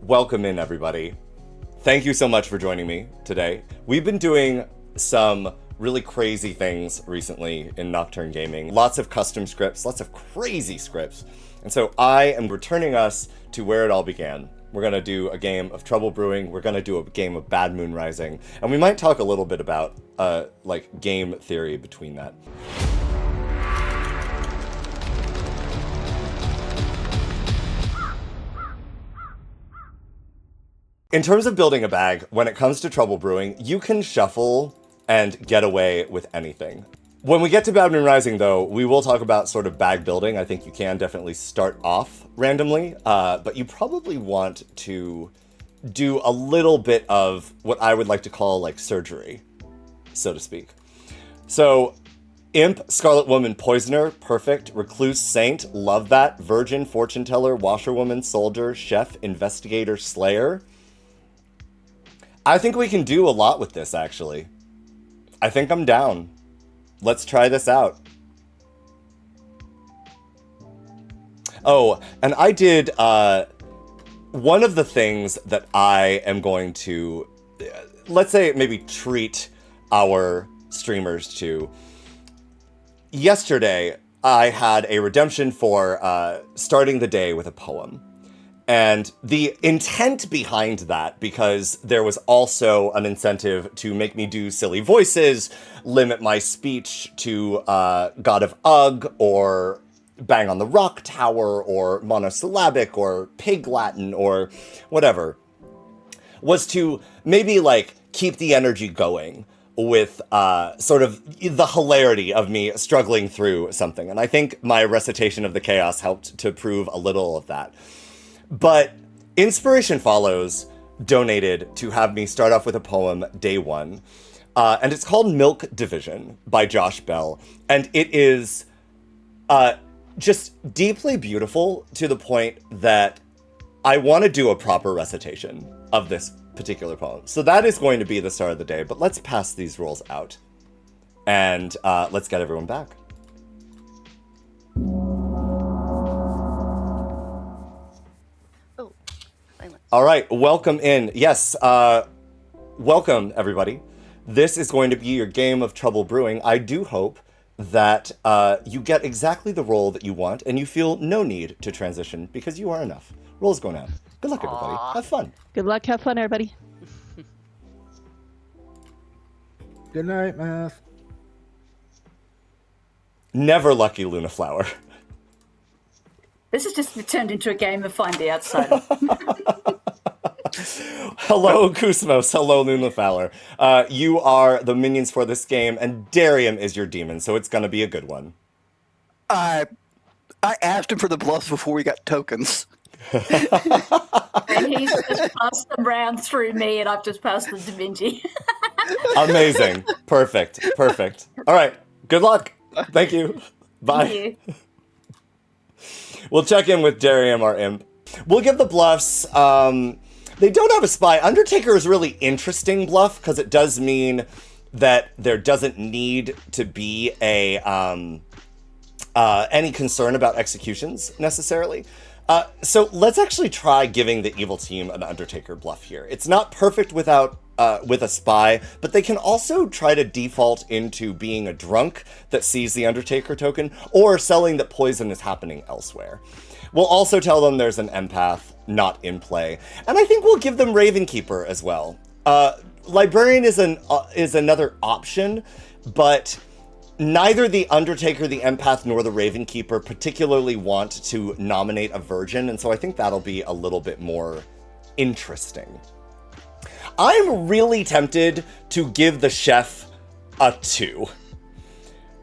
Welcome in, everybody. Thank you so much for joining me today. We've been doing some really crazy things recently in Nocturne gaming. Lots of custom scripts, lots of crazy scripts. And so I am returning us to where it all began. We're going to do a game of Trouble Brewing. We're going to do a game of Bad Moon Rising. And we might talk a little bit about game theory between that. In terms of building a bag, when it comes to Trouble Brewing, you can shuffle and get away with anything. When we get to Bad Moon Rising, though, we will talk about sort of bag building. I think you can definitely start off randomly, but you probably want to do a little bit of what I would like to call like surgery, so to speak. So, Imp, Scarlet Woman, Poisoner, perfect. Recluse, Saint, love that. Virgin, Fortune Teller, Washerwoman, Soldier, Chef, Investigator, Slayer. I think we can do a lot with this, actually. I think I'm down. Let's try this out. Oh, and I did, one of the things that I am going to, let's say maybe treat our streamers to. Yesterday, I had a redemption for starting the day with a poem. And the intent behind that, because there was also an incentive to make me do silly voices, limit my speech to God of Ugg, or Bang on the Rock Tower, or monosyllabic, or Pig Latin, or whatever, was to maybe like keep the energy going with sort of the hilarity of me struggling through something. And I think my recitation of the chaos helped to prove a little of that. But Inspiration Follows donated to have me start off with a poem day one. And it's called Milk Division by Josh Bell. And it is just deeply beautiful to the point that I want to do a proper recitation of this particular poem. So that is going to be the start of the day. But let's pass these rules out. And let's get everyone back. All right, welcome in. Yes, welcome, everybody. This is going to be your game of Trouble Brewing. I do hope that you get exactly the role that you want and you feel no need to transition because you are enough. Roll's going out. Good luck, everybody. Have fun. Good luck. Have fun, everybody. Good night, Math. Never lucky, Luna Flower. This has just turned into a game of Find the Outsider. Hello, Kusmos. Hello, Luna Fowler. You are the minions for this game, and Darium is your demon, so it's going to be a good one. I asked him for the bluffs before we got tokens. And he's just passed them round through me, and I've just passed them to Minji. Amazing. Perfect. All right. Good luck. Thank you. Bye. Thank you. We'll check in with Darium, our imp. We'll give the bluffs. They don't have a spy. Undertaker is really interesting bluff because it does mean that there doesn't need to be a any concern about executions necessarily. So let's actually try giving the evil team an Undertaker bluff here. It's not perfect without with a spy, but they can also try to default into being a drunk that sees the Undertaker token or selling that poison is happening elsewhere. We'll also tell them there's an empath not in play. And I think we'll give them Ravenkeeper as well. Librarian is another option, but neither the Undertaker, the empath, nor the Ravenkeeper particularly want to nominate a virgin, and so I think that'll be a little bit more interesting. I'm really tempted to give the chef a 2.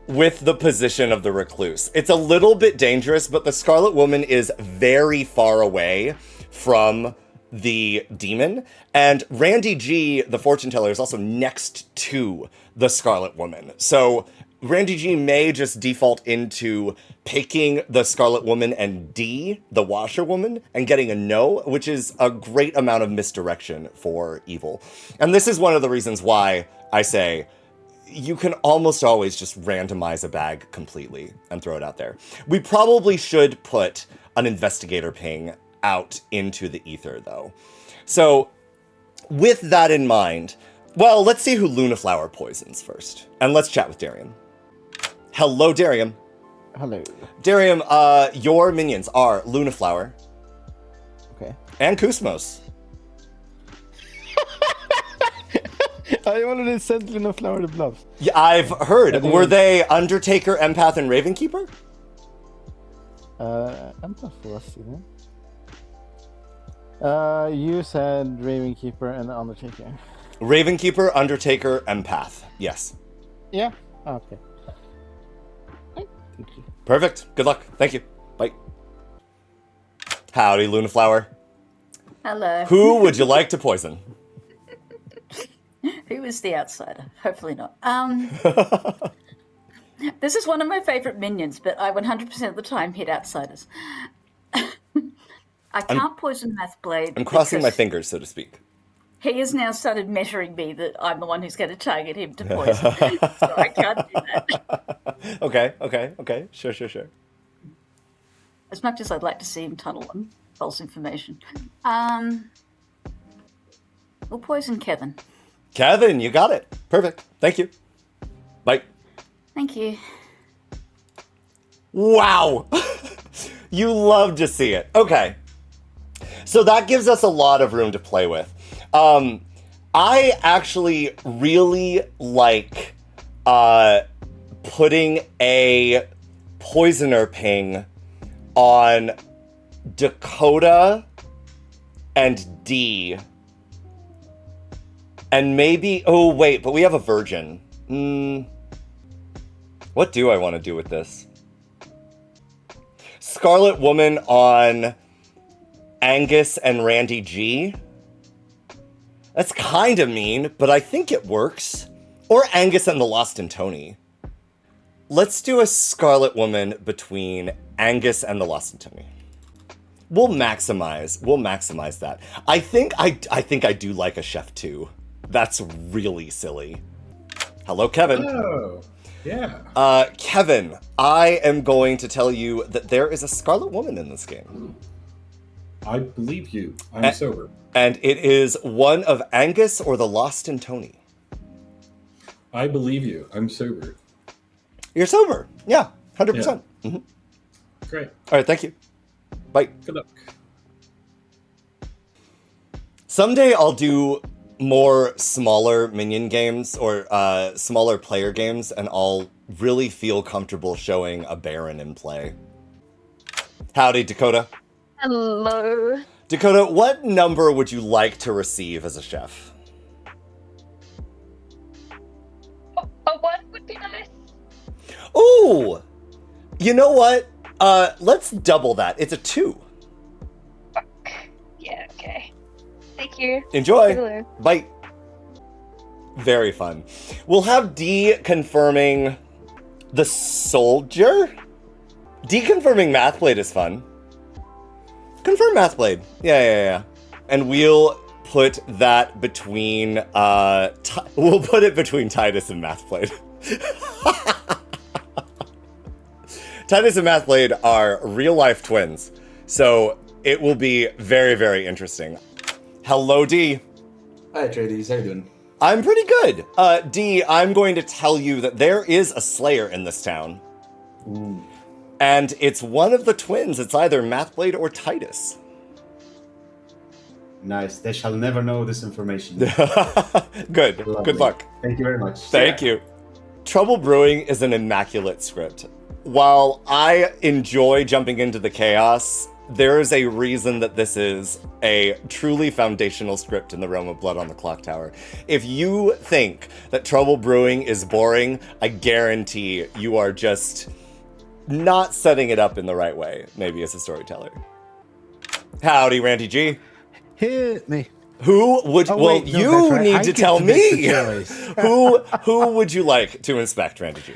With the position of the recluse. It's a little bit dangerous, but the Scarlet Woman is very far away from the demon, and Randy G, the fortune teller, is also next to the Scarlet Woman. So Randy G may just default into picking the Scarlet Woman and D, the Washerwoman, and getting a no, which is a great amount of misdirection for evil. And this is one of the reasons why I say you can almost always just randomize a bag completely and throw it out there. We probably should put an investigator ping out into the ether, though. So, with that in mind, well, let's see who Lunaflower poisons first. And let's chat with Darian. Hello, Darian. Hello. Darian, your minions are Lunaflower. Okay. And Kusmos. I wanted to send Lunaflower to Bluffs. Yeah, I've heard. Were they Undertaker, Empath, and Ravenkeeper? Empath was, isn't it? You said Ravenkeeper and Undertaker. Ravenkeeper, Undertaker, Empath. Yes. Yeah. Okay. Thank you. Perfect. Good luck. Thank you. Bye. Howdy, Lunaflower. Hello. Who would you like to poison? Who is the outsider? Hopefully not. This is one of my favorite minions, but I 100% of the time hit outsiders. I can't poison Mathblade. I'm crossing my because fingers, so to speak. He has now started measuring me that I'm the one who's going to target him to poison. So I can't do that. Okay. Sure. As much as I'd like to see him tunnel on false information. We'll poison Kevin. Kevin, you got it. Perfect. Thank you. Bye. Thank you. Wow. You love to see it. Okay. So that gives us a lot of room to play with. I actually really like putting a poisoner ping on Dakota and D. And maybe... Oh, wait, but we have a virgin. What do I want to do with this? Scarlet Woman on Angus and Randy G. That's kind of mean, but I think it works. Or Angus and the Lost and Tony. Let's do a Scarlet Woman between Angus and the Lost and Tony. We'll maximize that. I think I do like a chef too. That's really silly. Hello, Kevin. Oh, yeah. Kevin, I am going to tell you that there is a Scarlet Woman in this game. I believe you. I'm sober. And it is one of Angus or the Lost and Tony. I believe you. I'm sober. You're sober. Yeah, 100%. Yeah. Mm-hmm. Great. All right, thank you. Bye. Good luck. Someday I'll do more smaller minion games or smaller player games, and I'll really feel comfortable showing a Baron in play. Howdy, Dakota. Hello. Dakota, what number would you like to receive as a chef? A 1 would be nice. Ooh! You know what? Let's double that. It's a 2. Fuck. Yeah, okay. Thank you. Enjoy. Hello. Bye. Very fun. We'll have D confirming the soldier? D confirming Mathblade is fun. Confirm Mathblade. Yeah. And we'll put that between, we'll put it between Titus and Mathblade. Titus and Mathblade are real-life twins, so it will be very, very interesting. Hello, D. Hi, Atreides. How you doing? I'm pretty good. D, I'm going to tell you that there is a Slayer in this town. Ooh. And it's one of the twins. It's either Mathblade or Titus. Nice. They shall never know this information. Good. Lovely. Good luck. Thank you very much. Thank you. Trouble Brewing is an immaculate script. While I enjoy jumping into the chaos, there is a reason that this is a truly foundational script in the realm of Blood on the Clocktower. If you think that Trouble Brewing is boring, I guarantee you are just not setting it up in the right way, maybe as a storyteller. Howdy, Randy G. Hit me. Who would... Oh, well, wait, no, you that's right. need I to get tell to make me. the choice. Who would you like to inspect, Randy G?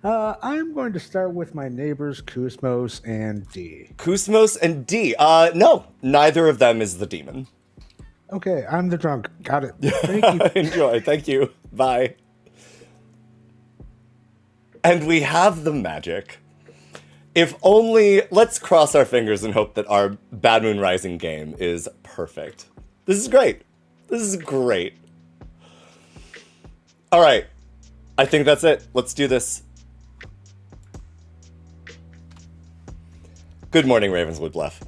I'm going to start with my neighbors, Kusmos and D. Kusmos and D. No, neither of them is the demon. Okay, I'm the drunk. Got it. Thank you. Enjoy. Thank you. Bye. And we have the magic. If only, let's cross our fingers and hope that our Bad Moon Rising game is perfect. This is great. This is great. All right. I think that's it. Let's do this. Good morning, Ravenswood Bluff.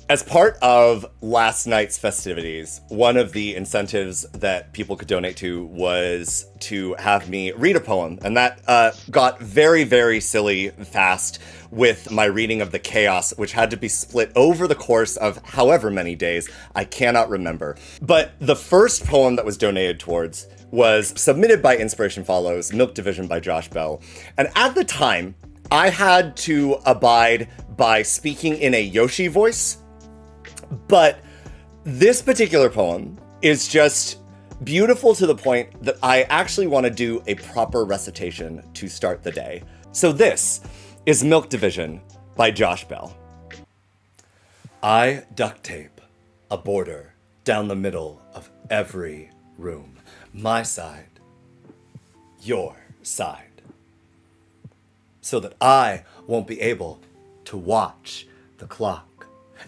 As part of last night's festivities, one of the incentives that people could donate to was to have me read a poem. And that got very, very silly fast with my reading of The Chaos, which had to be split over the course of however many days. I cannot remember. But the first poem that was donated towards was submitted by Inspiration Follows, Milk Division by Josh Bell. And at the time, I had to abide by speaking in a Yoshi voice. But this particular poem is just beautiful to the point that I actually want to do a proper recitation to start the day. So this is Milk Division by Josh Bell. I duct tape a border down the middle of every room. My side, your side. So that I won't be able to watch the clock.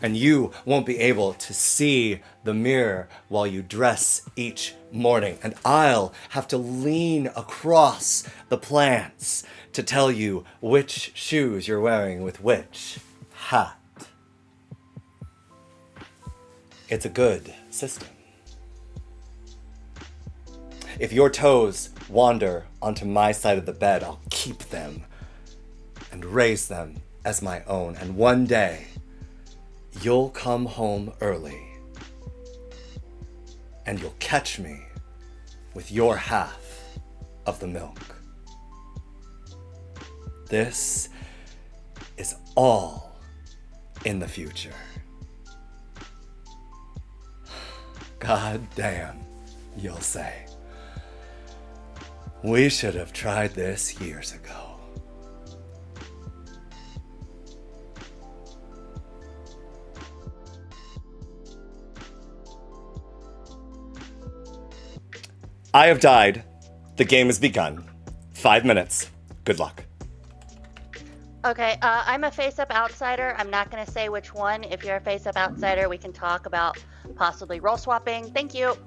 And you won't be able to see the mirror while you dress each morning. And I'll have to lean across the plants to tell you which shoes you're wearing with which hat. It's a good system. If your toes wander onto my side of the bed, I'll keep them and raise them as my own. And one day, you'll come home early, and you'll catch me with your half of the milk. This is all in the future. God damn, you'll say. We should have tried this years ago. I have died. The game has begun. 5 minutes. Good luck. Okay, I'm a face-up outsider. I'm not going to say which one. If you're a face-up outsider, we can talk about possibly role swapping. Thank you.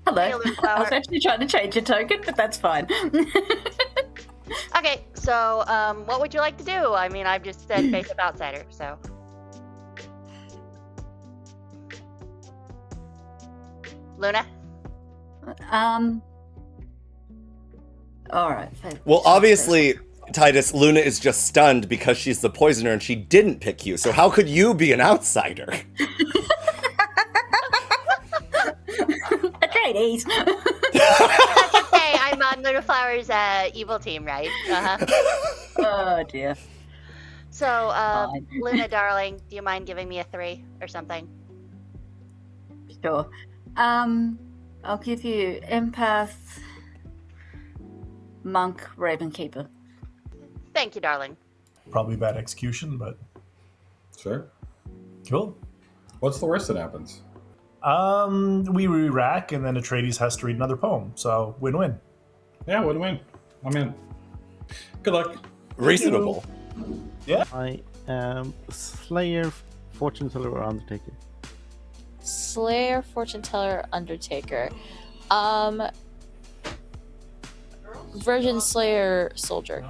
Hello. Hey, I was actually trying to change a token, but that's fine. Okay, so what would you like to do? I mean, I've just said face-up outsider, so... Luna? All right. Well, obviously, Titus, Luna is just stunned because she's the poisoner and she didn't pick you. So how could you be an outsider? Atreides. That's okay, I'm on Luna Flower's evil team, right? Oh, dear. So, Luna, darling, do you mind giving me a 3 or something? Sure. I'll give you empath, monk, ravenkeeper. Thank you, darling. Probably bad execution, but Sure. cool. What's the worst that happens? We re-rack, and then Atreides has to read another poem, so win-win. Yeah, win-win. I'm in. Good luck. Reasonable. I am Slayer, Fortune Teller, or Undertaker. Slayer, Fortune Teller, Undertaker. Virgin Slayer, Soldier.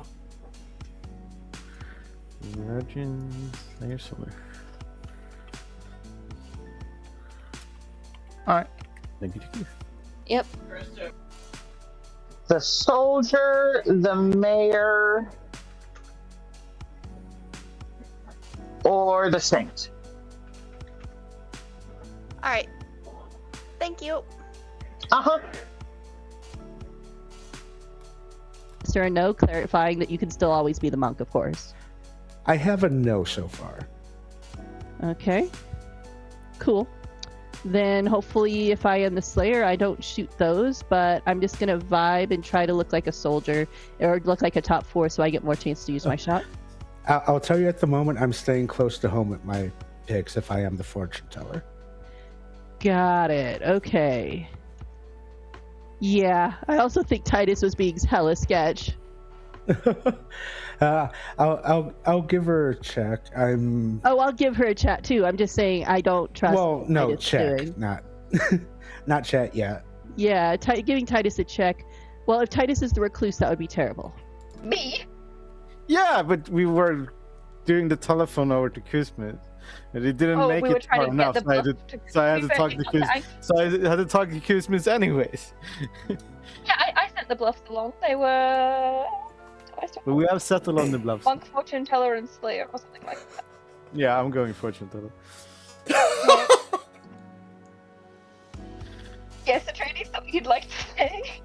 Virgin Slayer, Soldier. Alright. Thank you. Yep. The soldier, the mayor, or the saint. All right. Thank you. Uh-huh. Is there a no, clarifying that you can still always be the monk, of course? I have a no so far. Okay. Cool. Then hopefully if I am the Slayer, I don't shoot those, but I'm just going to vibe and try to look like a soldier or look like a top 4 so I get more chance to use my shot. I'll tell you at the moment, I'm staying close to home with my picks if I am the fortune teller. Got it. Okay. Yeah, I also think Titus was being hella sketch. I'll give her a check. I'll give her a chat too. I'm just saying I don't trust. Well, no, Titus check, doing. not chat yet. Yeah, giving Titus a check. Well, if Titus is the recluse, that would be terrible. Me? Yeah, but we were doing the telephone over to Kuzma. And it didn't make we were it trying far to enough, get the so I had to talk to Kuzma. So I had to talk to Kuzma anyways. Yeah, I sent the bluffs along. They were. But we have settled on the bluffs. Monk, Fortune Teller, and Slayer, or something like that. Yeah, I'm going fortune teller. Yes, Atreides, something you'd like to say?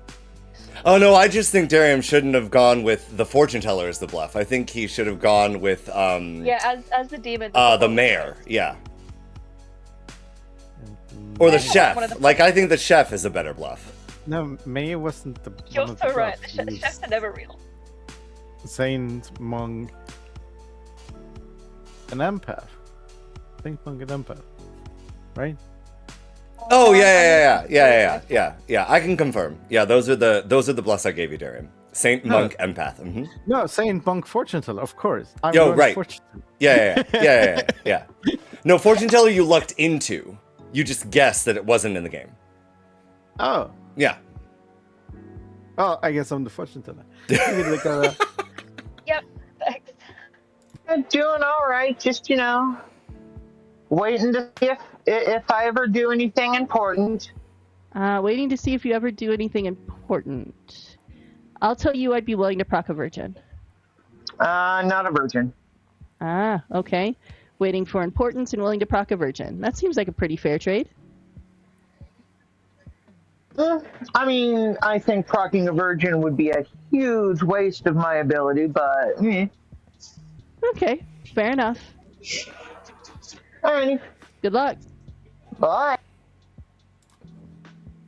Oh no, I just think Darium shouldn't have gone with the fortune teller as the bluff. I think he should have gone with Yeah, as the demon. the mayor, yeah. Or the chef. Like I think the chef is a better bluff. No, Mayor wasn't the. You're one of so the right. bluffs. The chefs are never real. Saint, monk, an empath. Saint, monk, and empath, right? Oh yeah. I can confirm. Yeah, those are the bluffs I gave you, Darium. Saint, monk, empath. Mm-hmm. No, Saint, monk, fortune teller, of course. I'm Yo, going right. fortune teller. Yeah. No, fortune teller you lucked into. You just guessed that it wasn't in the game. Oh. Yeah. Oh, I guess I'm the fortune teller. Yep, thanks. I'm doing all right. Just waiting to see if I ever do anything important. Waiting to see if you ever do anything important. I'll tell you I'd be willing to proc a virgin. Not a virgin. Ah, okay. Waiting for importance and willing to proc a virgin. That seems like a pretty fair trade. I mean, I think procking a virgin would be a huge waste of my ability, but... Okay, fair enough. Alrighty. Good luck. Bye.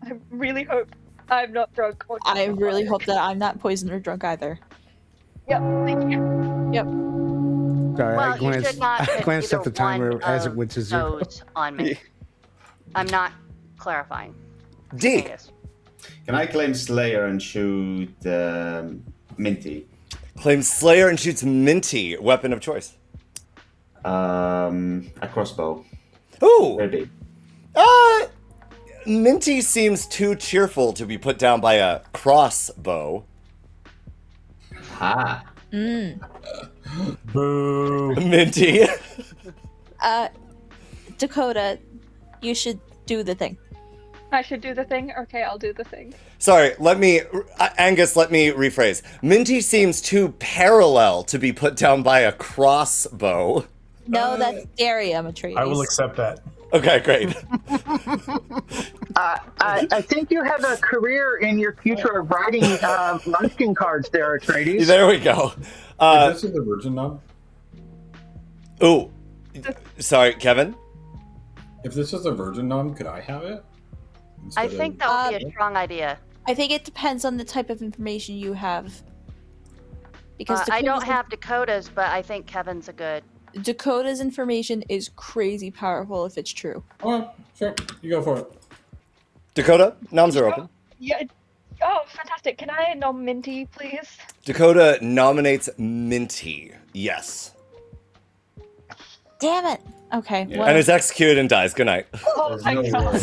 I really hope I'm not drunk. I really hope that I'm not poisoned or drunk either. Yep, thank you. Yep. Sorry, Well, I glanced, you should not I put glanced at either the timer one as it of went to zero. those on me. I'm not clarifying. D. Can I claim Slayer and shoot Minty? Claim Slayer and shoots Minty, weapon of choice. A crossbow. Ooh. Maybe. Minty seems too cheerful to be put down by a crossbow. Ha. Boo. Minty. Dakota, you should do the thing. I should do the thing? Okay, I'll do the thing. Sorry, Angus, let me rephrase. Minty seems too parallel to be put down by a crossbow. No, that's Darium, Atreides. I will accept that. Okay, great. I think you have a career in your future of writing Munchkin cards there, Atreides. There we go. This is the virgin nom. Ooh. Sorry, Kevin? If this is a virgin nom, could I have it? I think that would be a strong idea. I think it depends on the type of information you have. Because I don't have Dakota's, but I think Kevin's a good. Dakota's information is crazy powerful if it's true. Oh, sure. You go for it. Dakota, noms are open. Yeah. Oh, fantastic. Can I nom Minty, please? Dakota nominates Minty. Yes. Damn it. Okay. Yeah. Well, And is executed and dies. Good night. Oh my god.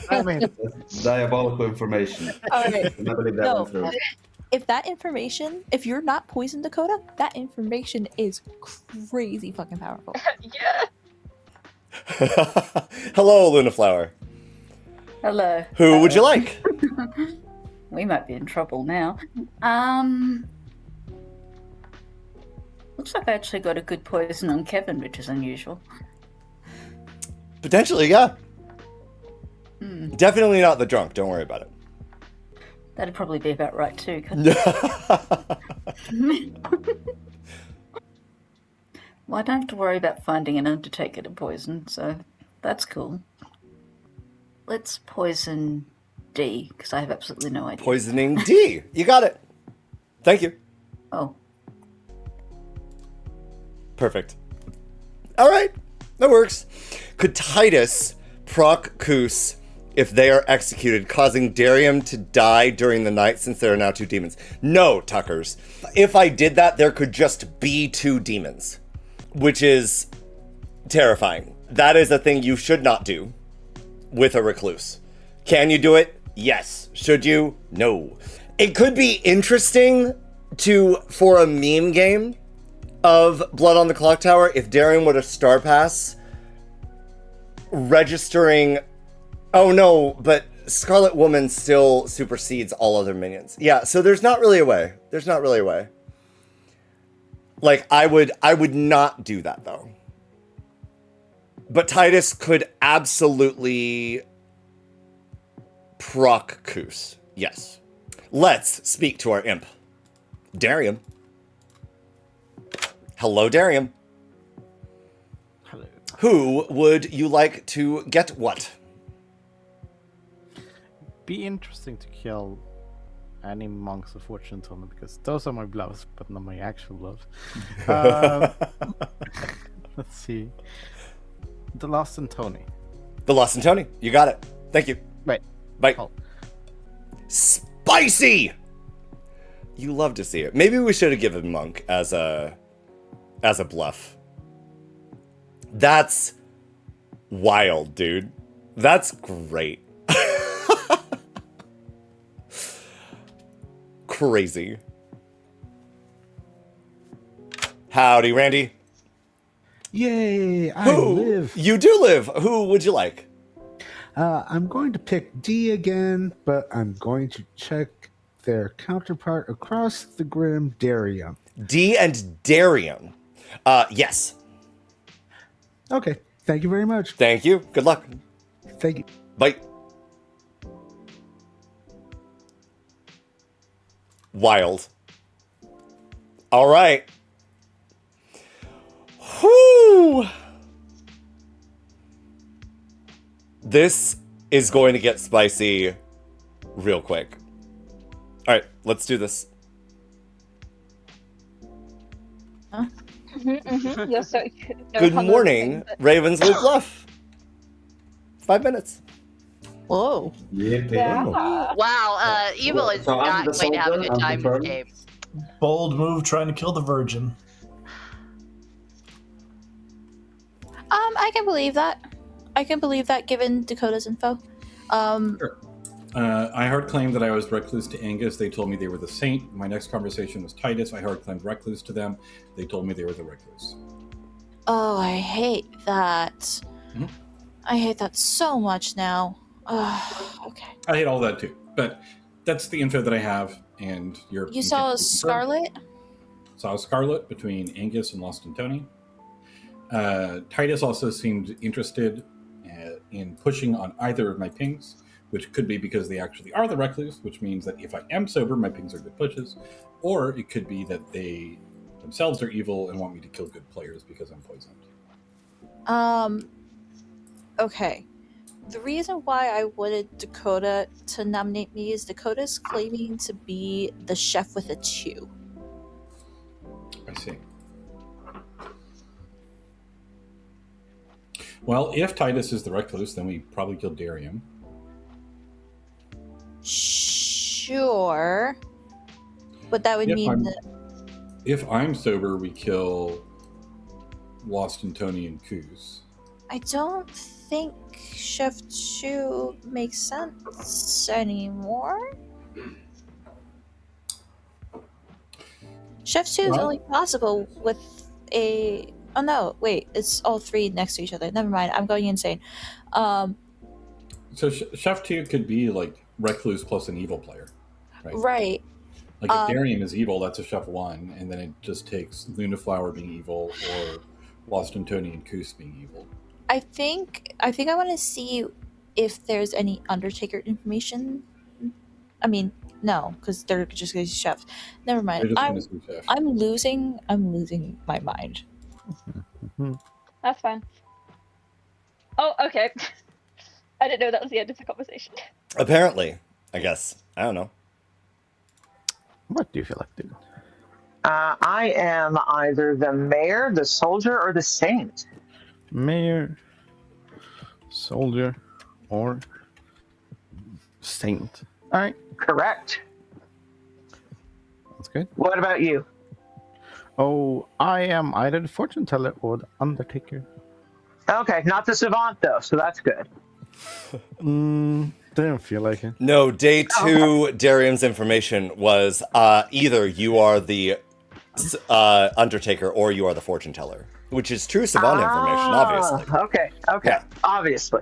I mean, That's diabolical information. all right. I cannot believe that No. went through. If that information, if you're not poisoned, Dakota, that information is crazy fucking powerful. Yeah. Hello, Lunaflower. Hello. Who would you like? We might be in trouble now. Looks like I actually got a good poison on Kevin, which is unusual. Potentially, yeah. Definitely not the drunk. Don't worry about it. That'd probably be about right too. Well, I don't have to worry about finding an undertaker to poison, so that's cool. Let's poison D, because I have absolutely no idea. Poisoning D. You got it. Thank you. Oh. Perfect. All right. That works. Could Titus proc Koos if they are executed, causing Darium to die during the night since there are now 2 demons. No, Tuckers. If I did that, there could just be 2 demons, which is terrifying. That is a thing you should not do with a recluse. Can you do it? Yes. Should you? No. It could be interesting for a meme game of Blood on the Clocktower if Darium would have Star Pass registering. Oh no, but Scarlet Woman still supersedes all other minions. Yeah, so there's not really a way. Like, I would not do that though. But Titus could absolutely proc Koos. Yes. Let's speak to our imp. Darium. Hello, Darium. Hello. Who would you like to get what? Be interesting to kill any monks of fortune telling, because those are my bluffs, but not my actual bluffs. Let's see. The Lost and Tony. The Lost and Tony. You got it. Thank you. Right. Bye. Oh. Spicy! You love to see it. Maybe we should have given Monk as a bluff. That's wild, dude. That's great. Crazy. Howdy, Randy. Yay, I live. You do live. Who would you like? I'm going to pick D again, but I'm going to check their counterpart across the grim, Darium. D and Darium. Yes. Okay, thank you very much. Thank you. Good luck. Thank you. Bye. Wild. All right. Whoo! This is going to get spicy real quick. All right, let's do this. You're so Good morning, Ravenswood Bluff. 5 minutes. Whoa. Wow, Evil is So I'm not the going to have a soldier, good I'm time in this confirmed. game. Bold move trying to kill the virgin. I can believe that. I can believe that given Dakota's info. Sure. I hard claimed that I was recluse to Angus. They told me they were the saint. My next conversation was Titus. I hard claimed recluse to them. They told me they were the recluse. Oh, I hate that. Mhm. I hate that so much now. Okay. I hate all that too. But that's the info that I have, and You saw Scarlet? Saw Scarlet between Angus and Lost and Tony. Titus also seemed interested in pushing on either of my pings, which could be because they actually are the recluse, which means that if I am sober, my pings are good pushes, or it could be that they themselves are evil and want me to kill good players because I'm poisoned. Okay. The reason why I wanted Dakota to nominate me is Dakota's claiming to be the chef with a 2. I see. Well, if Titus is the recluse, then we probably kill Darium. Sure. But that would mean that... If I'm sober, we kill Lost and Tony and Coos. I don't think Chef 2 makes sense anymore. Chef 2 is only possible with a... Oh no, wait, it's all 3 next to each other. Never mind, I'm going insane. So Chef 2 could be like recluse plus an evil player, right? Right. Like if Darium is evil, that's a Chef 1, and then it just takes Lunaflower being evil or Lost and Tony and Coos being evil. I think I want to see if there's any Undertaker information. I mean, no, because they're just going to chefs. Never mind. I'm losing my mind. That's fine. Oh, okay. I didn't know that was the end of the conversation. Apparently, I guess. I don't know. What do you feel like doing? I am either the mayor, the soldier, or the saint. Mayor, soldier, or Saint. All right. Correct. That's good. What about you? Oh, I am either the fortune teller or the undertaker. Okay, not the savant though, so that's good. Didn't feel like it. No, day 2, Darium's information was either you are the undertaker or you are the fortune teller, which is true savant information, obviously. Okay, Yeah. obviously.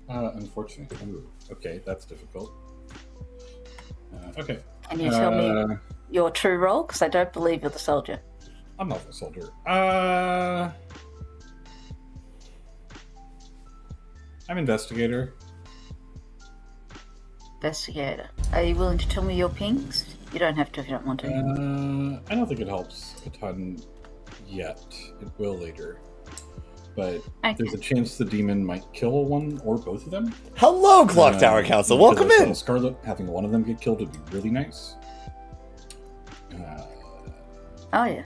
Unfortunately. Ooh, okay, that's difficult. Okay. Can you tell me your true role? Because I don't believe you're the soldier. I'm not the soldier. I'm investigator. Investigator. Are you willing to tell me your pings? You don't have to if you don't want to. I don't think it helps a ton yet. It will later. But there's a chance the demon might kill one or both of them. Hello, Clocktower Council. Welcome in. Scarlet, having one of them get killed would be really nice. Oh, yeah.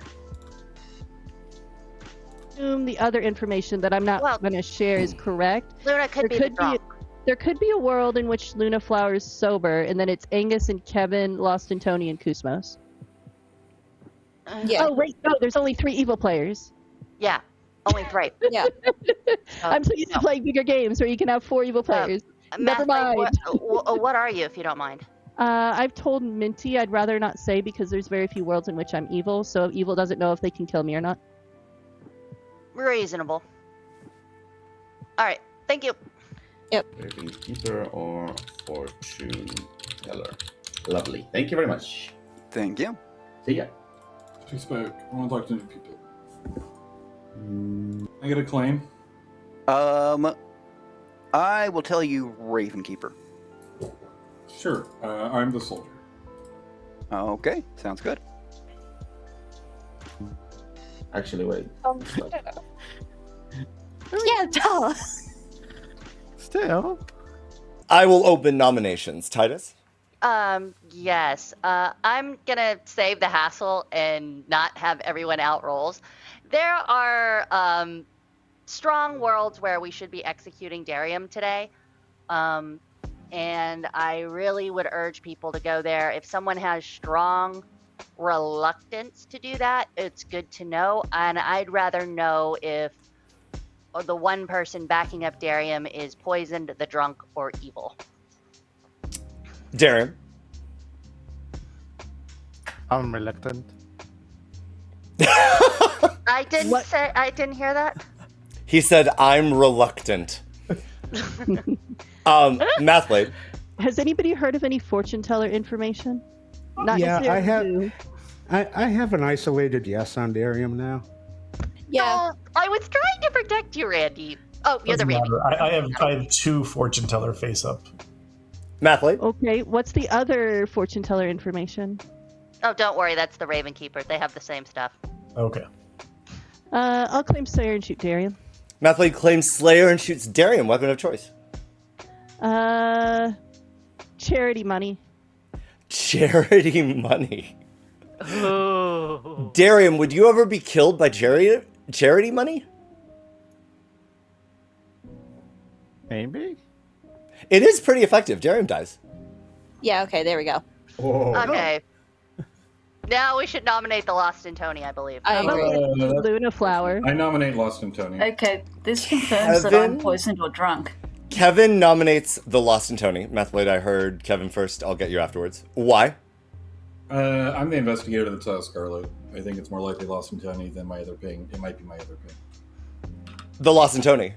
Assume the other information that I'm not going to share is correct. Luna could be the drunk. There could be a world in which Luna Flower is sober, and then it's Angus and Kevin, Lost and Tony, and Kusmos. Yeah. Oh, wait, no, there's only 3 evil players. Yeah, only 3. Yeah. I'm so used to playing bigger games where you can have 4 evil players. Never mind. What are you, if you don't mind? I've told Minty I'd rather not say because there's very few worlds in which I'm evil, so evil doesn't know if they can kill me or not. Reasonable. All right, thank you. Yep. Raven Keeper or Fortune Teller. Lovely. Thank you very much. Thank you. See ya. She's back. I want to talk to new people. I get a claim. I will tell you Raven Keeper. Sure. I'm the soldier. Okay, sounds good. Actually, wait. Yeah, duh. Still. I will open nominations. Titus? Yes. I'm gonna save the hassle and not have everyone out rolls. There are strong worlds where we should be executing Darium today. And I really would urge people to go there. If someone has strong reluctance to do that, it's good to know. And I'd rather know if the one person backing up Darium is poisoned, the drunk, or evil. Darium? I'm reluctant. I didn't hear that. He said, I'm reluctant. Mathblade. Has anybody heard of any fortune teller information? Not Yeah, I necessarily. I have an isolated yes on Darium now. Yeah. I was trying to protect you, Randy. Oh, you're the Randy. I have 2 fortune teller face up. Mathblade. Okay, what's the other fortune teller information? Oh, don't worry, that's the Raven Keeper. They have the same stuff. Okay. I'll claim Slayer and shoot Darium. Mathblade claims Slayer and shoots Darium. Weapon of choice. Charity money. Charity money. Darium, would you ever be killed by charity money? Maybe. It is pretty effective. Darium dies. Yeah, okay, there we go. Okay. Now we should nominate the Lost and Tony, I believe. I agree. Luna Flower. I nominate Lost and Tony. Okay, this confirms that I'm poisoned or drunk. Kevin nominates the Lost and Tony. Mathblade, I heard Kevin first. I'll get you afterwards. Why? I'm the investigator that saw Scarlet. I think it's more likely Lost and Tony than my other ping. It might be my other ping. The Lost and Tony.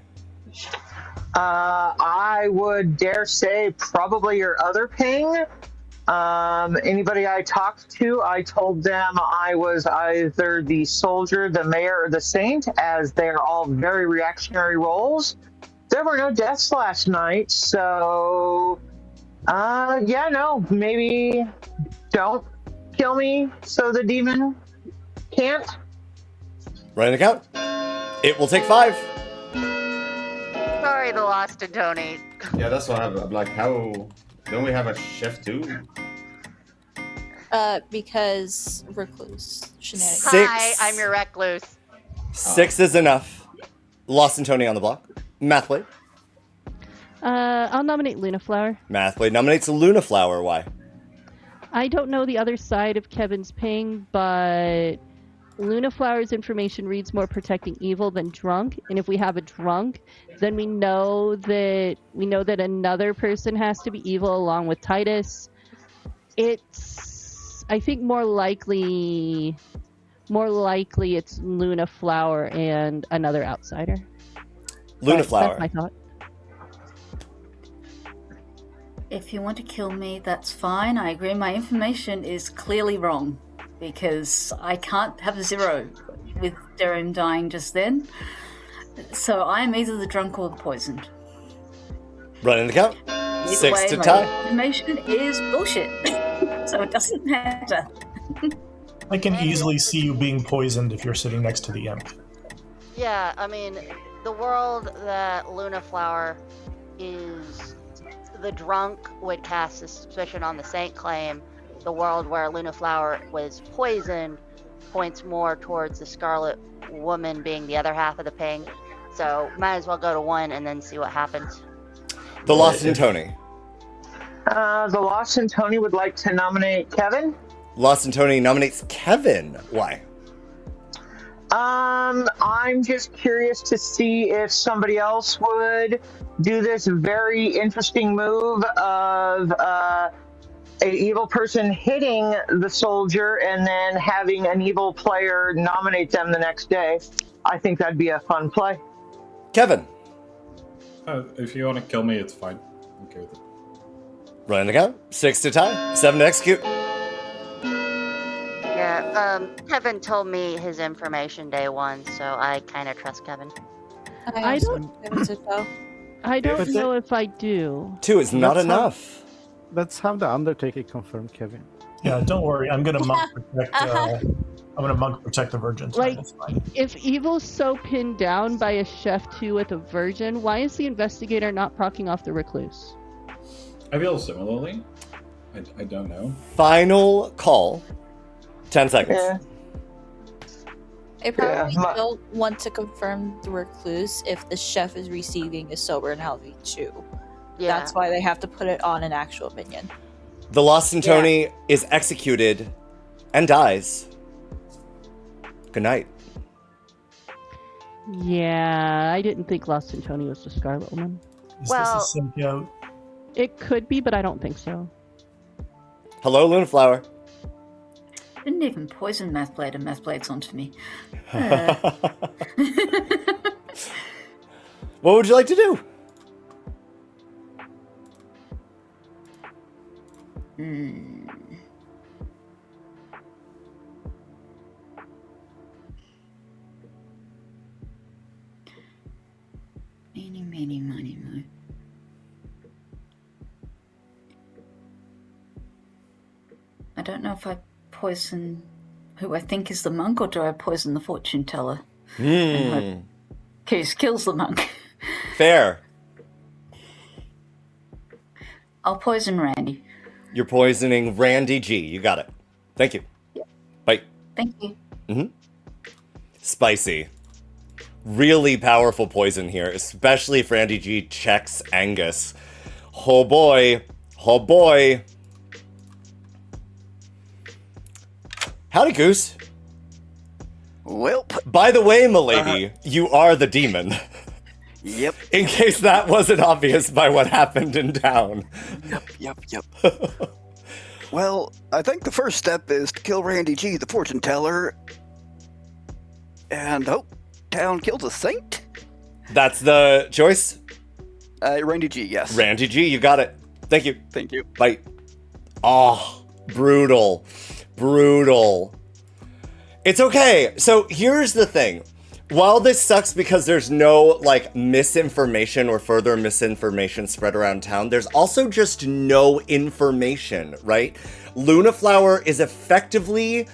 I would dare say probably your other ping. Anybody I talked to, I told them I was either the soldier, the mayor, or the saint, as they're all very reactionary roles. There were no deaths last night, so maybe don't kill me so the demon can't. Write an account. It will take 5. Sorry, the Lost and Tony. Yeah, that's what I'm like. How don't we have a chef too? Because recluse shenanigans. 6. Hi, I'm your recluse. 6 is enough. Lost and Tony on the block. Mathblade. I'll nominate Lunaflower. Mathblade nominates Lunaflower. Why? I don't know the other side of Kevin's ping, but Lunaflower's information reads more protecting evil than drunk. And if we have a drunk, then we know that another person has to be evil along with Titus. It's, I think, more likely it's Lunaflower and another outsider. Lunaflower. That's my thought. If you want to kill me, that's fine. I agree. My information is clearly wrong because I can't have a 0 with Durham dying just then. So I'm either the drunk or the poisoned. Running the count. Either 6 way, to my tie. information is bullshit. So it doesn't matter. I can easily see you being poisoned if you're sitting next to the imp. Yeah, I mean, the world that Lunaflower is, the drunk would cast suspicion on the saint claim. The world where Lunaflower was poisoned points more towards the Scarlet Woman being the other half of the ping. So might as well go to 1 and then see what happens. The Lost and Tony. The Lost and Tony would like to nominate Kevin. Lost and Tony nominates Kevin. Why? I'm just curious to see if somebody else would do this very interesting move of a evil person hitting the soldier and then having an evil player nominate them the next day. I think that'd be a fun play. Kevin. If you want to kill me, it's fine. I'm okay with it. Running the count. 6 to tie. 7 to execute. Yeah, Kevin told me his information day 1, so I kind of trust Kevin. I don't know if I do. 2 is not enough. Let's have the Undertaker confirm Kevin. Yeah, don't worry. I'm gonna monk protect. I'm gonna monk protect the virgin. So Like, that's fine. if evil's so pinned down by a chef 2 with a virgin, why is the investigator not procking off the recluse? I feel similarly. I don't know. Final call. 10 seconds. Yeah. I probably don't want to confirm the recluse if the chef is receiving a sober and healthy 2. Yeah. That's why they have to put it on an actual minion. The Lost and Tony is executed and dies. Good night. Yeah, I didn't think Lost and Tony was the Scarlet Woman. Is this a symbiote? It could be, but I don't think so. Hello, Lunaflower. Didn't even poison Mathblade, and Mathblade's onto me. What would you like to do? Meeny, miny, mo. I don't know if I poison who I think is the monk, or do I poison the fortune teller? Case kills the monk. Fair. I'll poison Randy. You're poisoning Randy G. You got it. Thank you. Bye. Thank you. Spicy. Really powerful poison here, especially if Randy G checks Angus. Oh boy. Oh boy. Howdy, Goose. Welp. By the way, milady, you are the demon. Yep. In case that wasn't obvious by what happened in town. Yep. Well, I think the first step is to kill Randy G, the fortune teller, and hope town kills a saint. That's the choice? Randy G, yes. Randy G, you got it. Thank you. Thank you. Bye. Oh, brutal. Brutal. It's okay. So here's the thing. While this sucks because there's no, misinformation or further misinformation spread around town, there's also just no information, right? Lunaflower is effectively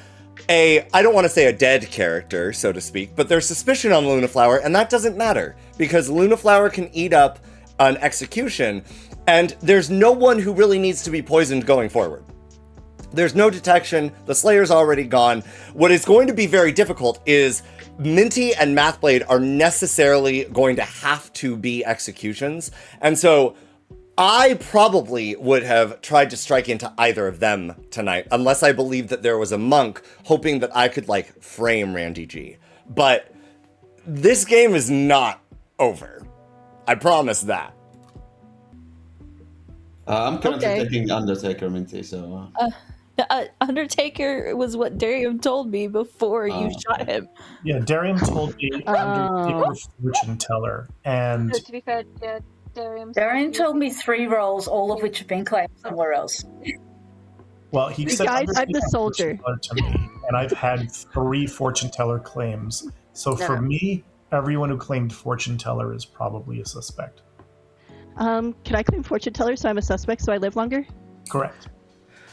I don't want to say a dead character, so to speak, but there's suspicion on Lunaflower, and that doesn't matter, because Lunaflower can eat up an execution, and there's no one who really needs to be poisoned going forward. There's no detection, the Slayer's already gone. What is going to be very difficult is Minty and Mathblade are necessarily going to have to be executions. And so I probably would have tried to strike into either of them tonight, unless I believed that there was a monk, hoping that I could, like, frame Randy G. But this game is not over. I promise that. I'm currently taking Undertaker, Minty, so... Undertaker was what Darium told me before you shot him. Yeah, Darium told me Undertaker fortune teller, and... To be fair, yeah, Darium told me 3 roles, all of which have been claimed somewhere else. Well, he said guys, I'm the soldier. To me, and I've had 3 fortune teller claims. So for me, everyone who claimed fortune teller is probably a suspect. Can I claim fortune teller so I'm a suspect so I live longer? Correct.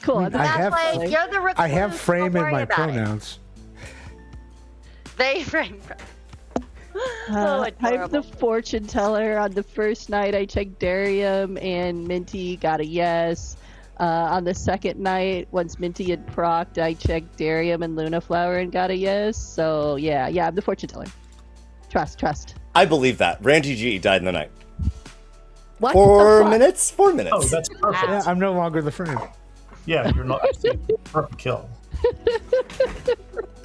Cool. You're the recluse. I have frame Don't in worry my about pronouns. They frame. I'm the fortune teller. On the first night, I checked Darium and Minty got a yes. On the second night, once Minty had procced, I checked Darium and Lunaflower and got a yes. So yeah, I'm the fortune teller. Trust. I believe that. Randy G died in the night. What? 4 minutes? 4 minutes. Oh, that's perfect. Yeah, I'm no longer the friend. Yeah, you're not perfect kill.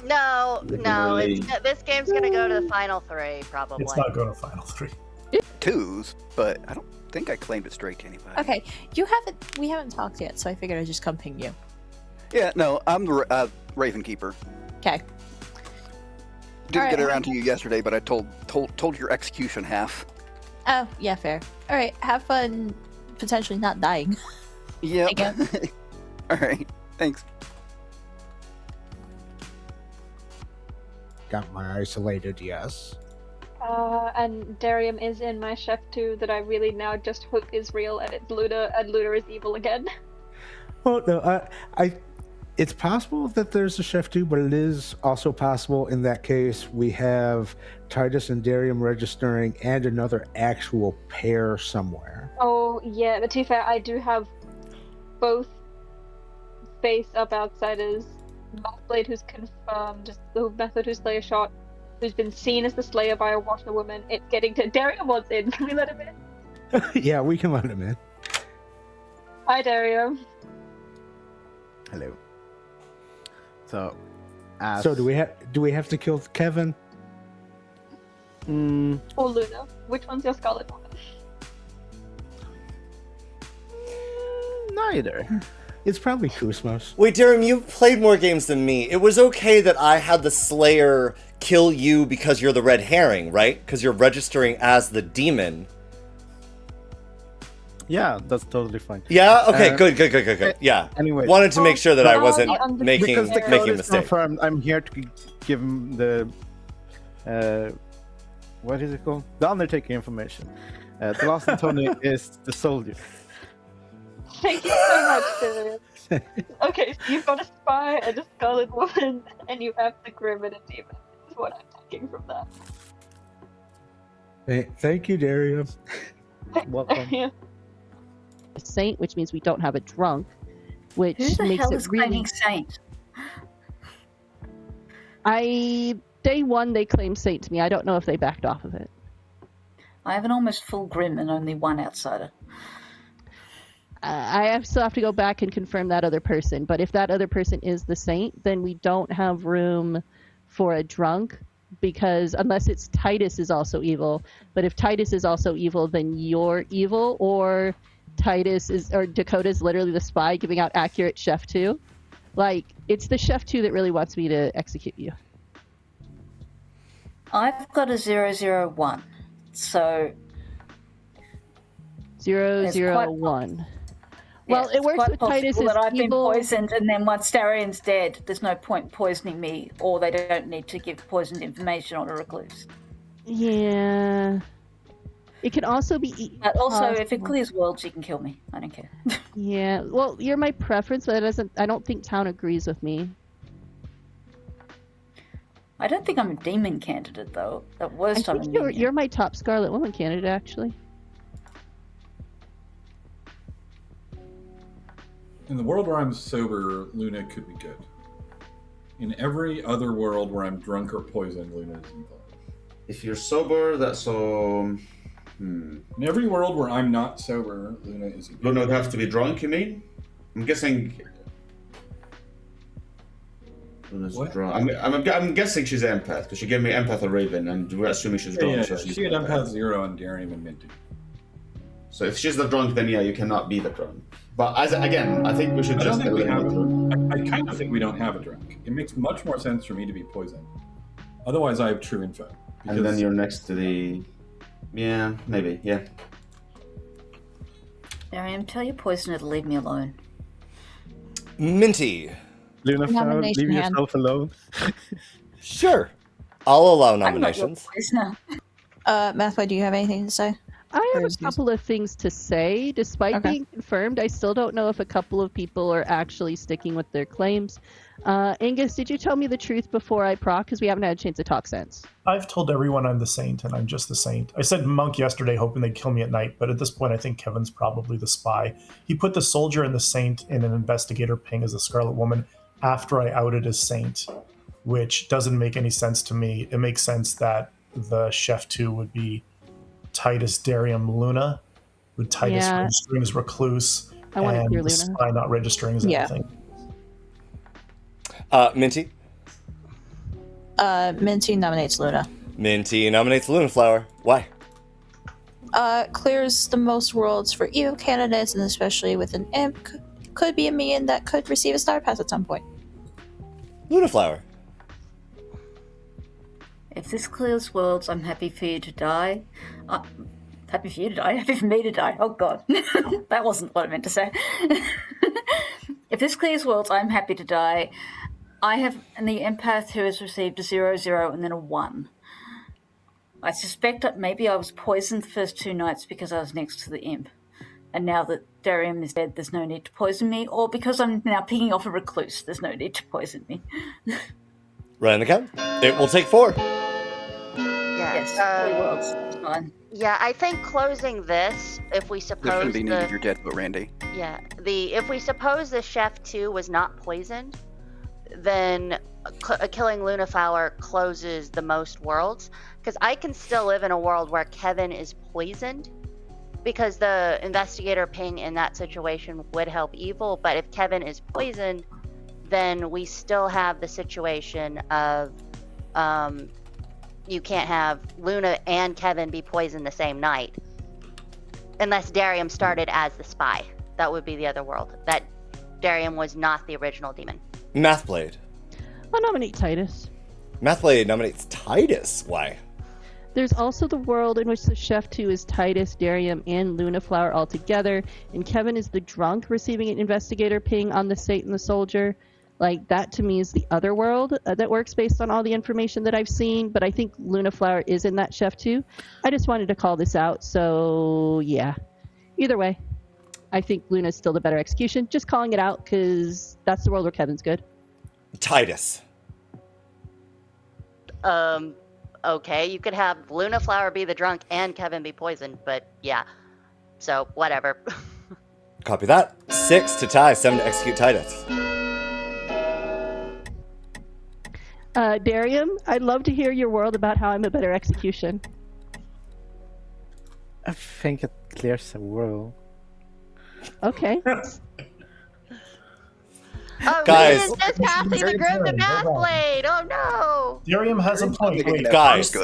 No, Really? this game's gonna go to the final 3, probably. It's not going to final 3. 2s, but I don't think I claimed it straight to anybody. Okay, we haven't talked yet, so I figured I'd just come ping you. Yeah, no, I'm the Raven Keeper. Okay. Didn't get around to you yesterday, but I told your execution half. Oh, yeah, fair. All right, have fun potentially not dying. Yep. All right, thanks. Got my isolated yes. And Darium is in my chef too, that I really now just hope is real, and it's Luna, and Luna is evil again. Well, no, it's possible that there's a chef too, but it is also possible in that case we have Titus and Darium registering and another actual pair somewhere. Oh yeah, but to be fair, I do have both face-up outsiders, Mathblade, who's confirmed the method who Slayer shot, who's been seen as the Slayer by a washerwoman. It's getting to Darium wants in. Can we let him in? Yeah, we can let him in. Hi, Darium. Hello. So do we have to kill Kevin? Or Luna. Which one's your Scarlet Woman? Neither. It's probably Kusmos. Wait, Darium, you've played more games than me. It was okay that I had the Slayer kill you because you're the red herring, right? Because you're registering as the demon. Yeah, that's totally fine. Yeah? Okay, good. Yeah. Anyway. Wanted to make sure that I wasn't making a mistake. Confirmed, I'm here to give him the... what is it called? The Undertaker information. The last Tony is the soldier. Thank you so much, Darium. Okay, so you've got a spy and a Scarlet Woman, and you have the Grim and a Demon, is what I'm taking from that. Thank you, Darium. Welcome. Yeah. A saint, which means we don't have a drunk, which Who the makes hell it is really... claiming saint? Day one, they claimed saint to me. I don't know if they backed off of it. I have an almost full Grim and only one outsider. I still have to go back and confirm that other person. But if that other person is the saint, then we don't have room for a drunk, because unless it's Titus is also evil. But if Titus is also evil, then you're evil, or Titus is, or Dakota's literally the spy giving out accurate chef 2. Like, it's the chef 2 that really wants me to execute you. I've got a 001, so 001. Well, yeah, it works with Titus as that I've been evil. poisoned, and then once Darian's dead, there's no point poisoning me, or they don't need to give poisoned information on a recluse. Yeah. It can also be... But also, if it clears worlds, you can kill me. I don't care. Yeah, well, you're my preference, but I don't think Town agrees with me. I don't think I'm a demon candidate, though. At worst, I'm a minion. You're my top Scarlet Woman candidate, actually. In the world where I'm sober, Luna could be good. In every other world where I'm drunk or poisoned, Luna is involved. If you're sober, that's so. In every world where I'm not sober, Luna is involved. Luna would have to be drunk, you mean? I'm guessing. Luna's drunk. I'm guessing she's empath because she gave me empath or Raven, and we're assuming she's drunk. So she had empath 0 on Darium and Minty. So if she's the drunk, then yeah, you cannot be the drunk. But again, I think we should just. I kind of think we don't have a drunk. It makes much more sense for me to be poisoned. Otherwise, I have true info. And then you're next to the. Yeah, maybe. Yeah. Darium, tell your poisoner to leave me alone. Minty. Luna, leave yourself alone. Sure. I'll allow nominations. Mathway, do you have anything to say? I have a couple of things to say. Despite being confirmed, I still don't know if a couple of people are actually sticking with their claims. Angus, did you tell me the truth before I proc? Because we haven't had a chance to talk since. I've told everyone I'm the saint, and I'm just the saint. I said monk yesterday, hoping they'd kill me at night, but at this point, I think Kevin's probably the spy. He put the soldier and the saint in an investigator ping as a Scarlet Woman after I outed as saint, which doesn't make any sense to me. It makes sense that the chef 2 would be Titus, Darium, Luna, with Titus registering as recluse and the spy not registering as anything. Minty? Minty nominates Luna. Minty nominates Lunaflower. Why? Clears the most worlds for EVO candidates, and especially with an imp, could be a minion that could receive a star pass at some point. Lunaflower. If this clears worlds, I'm happy for you to die. Happy for you to die? Happy for me to die? Oh god. That wasn't what I meant to say. If this clears worlds, I'm happy to die. I have the empath who has received a 0/0 and then a 1. I suspect that maybe I was poisoned the first 2 nights because I was next to the imp. And now that Darium is dead, there's no need to poison me. Or because I'm now picking off a recluse, there's no need to poison me. Right on the count. It will take 4. Yes, 3 worlds. It's fine. Yeah, I think closing this, if we suppose There's going to be need if you're dead, but Randy. Yeah, if we suppose the chef 2 was not poisoned, then killing Lunaflower closes the most worlds. Because I can still live in a world where Kevin is poisoned, because the investigator ping in that situation would help evil. But if Kevin is poisoned, then we still have the situation of you can't have Luna and Kevin be poisoned the same night. Unless Darium started as the spy. That would be the other world. That Darium was not the original demon. Mathblade. I'll nominate Titus. Mathblade nominates Titus. Why? There's also the world in which the chef 2 is Titus, Darium, and Lunaflower all together, and Kevin is the drunk receiving an investigator ping on the Saint and the soldier. Like, that to me is the other world that works based on all the information that I've seen, but I think Lunaflower is in that chef 2. I just wanted to call this out, so yeah. Either way, I think Luna's still the better execution. Just calling it out because that's the world where Kevin's good. Titus. Okay, you could have Lunaflower be the drunk and Kevin be poisoned, but yeah. So, whatever. Copy that. 6 to tie, 7 to execute Titus. Darium, I'd love to hear your world about how I'm a better execution. I think it clears the world. Okay. Oh, guys, just passing the Grim to Mathblade. Oh no! Darium has a point. Wait, guys,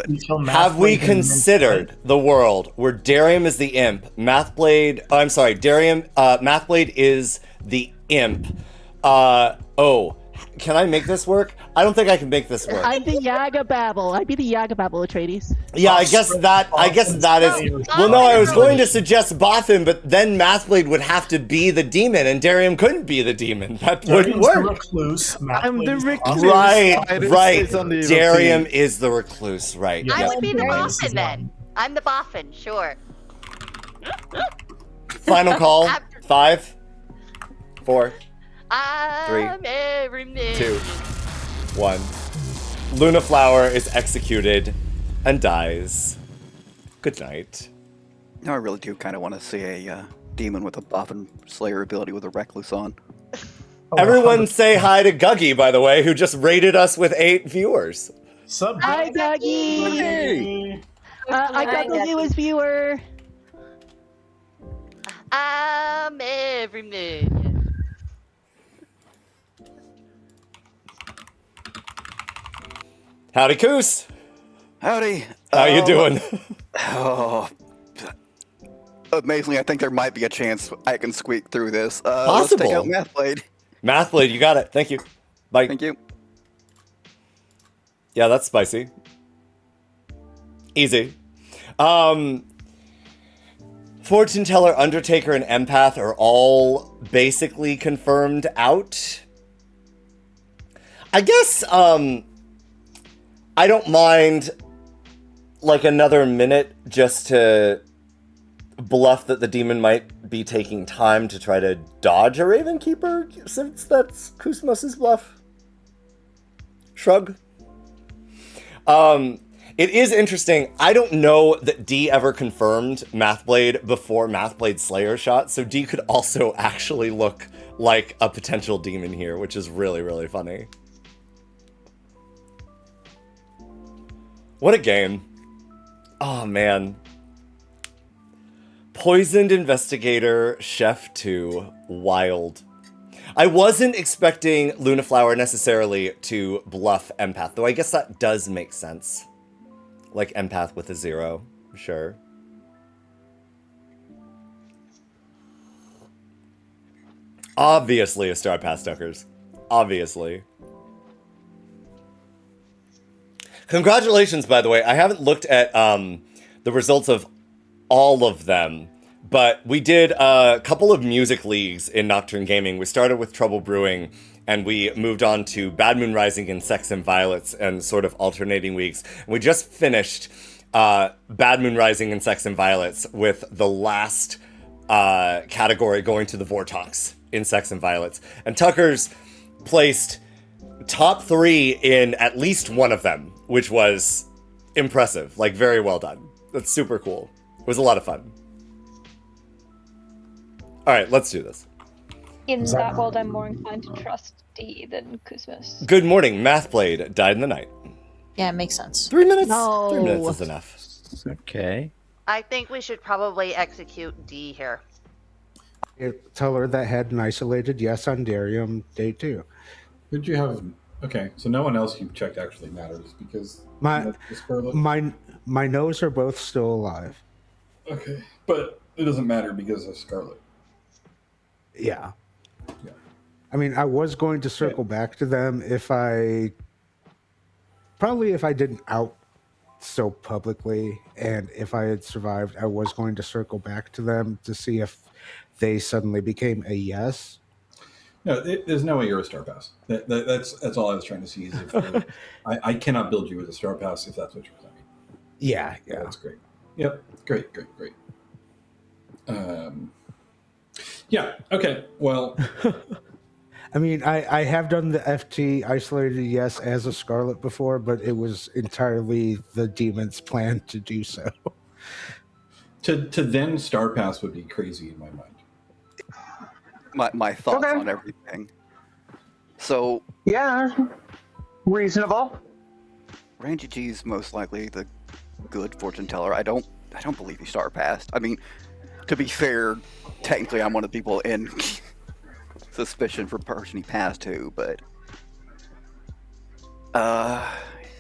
have we considered the world where Darium is the imp, Mathblade? Oh, I'm sorry, Darium. Mathblade is the imp. Can I make this work? I don't think I can make this work. I'm the Yaga Babble. I'd be the Yaga Babble, Atreides. Yeah, I guess that is. Well, no, I was going to suggest Bothan, but then Mathblade would have to be the demon, and Darium couldn't be the demon. That wouldn't work. I'm the recluse. Right. Darium is the recluse. Right. I would be the boffin then. I'm the boffin, sure. Final call. 5, 4, 3, 2, 1. Lunaflower is executed and dies. Good night. Now I really do kind of want to see a demon with a Boffin Slayer ability with a Recluse on. Everyone say hi to Guggy, by the way, who just rated us with 8 viewers. Sup? Hi, Dougie. I got the newest viewer. I'm every moon. Howdy, Coos. Howdy. How you doing? Oh, amazingly, I think there might be a chance I can squeak through this. Possible. Let's take out Mathblade. Mathblade, you got it. Thank you. Bye. Thank you. Yeah, that's spicy. Easy. Fortune Teller, Undertaker, and Empath are all basically confirmed out. I guess, I don't mind, like, another minute just to bluff that the demon might be taking time to try to dodge a Raven Keeper, since that's Kusmos's bluff. Shrug. It is interesting. I don't know that D ever confirmed Mathblade before Mathblade Slayer shot, so D could also actually look like a potential demon here, which is really, really funny. What a game. Oh, man. Poisoned Investigator, Chef 2, wild. I wasn't expecting Lunaflower necessarily to bluff Empath, though I guess that does make sense. Like Empath with a 0, sure. Obviously a Star Pass, Duckers. Obviously. Congratulations, by the way. I haven't looked at the results of all of them, but we did a couple of music leagues in Nocturne Gaming. We started with Trouble Brewing, and we moved on to Bad Moon Rising and Sex and Violets, and sort of alternating weeks. And we just finished Bad Moon Rising and Sex and Violets with the last category going to the Vortox in Sex and Violets. And Tucker's placed top 3 in at least one of them, which was impressive. Like, very well done. That's super cool. It was a lot of fun. All right, let's do this. In that world, I'm more inclined to trust D than Kusmos. Good morning. Mathblade died in the night. Yeah, it makes sense. 3 minutes? No. 3 minutes is enough. Okay. I think we should probably execute D here. Tell her that had an isolated yes on Darium day 2. Did you have... Okay, so no one else you've checked actually matters, because... My nose are both still alive. Okay, but it doesn't matter because of Scarlet. Yeah. I mean, I was going to circle back to them if I didn't out so publicly, and if I had survived, I was going to circle back to them to see if they suddenly became a yes. No, there's no way you're a Star Pass. That's all I was trying to see. Is if I cannot build you with a Star Pass if that's what you're saying. Yeah. That's great. Yep, great. Yeah, okay, well... I mean, I have done the FT isolated yes as a Scarlet before, but it was entirely the demon's plan to do so. To then Star Pass would be crazy in my mind. My thoughts on everything. So... Yeah, reasonable. RANDOMIZE most likely the good fortune teller. I don't believe he Star Passed. I mean, to be fair, technically I'm one of the people in suspicion for person he passed to, but I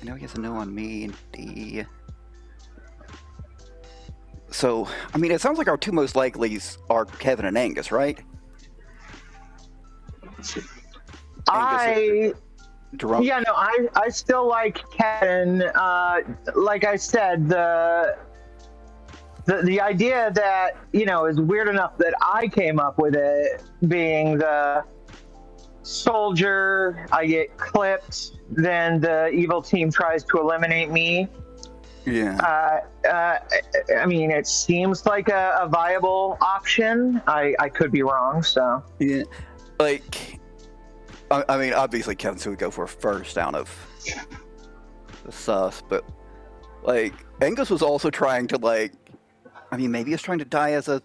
know he has a no on me and D. So, I mean, it sounds like our two most likelies are Kevin and Angus, right? I still like Kevin. Like I said, the idea that, is weird enough that I came up with it, being the soldier, I get clipped, then the evil team tries to eliminate me. Yeah. I mean, it seems like a viable option. I could be wrong, so. Yeah. Like, I mean, obviously Kevin's who would go for first out of the sus, but, like, Angus was also trying to, like, I mean, maybe he's trying to die as a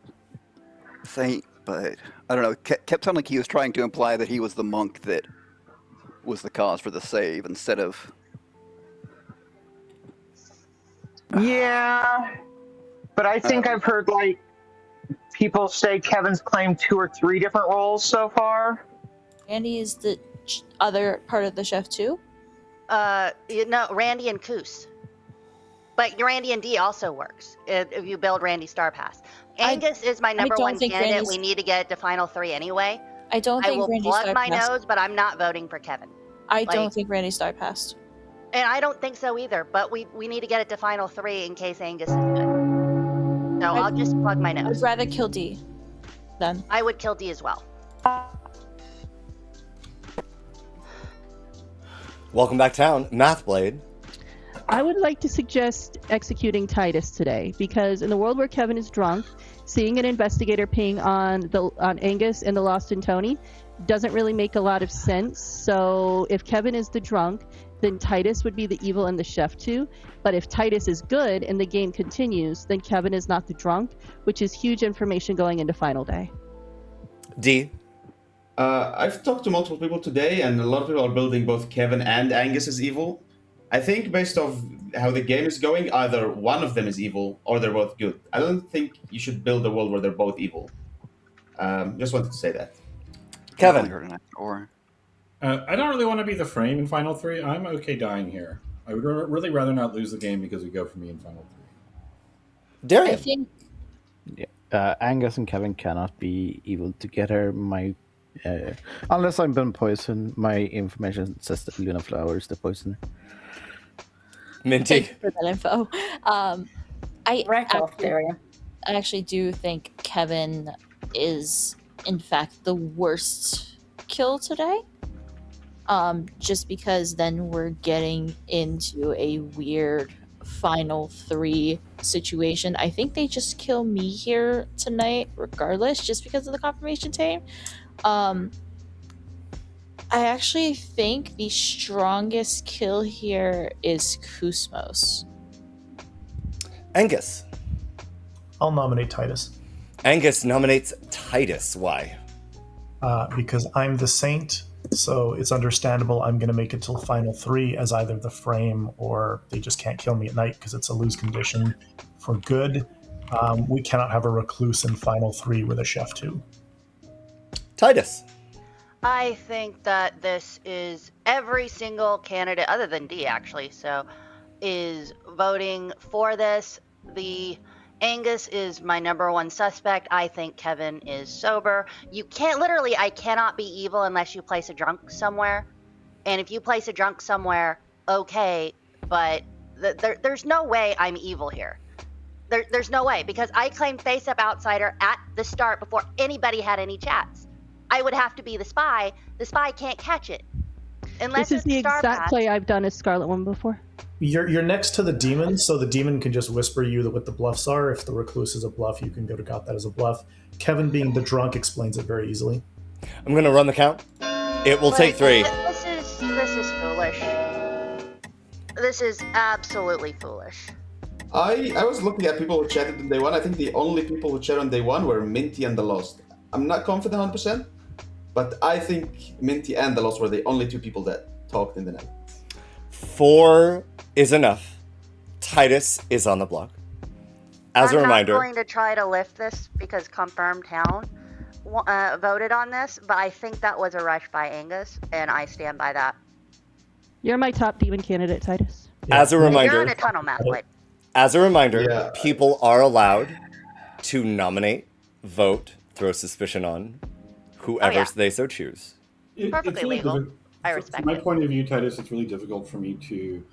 saint. but I don't know. Kept sounding like he was trying to imply that he was the monk that was the cause for the save instead of. Yeah, but I think I've heard like people say Kevin's claimed 2 or 3 different roles so far. Randy is the other part of the chef too. Randy and Coos. But Randy and D also works if you build Randy Star Pass. Angus is my number one candidate. Randy's... We need to get it to final 3 anyway. I don't think will Randy plug Star my passed. nose, but I'm not voting for Kevin. I don't think Randy Star passed. And I don't think so either, but we need to get it to final 3 in case Angus is good. So I'll just plug my nose. I'd rather kill D then. I would kill D as well. Welcome back town, Mathblade. I would like to suggest executing Titus today, because in the world where Kevin is drunk, seeing an investigator ping on Angus and the Lost and Tony doesn't really make a lot of sense. So if Kevin is the drunk, then Titus would be the evil and the chef too. But if Titus is good and the game continues, then Kevin is not the drunk, which is huge information going into final day. D. I've talked to multiple people today, and a lot of people are building both Kevin and Angus as evil. I think based off how the game is going, either one of them is evil or they're both good. I don't think you should build a world where they're both evil. Just wanted to say that. Kevin. I don't really want to be the frame in final 3. I'm okay dying here. I would really rather not lose the game because we go for me in final 3. Darian. I think Angus and Kevin cannot be evil together. Unless I've been poisoned, my information says that Luna Flower is the poisoner. Minty. Thank you for that info. I actually do think Kevin is, in fact, the worst kill today. Just because then we're getting into a weird final 3 situation. I think they just kill me here tonight, regardless, just because of the confirmation team. I actually think the strongest kill here is Kusmos. Angus. I'll nominate Titus. Angus nominates Titus. Why? Because I'm the saint, so it's understandable I'm going to make it till final 3 as either the frame or they just can't kill me at night because it's a lose condition for good. We cannot have a recluse in final 3 with a chef too. Titus. I think that this is every single candidate, other than D actually, is voting for this. The Angus is my number 1 suspect. I think Kevin is sober. I cannot be evil unless you place a drunk somewhere. And if you place a drunk somewhere, okay, but there's no way I'm evil here. There's no way, because I claimed face up outsider at the start before anybody had any chats. I would have to be the spy. The spy can't catch it. Unless this is the exact play I've done as Scarlet Woman before. You're next to the demon, so the demon can just whisper you what the bluffs are. If the recluse is a bluff, you can go to got that as a bluff. Kevin being the drunk explains it very easily. I'm going to run the count. It will take 3. This is foolish. This is absolutely foolish. I was looking at people who chatted on day 1. I think the only people who chatted on day 1 were Minty and the Lost. I'm not confident 100%, but I think Minty and the Lost were the only 2 people that talked in the night. 4 is enough. Titus is on the block. As a reminder, I'm not going to try to lift this because Confirmed Town voted on this, but I think that was a rush by Angus, and I stand by that. You're my top demon candidate, Titus. As a reminder, You're in a tunnel, Mathblade. As a reminder, people are allowed to nominate, vote, throw suspicion on whoever they so choose. Perfectly legal. I respect From my it. point of view, Titus, it's really difficult for me to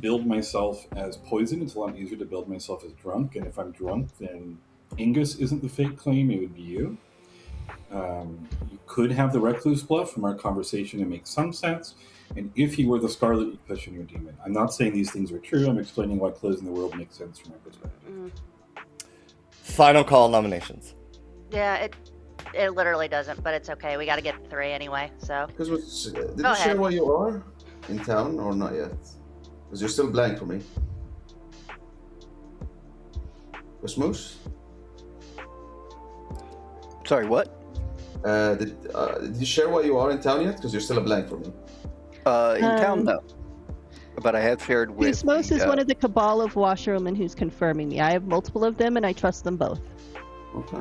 build myself as poison. It's a lot easier to build myself as drunk. And if I'm drunk, then Angus isn't the fake claim, it would be you. You could have the recluse bluff from our conversation and make some sense. And if you were the Scarlet, you push in your demon. I'm not saying these things are true. I'm explaining why closing the world makes sense from my perspective. Final call nominations. Yeah, it literally doesn't, but it's okay. We got to get 3 anyway, so. Did you share where you are in town or not yet? Because you're still blank for me. Cosmos? Sorry, what? Did you share why you are in town yet? Because you're still a blank for me. In town, no. But I have shared with... Cosmos is one of the cabal of washerwomen who's confirming me. I have multiple of them, and I trust them both. Okay.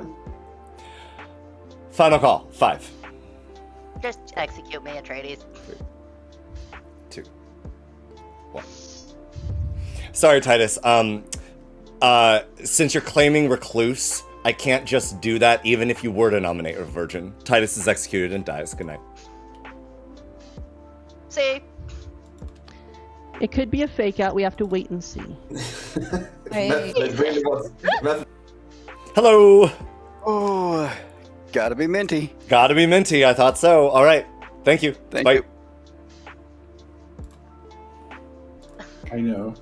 Final call. 5. Just execute me, Atreides. 3, 2, 1. Sorry, Titus. Since you're claiming recluse, I can't just do that even if you were to nominate a virgin. Titus is executed and dies. Good night. See? It could be a fake out. We have to wait and see. Hello. Oh, gotta be minty. Gotta be minty. I thought so. All right. Thank you. Thank Bye. you. I know.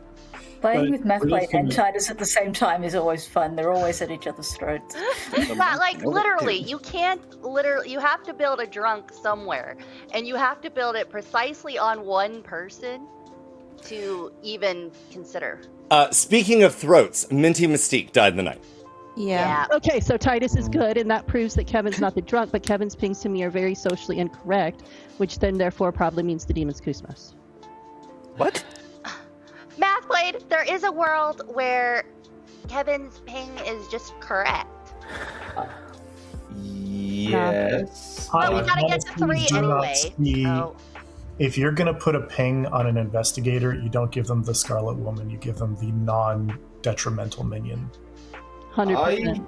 Playing with we're Mathblade just and gonna- Titus at the same time is always fun. They're always at each other's throats. But like literally, you have to build a drunk somewhere, and you have to build it precisely on one person to even consider. Speaking of throats, Minty Mystique died in the night. Yeah. Okay, so Titus is good, and that proves that Kevin's not the drunk, but Kevin's pings to me are very socially incorrect, which then therefore probably means the demon's Kuzmos. What? Mathblade, there is a world where Kevin's ping is just correct. Yes. But we gotta get to 3 anyway. So. If you're going to put a ping on an investigator, you don't give them the Scarlet Woman, you give them the non-detrimental minion. 100%.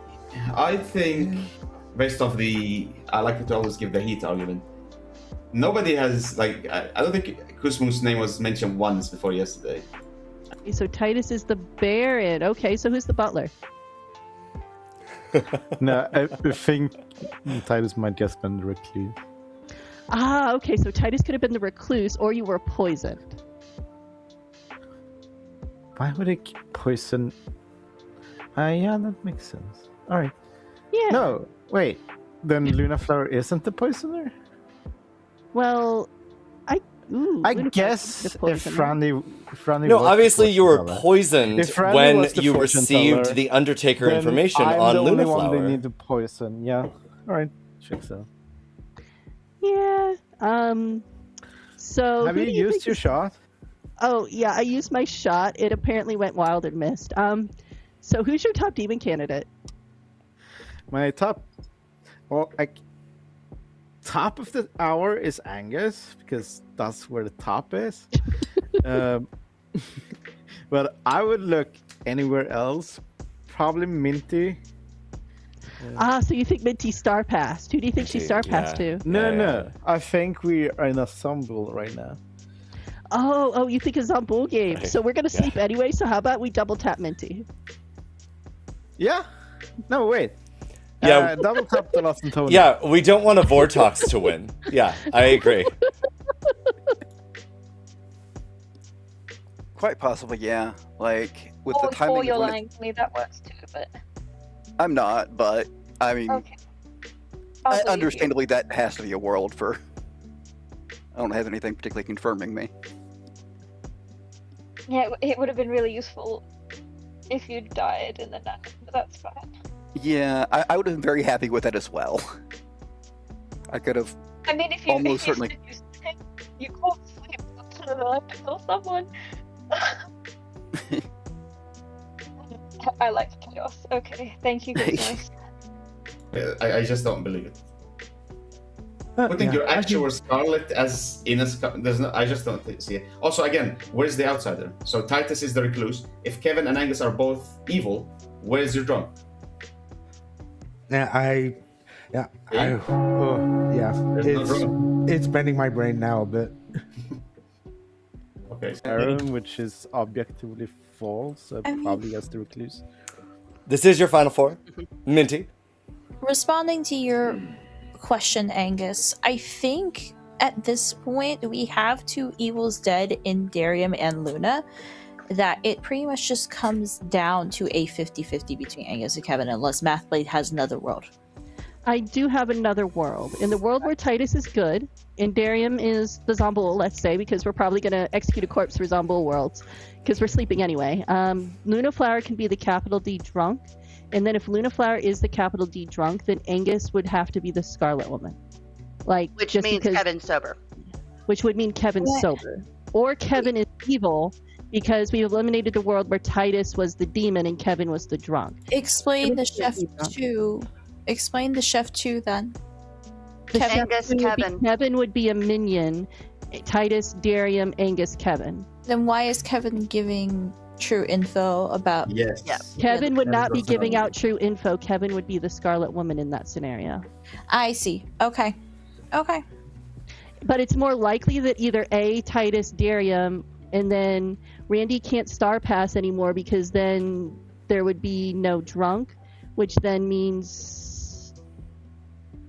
I think, based off I like to always give the heat argument. Nobody has, I don't think Kuzmu's name was mentioned once before yesterday. So Titus is the Baron. Okay, so who's the butler? No, I think Titus might just been the recluse. Ah, okay, so Titus could have been the recluse, or you were poisoned. Why would it poison? Yeah, that makes sense. All right. Yeah. No, wait. Then Luna Flower isn't the poisoner? Well, I guess if Franny No, was obviously the you were fortune teller. poisoned If Franny when was the you fortune received teller, the Undertaker then information I'm on the Luna only one Flower. they need to poison. Yeah. All right. Checks out. Yeah. So Have who you do used think your is- shot? Oh yeah, I used my shot. It apparently went wild and missed. So who's your top demon candidate? My top. Well, top of the hour is Angus because that's where the top is. But I would look anywhere else. Probably Minty. So you think Minty star passed? Who do you think she star passed to? No. I think we are in a ensemble right now. Oh, you think it's on Bull Game. So we're gonna sleep anyway, so how about we double tap Minty? Yeah. No, wait. Yeah. Double tap the Lost and Tony. Yeah, we don't want a Vortox to win. Yeah, I agree. Quite possibly, yeah. Like, with the Or timing of you're when lying to me, that works too, but... I'm not, but, I mean... Okay. I'll believe you. Understandably, that has to be a world for... I don't have anything particularly confirming me. Yeah, it would have been really useful if you died in the night, but that's fine. Yeah, I would have been very happy with that as well. I could have I mean, if you almost certainly... you can't sleep, I have to kill someone. I like chaos. Okay, thank you, guys. I just don't believe it. Putting your actual Scarlet as in a there's no. I just don't see it. Also, again, where's the outsider? So Titus is the recluse. If Kevin and Angus are both evil, where's your drunk? It's bending my brain now a bit. Okay. Aaron, which is objectively false, so probably as the recluse. This is your final 4. Minty. Responding to your question, Angus, I think at this point we have 2 evils dead in Darium and Luna, that it pretty much just comes down to a 50-50 between Angus and Kevin, unless Mathblade has another world. I do have another world. In the world where Titus is good, and Darium is the Zombul, let's say, because we're probably going to execute a corpse for Zombul worlds, because we're sleeping anyway. Luna Flower can be the capital D drunk, and then if Luna Flower is the capital D drunk, then Angus would have to be the Scarlet Woman. Which means Kevin's sober. Which would mean Kevin's sober. Or Kevin is evil, because we eliminated the world where Titus was the demon and Kevin was the drunk. Explain the chef 2. Explain the chef 2 then. Kevin would be a minion. Titus, Darium, Angus, Kevin. Then why is Kevin giving true info about... Yes. Yeah. Kevin would not be giving out true info. Kevin would be the Scarlet Woman in that scenario. I see. Okay. But it's more likely that either A, Titus, Darium, and then Randy can't star pass anymore because then there would be no drunk, which then means...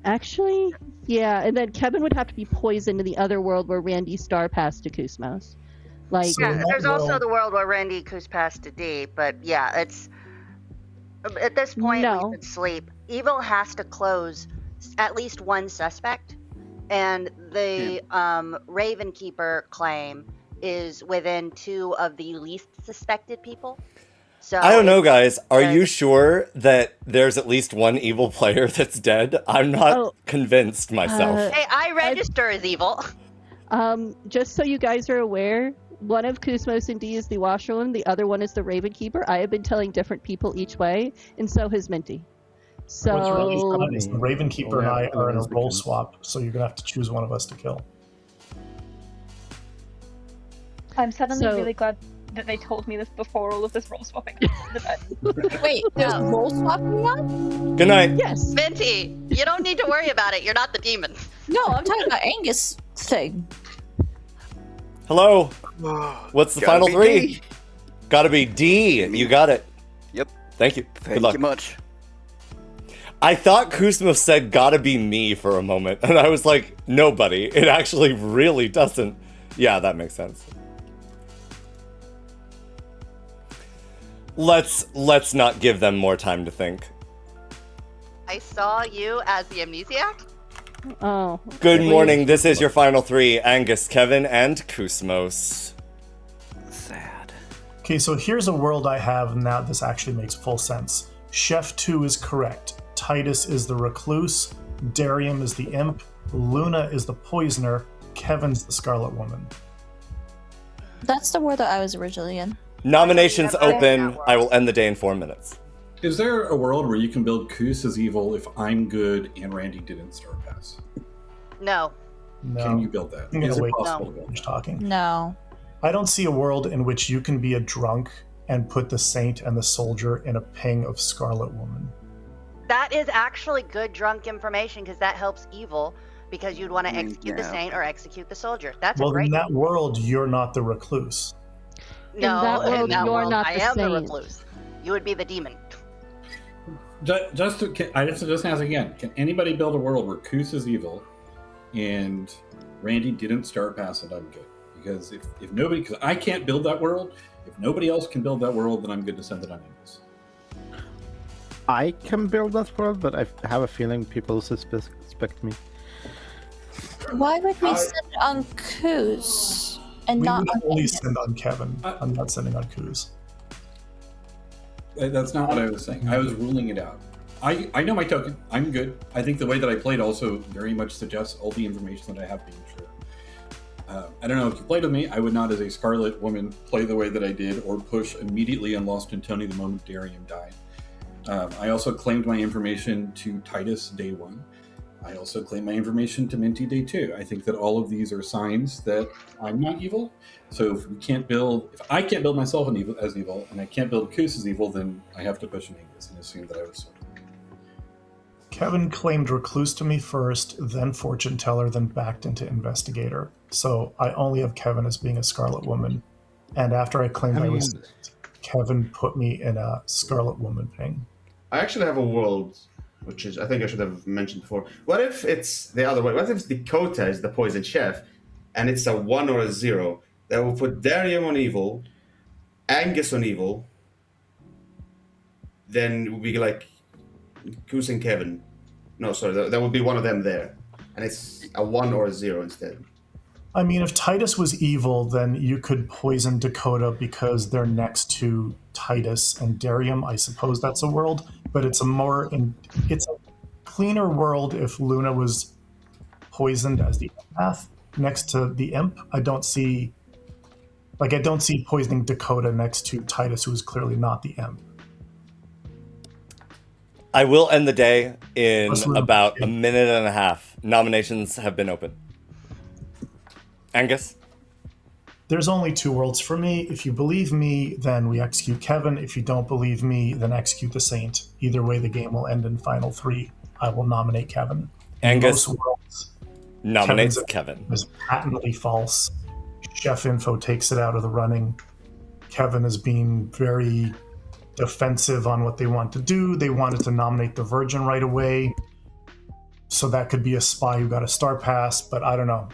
Actually, yeah, and then Kevin would have to be poisoned in the other world where Randy star passed to Kusmos. There's also the world where Randy Kus passed to D, but yeah, it's at this point we should sleep. Evil has to close at least one suspect, and the Raven Keeper claim is within 2 of the least suspected people. So I don't know, guys. Are you sure that there's at least one evil player that's dead? I'm not convinced myself. Hey, I register as evil. Just so you guys are aware, one of Kusmos and D is the washerwoman, the other one is the Raven Keeper. I have been telling different people each way, and so has Minty. What's really fun is the Raven Keeper and I are in a role swap, so you're going to have to choose one of us to kill. I'm suddenly really glad that they told me this before all of this role swapping. Wait, there's role swapping on? Good night. Yes. Minty, you don't need to worry about it. You're not the demon. No, I'm talking about Angus thing. Hello. What's the final 3? D. Gotta be D. You got it. Yep. Thank you. Good luck. Thank you much. I thought Kusmos said gotta be me for a moment, and I was like, nobody. It actually really doesn't. Yeah, that makes sense. Let's not give them more time to think. I saw you as the amnesiac. Oh. Good morning. This is your final 3: Angus, Kevin, and Kusmos. Sad. Okay, so here's a world I have now. This actually makes full sense. Chef 2 is correct. Titus is the recluse. Darium is the imp. Luna is the poisoner. Kevin's the Scarlet Woman. That's the world that I was originally in. Nominations open. I will end the day in 4 minutes. Is there a world where you can build Kus as evil if I'm good and Randy didn't star pass? No. Can you build that? Is it possible to build that? No. I don't see a world in which you can be a drunk and put the saint and the soldier in a ping of Scarlet Woman. That is actually good drunk information because that helps evil because you'd want to execute the saint or execute the soldier. That's well, a great. In that world, you're not the recluse. No, in that world, I am the recluse. You would be the demon. I just ask again. Can anybody build a world where Kus is evil and Randy didn't start pass and I'm good? Because if nobody, because I can't build that world, if nobody else can build that world, then I'm good to send it on Angus. I can build that world, but I have a feeling people suspect me. Why would we send it on Kuz and We not would on only Angus? send on Kevin. I'm not sending on Kuz. That's not what I was saying. I was ruling it out. I know my token. I'm good. I think the way that I played also very much suggests all the information that I have being true. I don't know if you played with me. I would not, as a Scarlet Woman, play the way that I did or push immediately on Lost in Tony the moment Darium died. I also claimed my information to Titus day 1. I also claimed my information to Minty day 2. I think that all of these are signs that I'm not evil. So if I can't build myself as evil, and I can't build Kus as evil, then I have to push an Angus and assume that I was. Kevin claimed recluse to me first, then fortune teller, then backed into investigator. So I only have Kevin as being a Scarlet Woman. And after I claimed I was, Kevin put me in a Scarlet Woman ping. I actually have a world, which is, I think I should have mentioned before. What if it's the other way? What if Dakota is the poison chef, and it's a 1 or a 0? That will put Darium on evil, Angus on evil, then it would be like Kus and Kevin. No, sorry, that would be one of them there. And it's a 1 or a 0 instead. I mean, if Titus was evil, then you could poison Dakota because they're next to Titus and Darium. I suppose that's a world, but it's it's a cleaner world if Luna was poisoned as the empath next to the imp. I don't see poisoning Dakota next to Titus, who is clearly not the imp. I will end the day in about a minute and a half. Nominations have been open. Angus? There's only 2 worlds for me. If you believe me, then we execute Kevin. If you don't believe me, then execute the Saint. Either way, the game will end in final 3. I will nominate Kevin. Angus Most worlds, nominates Kevin. Is patently false. Chef Info takes it out of the running. Kevin is being very defensive on what they want to do. They wanted to nominate the Virgin right away, so that could be a spy who got a star pass, but I don't know.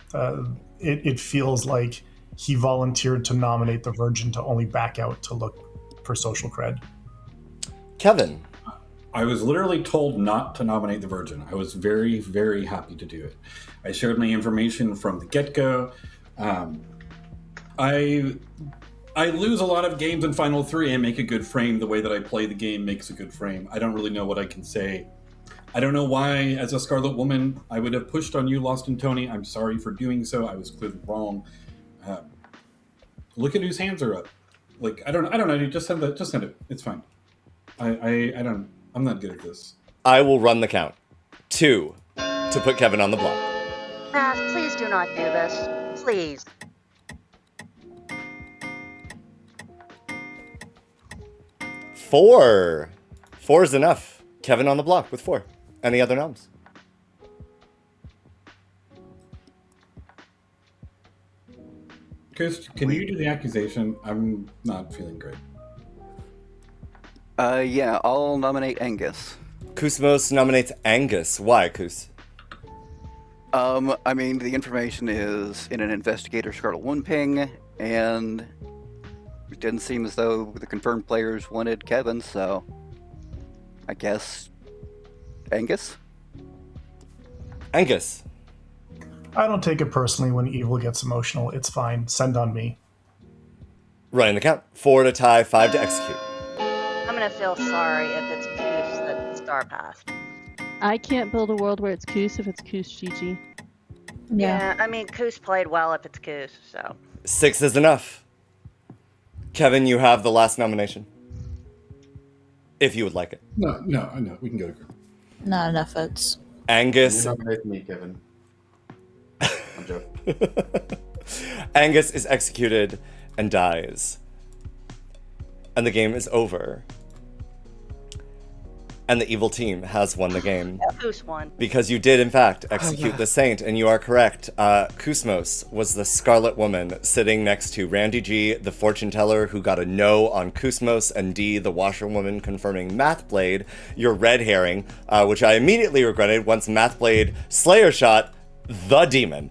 It feels like he volunteered to nominate the Virgin to only back out to look for social cred. Kevin? I was literally told not to nominate the Virgin. I was very, very happy to do it. I shared my information from the get-go. I lose a lot of games in Final 3 and make a good frame. The way that I play the game makes a good frame. I don't really know what I can say. I don't know why, as a Scarlet Woman, I would have pushed on you, Lost and Tony. I'm sorry for doing so. I was clearly wrong. Look at whose hands are up. Like, I don't know. Dude, just send it. It's fine. I'm not good at this. I will run the count. 2 to put Kevin on the block. Please do not do this. Please. 4. 4 is enough. Kevin on the block with 4. Any other noms? Chris, can you do the accusation? I'm not feeling great. Yeah, I'll nominate Angus. Kusmos nominates Angus. Why, Kus? I mean, the information is in an investigator Scarlet 1 ping, and it didn't seem as though the confirmed players wanted Kevin, so I guess Angus? Angus. I don't take it personally when evil gets emotional. It's fine. Send on me. Running the count. 4 to tie, 5 to execute. I'm gonna feel sorry if it's Koos that star passed. I can't build a world where it's Koos if it's Koos Gigi. Yeah, I mean, Koos played well if it's Koos, so. 6 is enough. Kevin, you have the last nomination. If you would like it. No, we can go to group. Not enough votes. Angus. You nominate me, Kevin. I'm joking. Angus is executed and dies. And the game is over. And the evil team has won the game. Koos won. Because you did, in fact, execute the Saint, and you are correct. Kusmos was the Scarlet Woman sitting next to Randy G, the fortune teller, who got a no on Kusmos, and D, the washerwoman, confirming Mathblade, your red herring, which I immediately regretted once Mathblade Slayer shot the demon.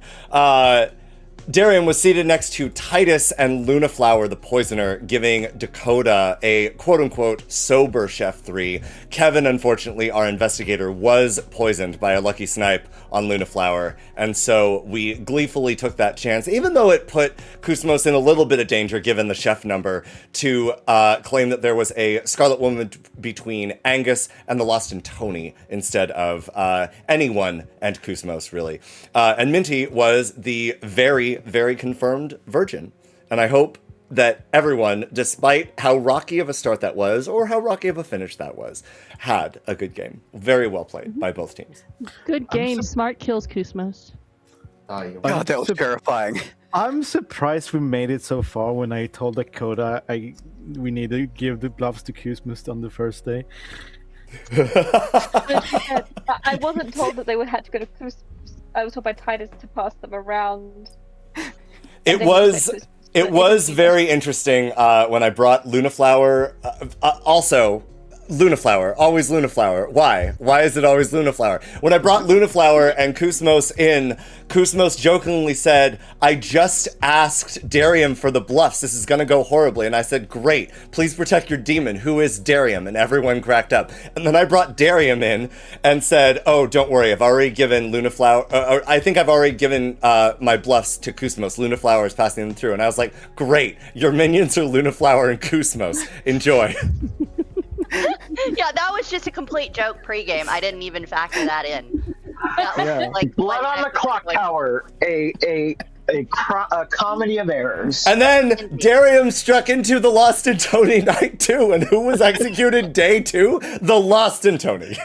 Darian was seated next to Titus and Lunaflower, the poisoner, giving Dakota a quote-unquote sober Chef 3. Kevin, unfortunately, our investigator, was poisoned by a lucky snipe on Lunaflower, and so we gleefully took that chance, even though it put Kusmos in a little bit of danger given the chef number, to claim that there was a Scarlet Woman between Angus and the Lost and Tony instead of anyone and Kusmos, really. And Minty was the very, very confirmed virgin. And I hope that everyone, despite how rocky of a start that was, or how rocky of a finish that was, had a good game. Very well played by both teams. Good game. Smart kills Kusmos. God, that was terrifying. I'm surprised we made it so far when I told Dakota we need to give the bluffs to Kusmos on the first day. I wasn't told that they would have to go to Koos. I was told by Titus to pass them around. It was very interesting when I brought Lunaflower. Also, Lunaflower, always Lunaflower. Why? Why is it always Lunaflower? When I brought Lunaflower and Kusmos in, Kusmos jokingly said, I just asked Darium for the bluffs. This is going to go horribly. And I said, great. Please protect your demon. Who is Darium? And everyone cracked up. And then I brought Darium in and said, oh, don't worry. I've already given Lunaflower. I think I've already given my bluffs to Kusmos. Lunaflower is passing them through. And I was like, great. Your minions are Lunaflower and Kusmos. Enjoy. Yeah, that was just a complete joke pregame. I didn't even factor that in. That was like Blood on the Clocktower, a comedy of errors. And then Darium struck into the Lost and Tony night 2, and who was executed day 2? The Lost and Tony.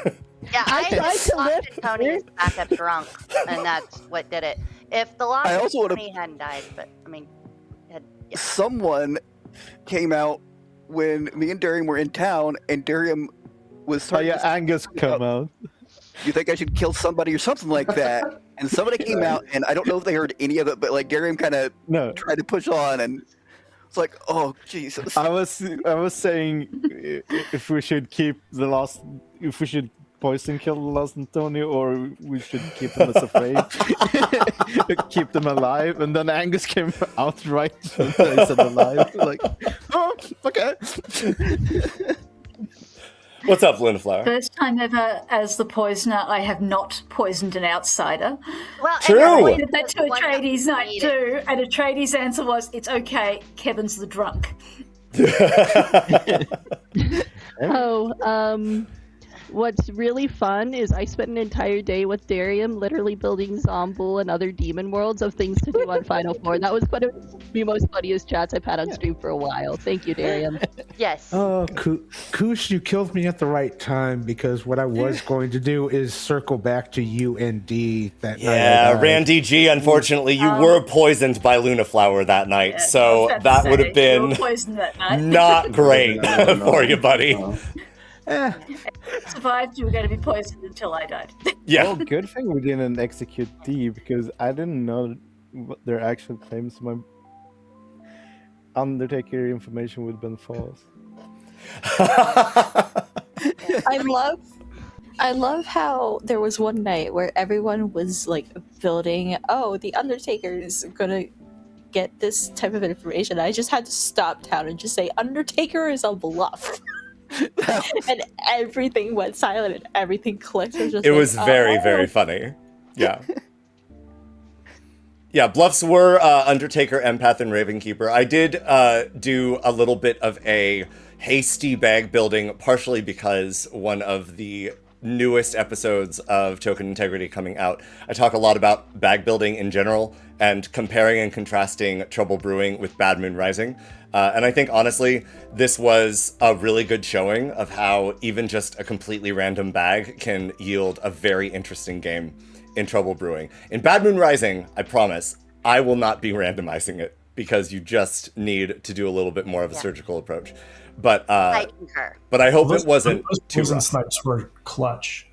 Yeah, I think Lost and Tony is back up drunk, and that's what did it. If the Lost and Tony hadn't died, but I mean, someone came out when me and Darium were in town, and Darium was Angus come out. You think I should kill somebody or something like that? And somebody came out, and I don't know if they heard any of it, but like Darium kind of tried to push on, and it's like, oh Jesus. I was saying if we should poison kill the Lost Antonio, or we should keep them as a prey, keep them alive. And then Angus came out right and he said alive. Like, oh, okay. What's up, Lunaflower? First time ever as the poisoner, I have not poisoned an outsider. Well, true. I pointed that to Atreides night 2, and Atreides' answer was, it's okay, Kevin's the drunk. What's really fun is I spent an entire day with Darium literally building Zomboul and other demon worlds of things to do on Final Four. That was one of the most funniest chats I've had on stream for a while. Thank you, Darium. Yes. Oh, Koosh, you killed me at the right time, because what I was going to do is circle back to UND that night. Yeah, Randy G, unfortunately, you were poisoned by Lunaflower that night, so that would have been not great for you, buddy. Survived, you were going to be poisoned until I died. Yeah. Well, good thing we didn't execute D, because I didn't know what their actual claims. My Undertaker information would have been false. I love how there was one night where everyone was like building, oh, the Undertaker is gonna get this type of information. I just had to stop town and just say, Undertaker is a bluff. And everything went silent and everything clicked. It was very, very funny. Yeah. Yeah, bluffs were Undertaker, Empath, and Ravenkeeper. I did do a little bit of a hasty bag building, partially because one of the newest episodes of Token Integrity coming out, I talk a lot about bag building in general and comparing and contrasting Trouble Brewing with Bad Moon Rising. And I think, honestly, this was a really good showing of how even just a completely random bag can yield a very interesting game in Trouble Brewing. In Bad Moon Rising, I promise, I will not be randomizing it, because you just need to do a little bit more of a surgical approach. But I concur. But I hope it wasn't too poison rough. snipes were clutch.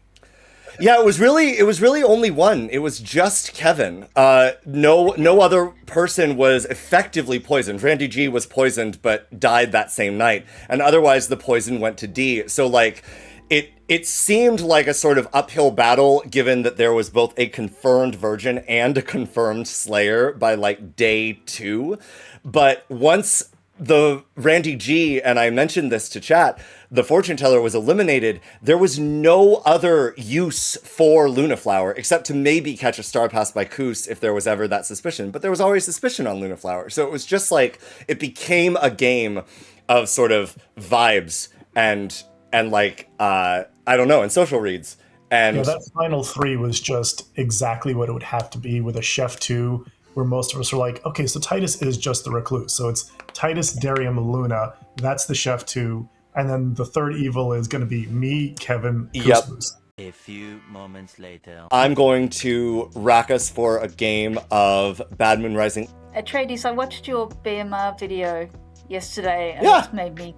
Yeah, it was really only one. It was just Kevin. No other person was effectively poisoned. Randy G was poisoned but died that same night, and otherwise the poison went to D. So like, it seemed like a sort of uphill battle, given that there was both a confirmed virgin and a confirmed slayer by like day 2. But once the Randy G, and I mentioned this to chat, the fortune teller was eliminated, there was no other use for Lunaflower except to maybe catch a star pass by Koos if there was ever that suspicion. But there was always suspicion on Lunaflower. So it was just like, it became a game of sort of vibes and like, I don't know, and social reads. And yeah, that final 3 was just exactly what it would have to be with a Chef 2, where most of us are like, okay, so Titus is just the recluse. So it's Titus, Darium, Luna. That's the Chef 2. And then the third evil is going to be me, Kevin, Kusmus. A few moments later. I'm going to rack us for a game of Bad Moon Rising. Atreides, I watched your BMR video yesterday, and it's made me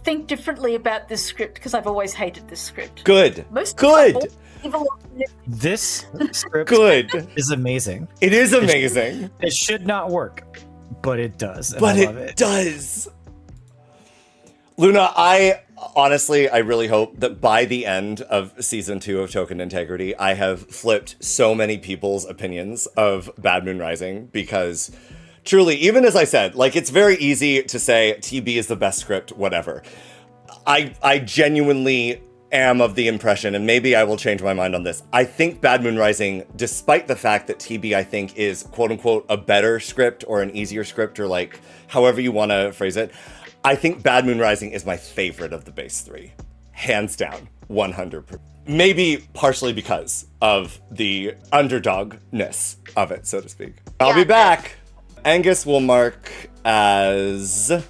think differently about this script, because I've always hated this script. Good. This script is amazing. It is amazing. It should not work, but it does. And but I love it does. Luna, I honestly, I really hope that by the end of season 2 of Token Integrity, I have flipped so many people's opinions of Bad Moon Rising, because truly, even as I said, like, it's very easy to say TB is the best script, whatever. I genuinely am of the impression, and maybe I will change my mind on this, I think Bad Moon Rising, despite the fact that TB, I think, is quote-unquote a better script or an easier script, or like however you want to phrase it, I think Bad Moon Rising is my favorite of the base 3. Hands down, 100%. Maybe partially because of the underdogness of it, so to speak. I'll be back. Angus will mark as...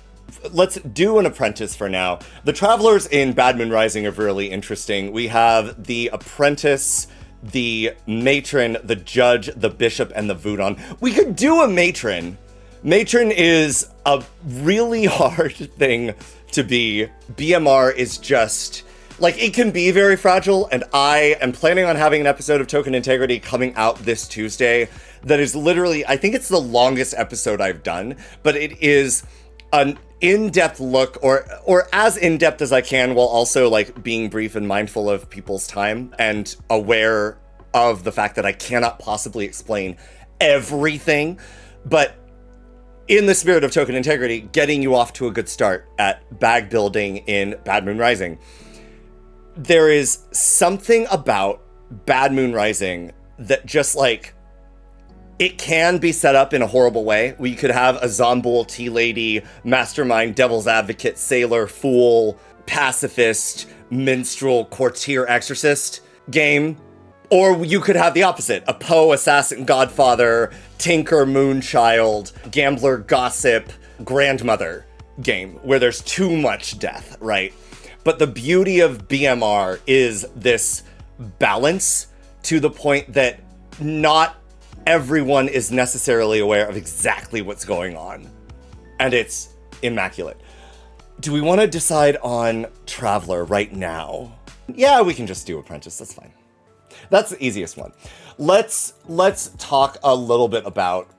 Let's do an apprentice for now. The Travelers in Bad Moon Rising are really interesting. We have the apprentice, the matron, the judge, the bishop, and the Voodon. We could do a matron. Matron is a really hard thing to be. BMR is just, like, it can be very fragile, and I am planning on having an episode of Token Integrity coming out this Tuesday that is literally, I think it's the longest episode I've done, but it is an in-depth look, or as in-depth as I can, while also like being brief and mindful of people's time and aware of the fact that I cannot possibly explain everything, but in the spirit of Token Integrity, getting you off to a good start at bag building in Bad Moon Rising. There is something about Bad Moon Rising that just, like, it can be set up in a horrible way. We could have a Zomboul, Tea Lady, Mastermind, Devil's Advocate, Sailor, Fool, Pacifist, Minstrel, Courtier, Exorcist game. Or you could have the opposite, a Poe, Assassin, Godfather, Tinker, Moonchild, Gambler, Gossip, Grandmother game, where there's too much death, right? But the beauty of BMR is this balance to the point that not everyone is necessarily aware of exactly what's going on. And it's immaculate. Do we want to decide on Traveler right now? Yeah, we can just do Apprentice, that's fine. That's the easiest one. Let's talk a little bit about,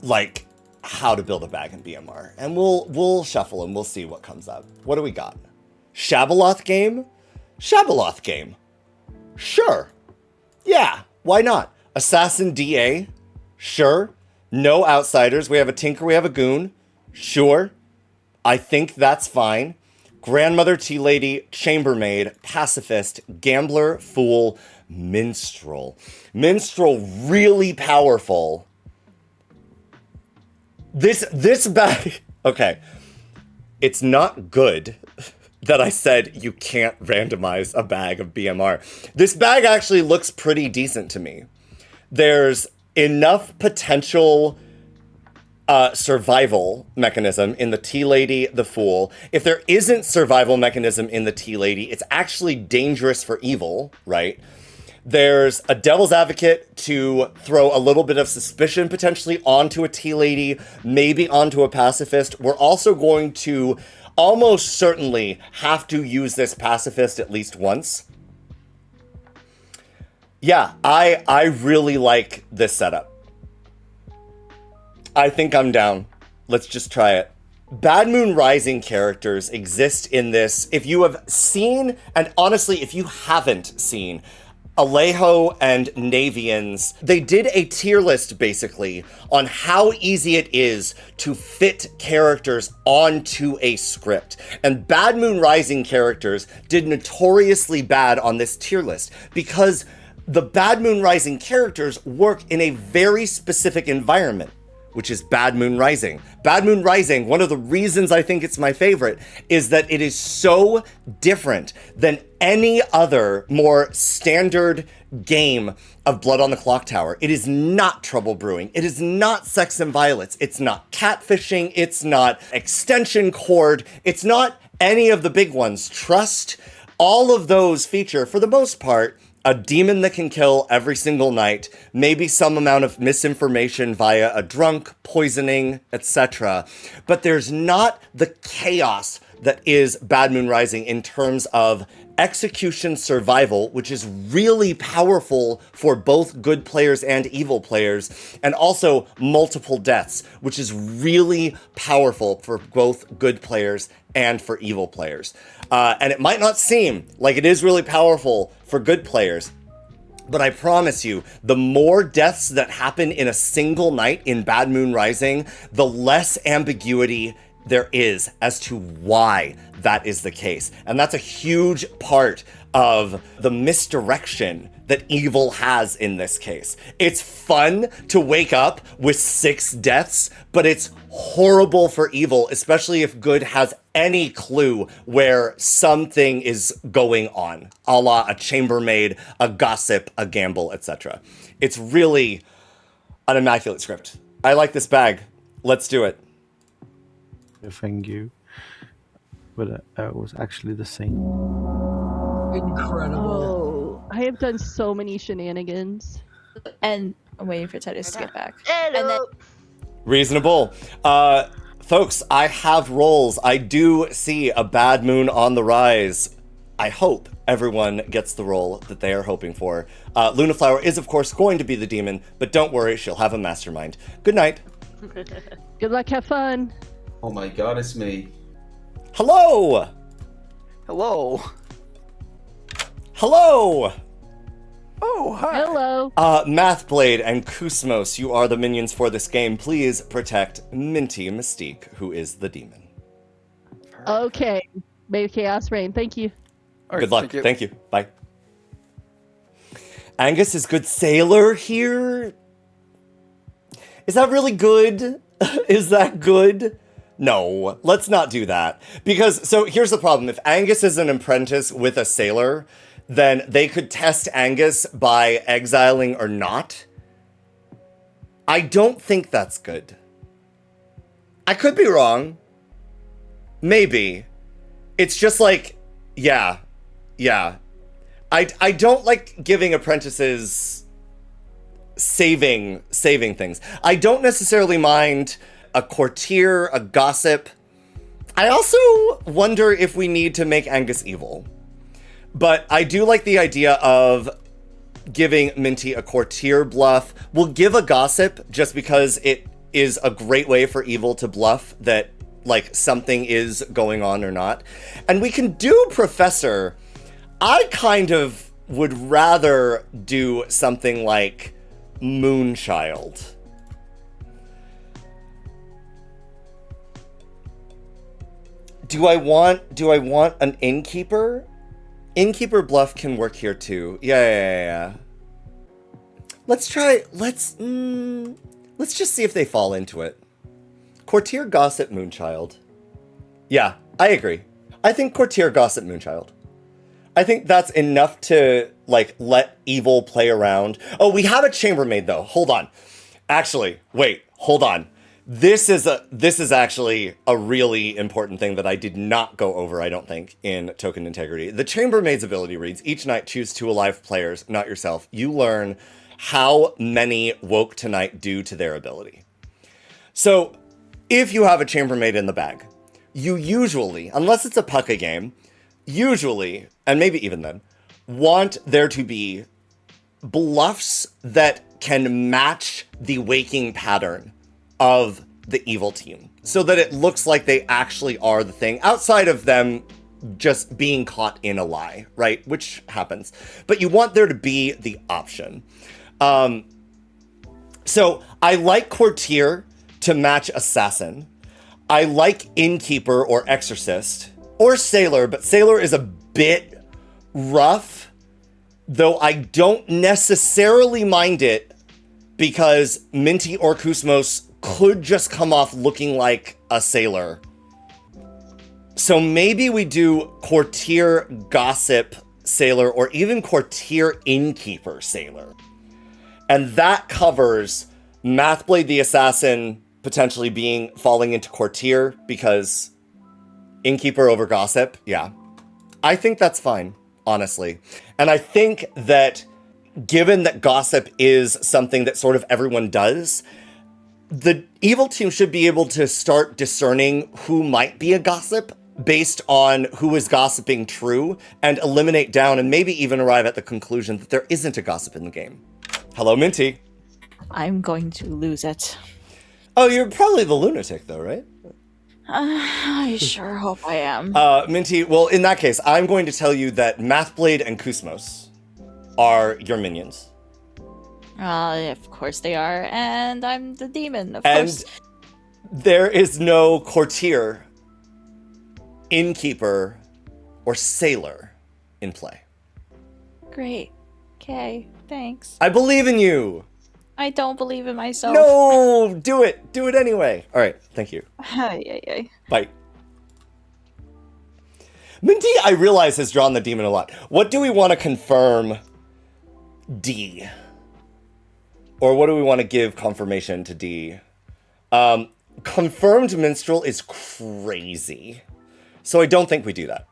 like, how to build a bag in BMR. And we'll shuffle and we'll see what comes up. What do we got? Shabaloth game? Shabaloth game. Sure. Yeah, why not? Assassin DA? Sure. No outsiders. We have a Tinker, we have a Goon. Sure. I think that's fine. Grandmother, Tea Lady, Chambermaid, Pacifist, Gambler, Fool, Minstrel. Minstrel, really powerful. This bag... Okay. It's not good that I said you can't randomize a bag of BMR. This bag actually looks pretty decent to me. There's enough potential survival mechanism in the Tea Lady, the Fool. If there isn't survival mechanism in the Tea Lady, it's actually dangerous for evil, right? There's a Devil's Advocate to throw a little bit of suspicion potentially onto a Tea Lady, maybe onto a Pacifist. We're also going to almost certainly have to use this Pacifist at least once. Yeah, I really like this setup. I think I'm down. Let's just try it. Bad Moon Rising characters exist in this. If you have seen, and honestly, if you haven't seen, Alejo and Navians, they did a tier list basically on how easy it is to fit characters onto a script. And Bad Moon Rising characters did notoriously bad on this tier list because the Bad Moon Rising characters work in a very specific environment, which is Bad Moon Rising. Bad Moon Rising, one of the reasons I think it's my favorite is that it is so different than any other more standard game of Blood on the Clocktower. It is not trouble brewing. It is not sex and violence. It's not catfishing. It's not extension cord. It's not any of the big ones. Trust. All of those feature, for the most part, a demon that can kill every single night, maybe some amount of misinformation via a drunk, poisoning, etc. But there's not the chaos that is Bad Moon Rising in terms of execution survival, which is really powerful for both good players and evil players, and also multiple deaths, which is really powerful for both good players and for evil players. And it might not seem like it is really powerful for good players, but I promise you, the more deaths that happen in a single night in Bad Moon Rising, the less ambiguity there is as to why that is the case. And that's a huge part of the misdirection that evil has in this case. It's fun to wake up with 6 deaths, but it's horrible for evil, especially if good has any clue where something is going on, a la a chambermaid, a gossip, a gamble, etc. It's really an immaculate script. I like this bag. Let's do it. Thank you. But it was actually the same. Incredible. Oh, I have done so many shenanigans. And I'm waiting for Titus to get back. Hello. And then Reasonable. Folks, I have rolls. I do see a bad moon on the rise. I hope everyone gets the roll that they are hoping for. Lunaflower is, of course, going to be the demon, but don't worry, she'll have a mastermind. Good night. Good luck, have fun. Oh my god, it's me. Hello! Hello. Hello! Oh, hi. Hello. Mathblade and Kusmos, you are the minions for this game. Please protect Minty Mystique, who is the demon. Okay. May Chaos reign. Thank you. All right, Good luck. Thank you. Bye. Angus is good sailor here? Is that really good? Is that good? No, let's not do that. Because, so here's the problem. If Angus is an apprentice with a sailor, then they could test Angus by exiling or not. I don't think that's good. I could be wrong. Maybe. It's just like, yeah. I don't like giving apprentices saving things. I don't necessarily mind a courtier, a gossip. I also wonder if we need to make Angus evil. But I do like the idea of giving Minty a courtier bluff. We'll give a gossip just because it is a great way for evil to bluff that, like, something is going on or not. And we can do Professor. I kind of would rather do something like Moonchild. Do I want an innkeeper? Innkeeper bluff can work here too. Yeah. Let's just see if they fall into it. Courtier, gossip, Moonchild. Yeah, I agree. I think courtier, gossip, Moonchild. I think that's enough to, like, let evil play around. Oh, we have a chambermaid though. Hold on. Actually, wait, hold on. This is actually a really important thing that I did not go over, I don't think, in Token Integrity. The Chambermaid's ability reads, each night choose 2 alive players, not yourself. You learn how many woke tonight do to their ability. So, if you have a Chambermaid in the bag, you usually, unless it's a Pucka game, usually, and maybe even then, want there to be bluffs that can match the waking pattern of the evil team, so that it looks like they actually are the thing, outside of them just being caught in a lie, right? Which happens. But you want there to be the option. So I like courtier to match assassin. I like innkeeper or exorcist, or sailor, but sailor is a bit rough, though I don't necessarily mind it, because Minty or Kusmos could just come off looking like a sailor. So maybe we do courtier, gossip, sailor, or even courtier, innkeeper, sailor. And that covers Mathblade the assassin potentially falling into courtier, because innkeeper over gossip, yeah. I think that's fine, honestly. And I think that given that gossip is something that sort of everyone does, the evil team should be able to start discerning who might be a gossip based on who is gossiping true and eliminate down and maybe even arrive at the conclusion that there isn't a gossip in the game. Hello, Minty. I'm going to lose it. Oh, you're probably the lunatic, though, right? I sure hope I am. Minty, well, in that case, I'm going to tell you that Mathblade and Kusmos are your minions. Of course they are, and I'm the demon, of and course. There is no courtier, innkeeper, or sailor in play. Great. Okay, thanks. I believe in you! I don't believe in myself. No! Do it! Do it anyway! Alright, thank you. Ay. Bye. Minty, I realize, has drawn the demon a lot. What do we want to confirm D? Or what do we want to give confirmation to D? Confirmed minstrel is crazy. So I don't think we do that.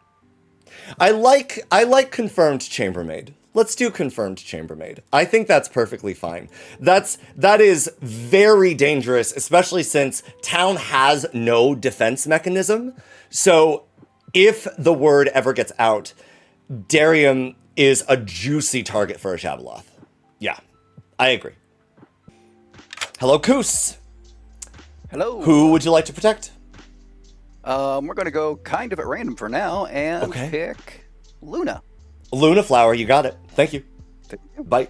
I like confirmed chambermaid. Let's do confirmed chambermaid. I think that's perfectly fine. That is very dangerous, especially since town has no defense mechanism. So if the word ever gets out, Darium is a juicy target for a Shabaloth. Yeah, I agree. Hello, Koos. Hello. Who would you like to protect? We're going to go kind of at random for now and pick Luna. Luna Flower, you got it. Thank you. Bye.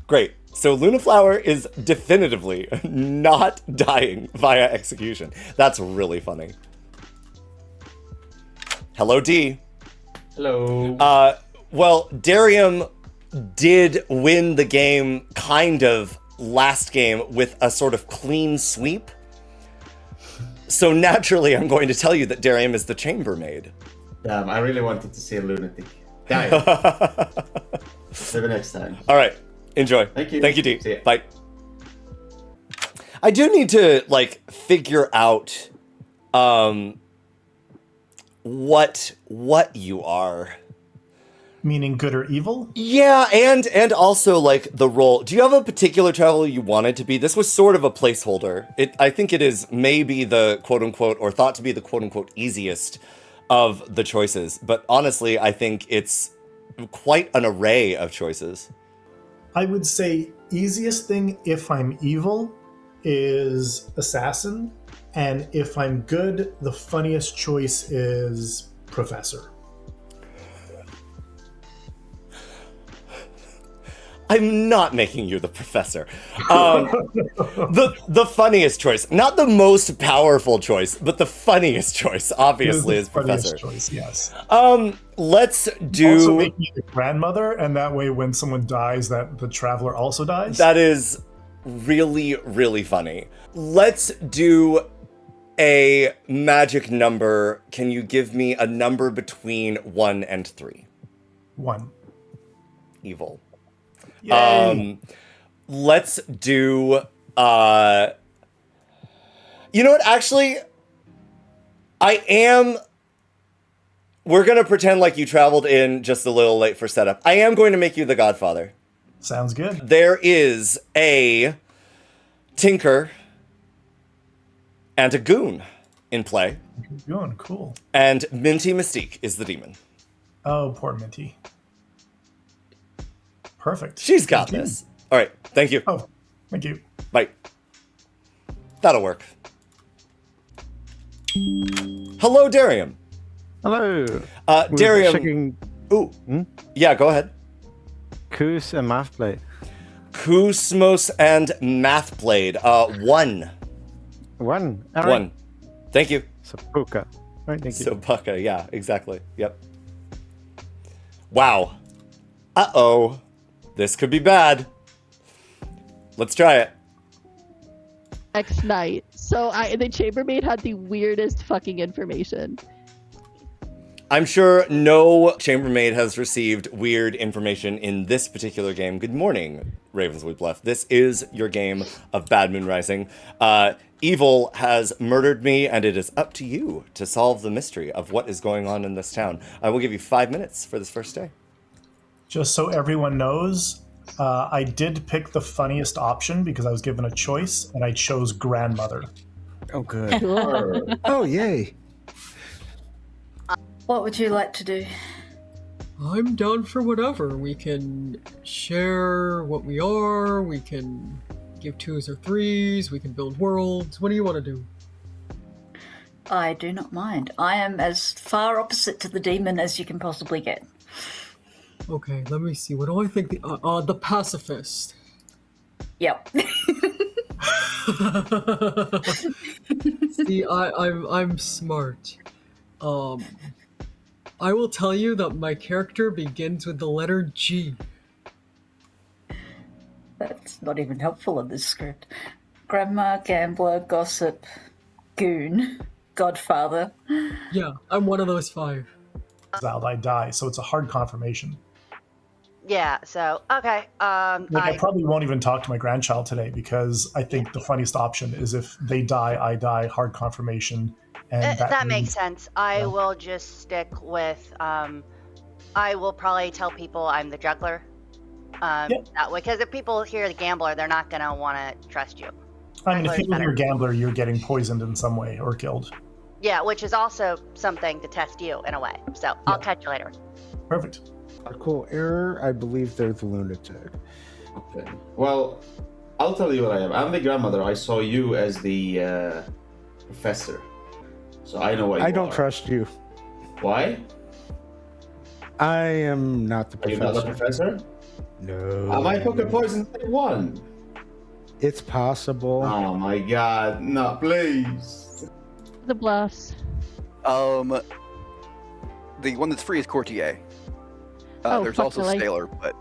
Great. So Luna Flower is definitively not dying via execution. That's really funny. Hello, D. Hello. Well, Darium did win the game kind of last game with a sort of clean sweep. So naturally, I'm going to tell you that Darium is the chambermaid. Damn, I really wanted to see a lunatic. Damn. Maybe next time. All right. Enjoy. Thank you. Thank you, D. Bye. I do need to, figure out what you are. Meaning good or evil? Yeah, and also, the role. Do you have a particular traveler you wanted to be? This was sort of a placeholder. I think it is maybe the quote-unquote, or thought to be the quote-unquote easiest of the choices. But honestly, I think it's quite an array of choices. I would say easiest thing if I'm evil is assassin. And if I'm good, the funniest choice is professor. I'm not making you the professor. The funniest choice, not the most powerful choice, but the funniest choice, obviously, is professor. Choice, yes. Let's do. Also make me the grandmother, and that way, when someone dies, that the traveler also dies. That is really, really funny. Let's do a magic number. Can you give me a number between 1 and 3? 1. Evil. Yay. Let's do, you know what, actually, we're going to pretend like you traveled in just a little late for setup. I am going to make you the Godfather. Sounds good. There is a Tinker and a Goon in play. Goon, cool. And Minty Mystique is the demon. Oh, poor Minty. Perfect. She's got this. All right. Thank you. Oh, thank you. Bye. That'll work. Hello, Darium. Hello. Darium. Checking... Ooh. Yeah, go ahead. Koos and Mathblade. Kusmos and Mathblade. 1. 1. All right. 1. Thank you. Sapuka. All right, thank you. Sapuka, yeah, exactly. Yep. Wow. Uh-oh. This could be bad. Let's try it. Next night. So the chambermaid had the weirdest fucking information. I'm sure no chambermaid has received weird information in this particular game. Good morning, Ravenswood Bluff. This is your game of Bad Moon Rising. Evil has murdered me, and it is up to you to solve the mystery of what is going on in this town. I will give you 5 minutes for this first day. Just so everyone knows, I did pick the funniest option because I was given a choice, and I chose grandmother. Oh, good. Oh, yay. What would you like to do? I'm down for whatever. We can share what we are, we can give 2s or 3s, we can build worlds. What do you want to do? I do not mind. I am as far opposite to the demon as you can possibly get. Okay, let me see. What do I think? The pacifist. Yep. See, I'm smart. I will tell you that my character begins with the letter G. That's not even helpful in this script. Grandma, gambler, gossip, goon, godfather. Yeah, I'm one of those 5. I die, so it's a hard confirmation. Yeah, so, okay. I probably won't even talk to my grandchild today because I think the funniest option is if they die, I die, hard confirmation. And that makes sense. I will just stick with, I will probably tell people I'm the juggler. That way, because if people hear the gambler, they're not going to want to trust you. I mean, if people hear gambler, you're getting poisoned in some way or killed. Yeah, which is also something to test you in a way. So I'll catch you later. Perfect. Cool. Error, I believe they're the lunatic. Okay. Well, I'll tell you what I am. I'm the grandmother. I saw you as the professor. So I know what you I don't trust you. Why? I am not the professor. Are you not the professor? No. I might poke a poison one. It's possible. Oh my god. No, please. The Bluffs. The one that's free is Courtier. There's also Sailor, but...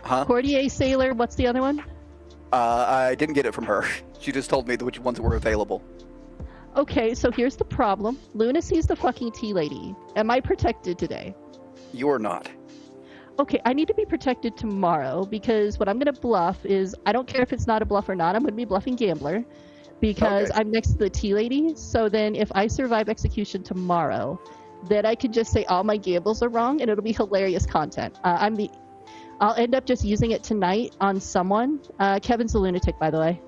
Huh? Courtier, Sailor, what's the other one? I didn't get it from her. She just told me which ones were available. Okay, so here's the problem. Lunacy's the fucking tea lady. Am I protected today? You're not. Okay, I need to be protected tomorrow because what I'm going to bluff is, I don't care if it's not a bluff or not, I'm going to be bluffing Gambler because I'm next to the tea lady. So then if I survive execution tomorrow, then I can just say all my gambles are wrong and it'll be hilarious content. I'll end up just using it tonight on someone. Kevin's the lunatic, by the way.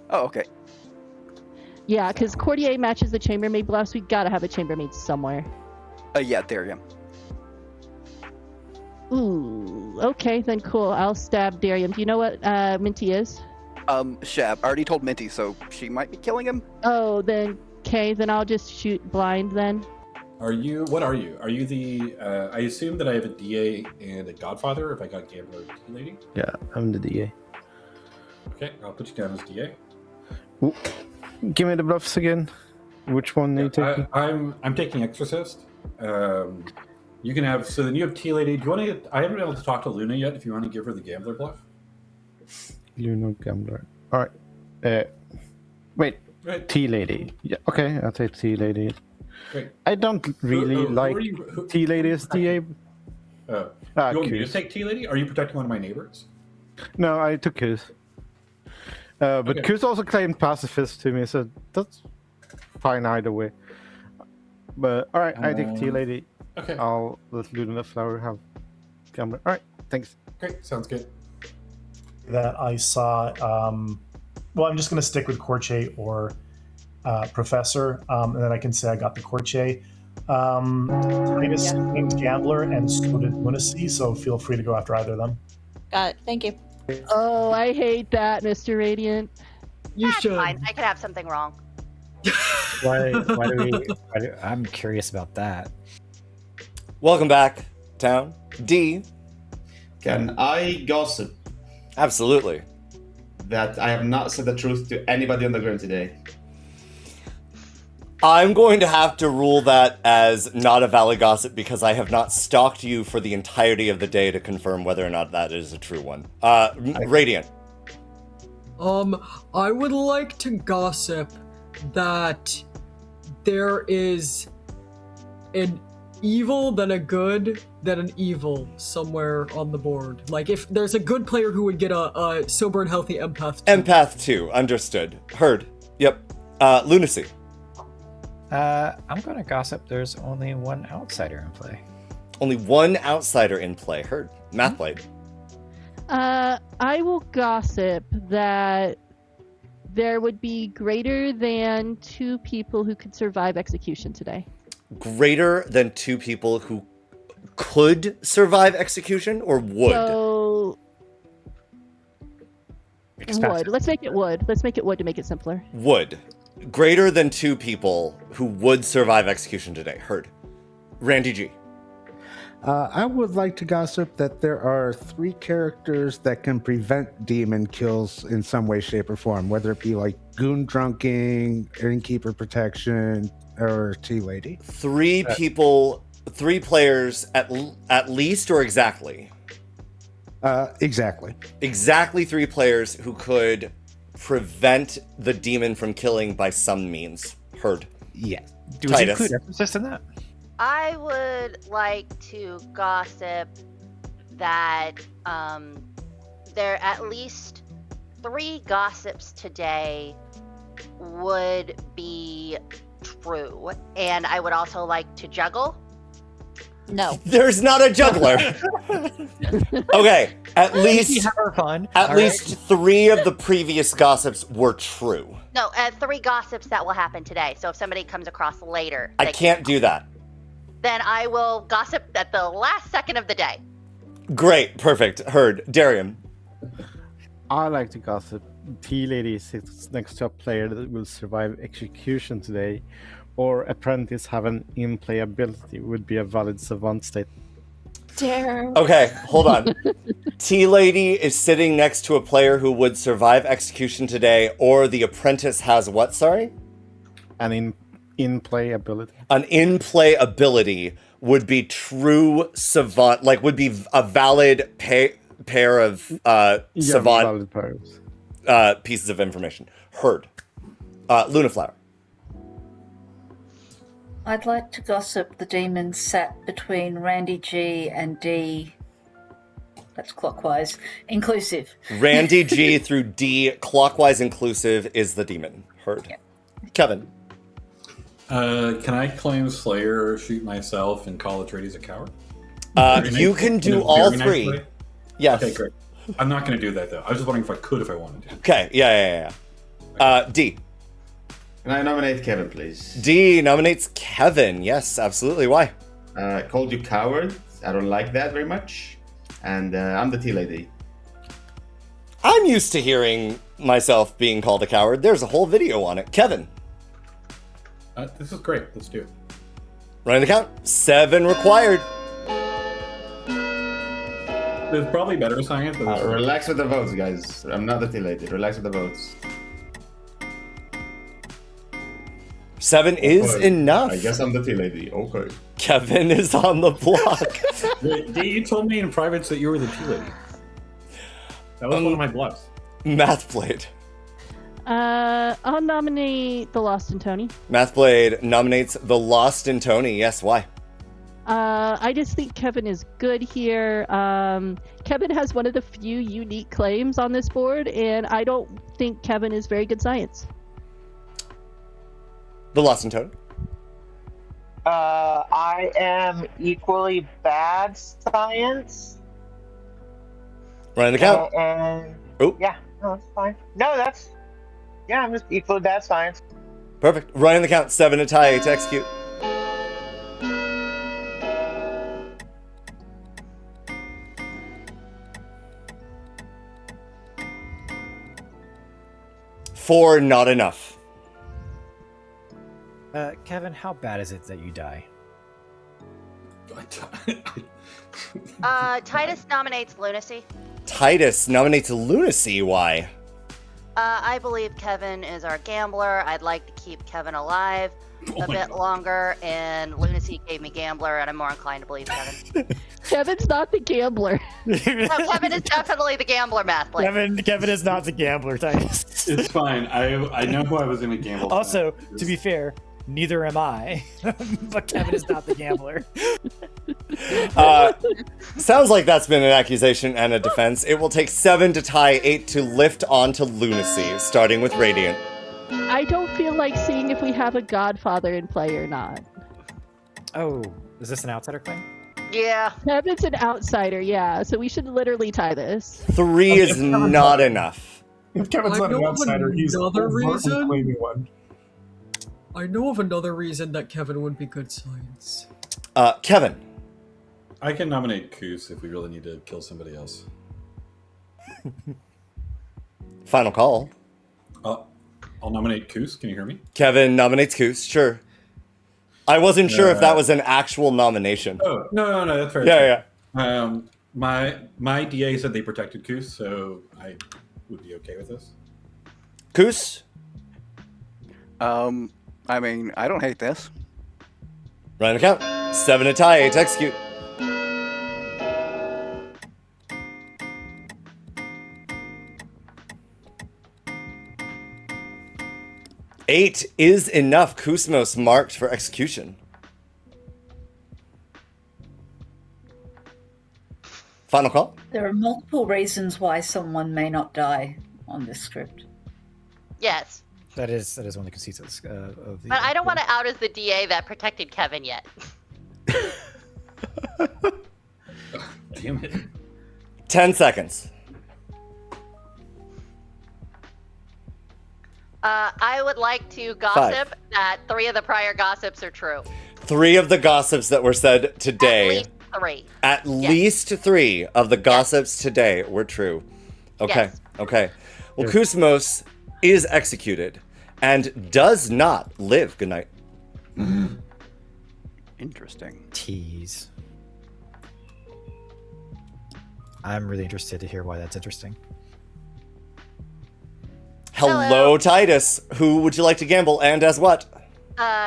Oh, okay. Yeah, because Courtier matches the chambermaid bluffs. We gotta have a chambermaid somewhere. Yeah, there you go. Ooh, okay, then cool. I'll stab Darium. Do you know what Minty is? Shab. I already told Minty, so she might be killing him. Oh, then, okay, then I'll just shoot blind then. What are you? Are you the, I assume that I have a DA and a Godfather if I got Gambler and Tea Lady? Yeah, I'm the DA. Okay, I'll put you down as DA. Ooh. Give me the bluffs again. Which one are you taking? I'm taking Exorcist. You can have, so then you have Tea Lady. Do you want to get, I haven't been able to talk to Luna yet if you want to give her the Gambler bluff. Luna Gambler. Alright. Wait. Right. Tea Lady. Yeah, okay, I'll take Tea Lady. Great. I don't really like Tea Lady as DA. You want me to take Tea Lady? Are you protecting one of my neighbors? No, I took his. But Okay. Kuz also claimed pacifist to me, so that's fine either way. But alright, I take Tea Lady. Okay. I'll let Luna Flower have Gambler. Alright, thanks. Great, sounds good. That I saw. Well, I'm just going to stick with Courtier or Professor, and then I can say I got the Courtier. Titus named Gambler, and so did Lunacy, so feel free to go after either of them. Got it. Thank you. Oh, I hate that, Mr. Radiant. You That's fine. I could have something wrong. I'm curious about that. Welcome back, Town. D. Can I gossip? Absolutely. That I have not said the truth to anybody on the ground today. I'm going to have to rule that as not a valid gossip because I have not stalked you for the entirety of the day to confirm whether or not that is a true one. Radiant. I would like to gossip that there is an evil, then a good, then an evil somewhere on the board. Like, if there's a good player who would get a sober and healthy empath 2. Empath 2, understood. Heard. Yep. Lunacy. I'm going to gossip there's only one outsider in play. Only one outsider in play. Heard. Mathblade. I will gossip that there would be greater than 2 people who could survive execution today. greater than 2 people who could survive execution or would? So would. Let's make it would. Let's make it would to make it simpler. Would. Greater than 2 people who would survive execution today. Heard. Randy G. I would like to gossip that there are 3 characters that can prevent demon kills in some way, shape, or form, whether it be like Goon Drunking, Innkeeper Protection, or Tea Lady. 3 people, 3 players at least or exactly? Exactly. Exactly 3 players who could prevent the demon from killing by some means. Heard. Yes. Do we include emphasis in that? I would like to gossip that there at least 3 gossips today would be true. And I would also like to juggle. No. There's not a juggler. Okay, at least have fun. At least 3 of the previous gossips were true. No, 3 gossips that will happen today. So if somebody comes across later, I can't do that. Then I will gossip at the last second of the day. Great, perfect. Heard. Darian. I like to gossip. Tea Lady sits next to a player that will survive execution today, or apprentice have an in-play ability would be a valid savant state. Okay, hold on. Tea Lady is sitting next to a player who would survive execution today, or the apprentice has what, sorry? An in-play ability. An in-play ability would be true savant, like would be a valid pair of savant pieces of information. Heard. Lunaflower. I'd like to gossip the demon sat between Randy G and D. That's clockwise. Inclusive. Randy G through D, clockwise inclusive, is the demon. Heard. Yep. Kevin. Can I claim Slayer, shoot myself, and call Atreides a coward? You can do all 3. Yes. Okay, great. I'm not going to do that, though. I was just wondering if I could if I wanted to. Okay, yeah. D. Can I nominate Kevin, please? D nominates Kevin. Yes, absolutely. Why? Called you coward. I don't like that very much. And I'm the Tea Lady. I'm used to hearing myself being called a coward. There's a whole video on it. Kevin. This is great. Let's do it. Running the count. 7 required. There's probably better science. But relax with the votes, guys. I'm not the Tea Lady. Relax with the votes. 7 is enough. I guess I'm the Tea Lady. Okay. Kevin is on the block. You told me in private that you were the Tea Lady. That was one of my bluffs. Mathblade. I'll nominate the Lost in Tony. Mathblade nominates the Lost in Tony. Yes, why? I just think Kevin is good here. Kevin has one of the few unique claims on this board, and I don't think Kevin is very good science. The Lost in Tony. I am equally bad science. Running the count. Yeah, no, that's fine. Yeah, I'm just equally bad science. Perfect. Running the count. 7 to tie, 8 to execute. Four, not enough. Kevin, how bad is it that you die? Titus nominates lunacy. Titus nominates lunacy. Why? I believe Kevin is our gambler. I'd like to keep Kevin alive a bit longer, and lunacy gave me gambler, and I'm more inclined to believe Kevin. Kevin's not the gambler. No, Kevin is definitely the gambler, Mathblade. Kevin is not the gambler, Titus. It's fine. I know who I was going to gamble. Also, to be fair, neither am I. But Kevin is not the gambler. Sounds like that's been an accusation and a defense. It will take 7 to tie, 8 to lift onto lunacy, starting with Radiant. I don't feel like seeing if we have a Godfather in play or not. Oh, is this an outsider claim? Yeah. Kevin's an outsider, yeah. So we should literally tie this. 3 is not enough. If Kevin's not an outsider, he's overtly claiming one. I know of another reason that Kevin would be good science. Kevin. I can nominate Koos if we really need to kill somebody else. Final call. I'll nominate Koos. Can you hear me? Kevin nominates Koos, sure. I wasn't sure if that was an actual nomination. Oh, no, that's fair. Yeah. My DA said they protected Koos, so I would be okay with this. Koos? I mean, I don't hate this. Random count. 7 to tie, 8 to execute. Eight is enough. Kusmos marked for execution. Final call? There are multiple reasons why someone may not die on this script. Yes. That is one of the conceits of the... But I don't want to out as the DA that protected Kevin yet. Damn it. 10 seconds. I would like to gossip that 3 of the prior gossips are true. 3 of the gossips that were said today. At least 3 of the gossips today were true. Okay. Yes. Okay. Well, Kusmos is executed and does not live. Good night. Interesting. Tease. I'm really interested to hear why that's interesting. Hello, Titus. Who would you like to gamble and as what?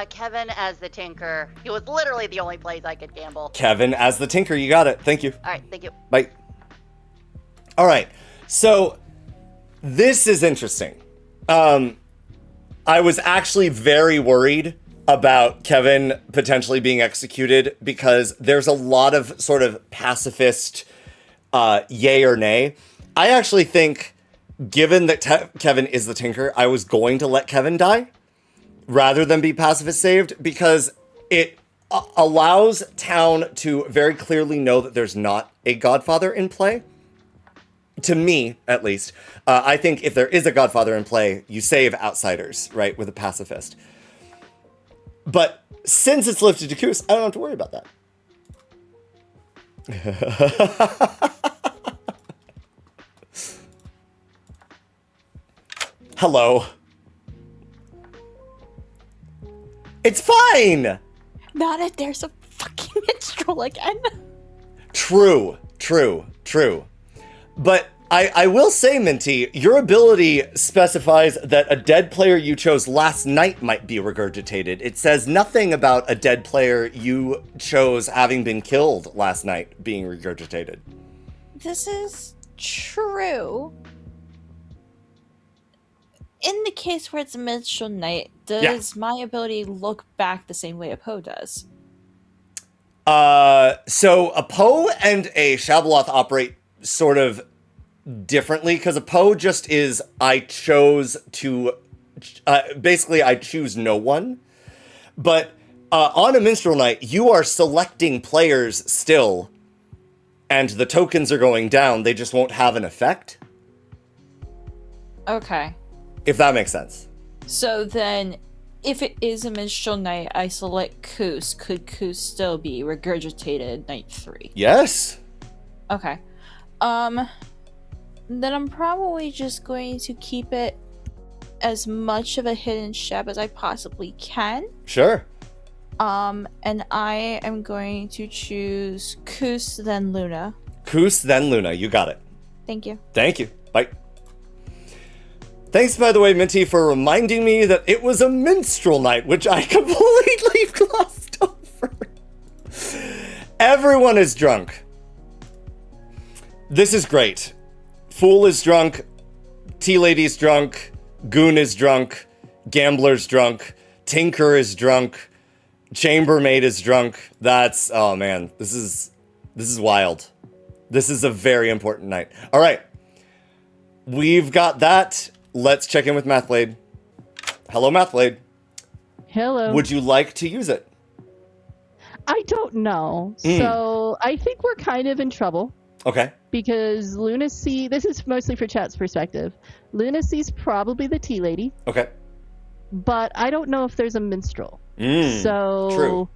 Kevin as the Tinker. He was literally the only place I could gamble. Kevin as the Tinker. You got it. Thank you. All right, thank you. Bye. All right. So this is interesting. I was actually very worried about Kevin potentially being executed because there's a lot of sort of pacifist yay or nay. I actually think, given that Kevin is the Tinker, I was going to let Kevin die rather than be pacifist saved because it allows Town to very clearly know that there's not a Godfather in play. To me, at least. I think if there is a Godfather in play, you save Outsiders, right, with a pacifist. But since it's lifted to Koos, I don't have to worry about that. Hello. It's fine! Not if there's a fucking minstrel again. True. But I will say, Minty, your ability specifies that a dead player you chose last night might be regurgitated. It says nothing about a dead player you chose having been killed last night being regurgitated. This is true. In the case where it's a minstrel night, does my ability look back the same way a Poe does? So a Poe and a Shabaloth operate sort of differently because a Poe just is I chose to basically I choose no one, but on a minstrel night you are selecting players still and the tokens are going down. They just won't have an effect. Okay, if that makes sense. So then if it is a minstrel night, I select Koos. Could Koos still be regurgitated night 3? Yes. Okay. Then I'm probably just going to keep it as much of a hidden shep as I possibly can. Sure. And I am going to choose Koos, then Luna. Koos, then Luna. You got it. Thank you. Thank you. Bye. Thanks, by the way, Minty, for reminding me that it was a minstrel night, which I completely glossed over. Everyone is drunk. This is great. Fool is drunk. Tea Lady's drunk. Goon is drunk. Gambler's drunk. Tinker is drunk. Chambermaid is drunk. That's, oh man, this is wild. This is a very important night. All right. We've got that. Let's check in with Mathblade. Hello, Mathblade. Hello. Would you like to use it? I don't know. So I think we're kind of in trouble. Okay. Because Lunacy, this is mostly for chat's perspective. Lunacy's probably the tea lady. Okay. but I don't know if there's a minstrel. So true.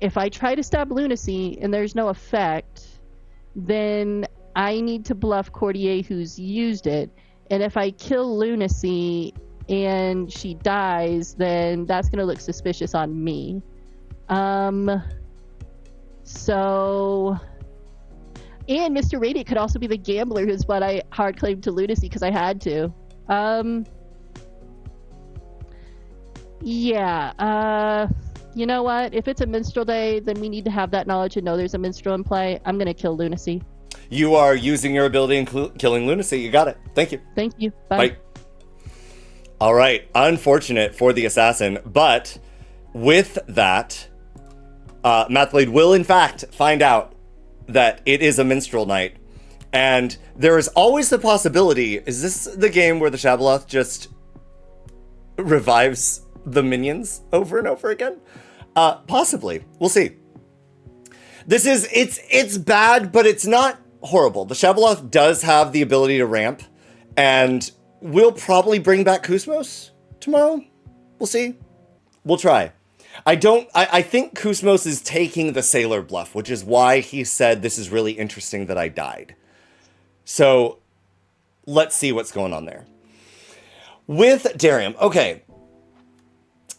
if I try to stab Lunacy and there's no effect, then I need to bluff Courtier who's used it. And if I kill Lunacy and she dies, then that's going to look suspicious on me. So... And Mr. Radiant could also be the gambler, who's what I hard claimed to Lunacy because I had to. Yeah. You know what? If it's a minstrel day, then we need to have that knowledge and know there's a minstrel in play. I'm going to kill Lunacy. You are using your ability in killing Lunacy. You got it. Thank you. Thank you. Bye. All right. Unfortunate for the assassin, but with that, Mathblade will in fact find out that it is a minstrel night. And there is always the possibility, is this the game where the Shabaloth just revives the minions over and over again? Possibly. We'll see. It's bad, but it's not horrible. The Shabaloth does have the ability to ramp, and we'll probably bring back Kusmos tomorrow. We'll see. We'll try. I think Kusmos is taking the sailor bluff, which is why he said this is really interesting that I died. So let's see what's going on there. With Darium, okay.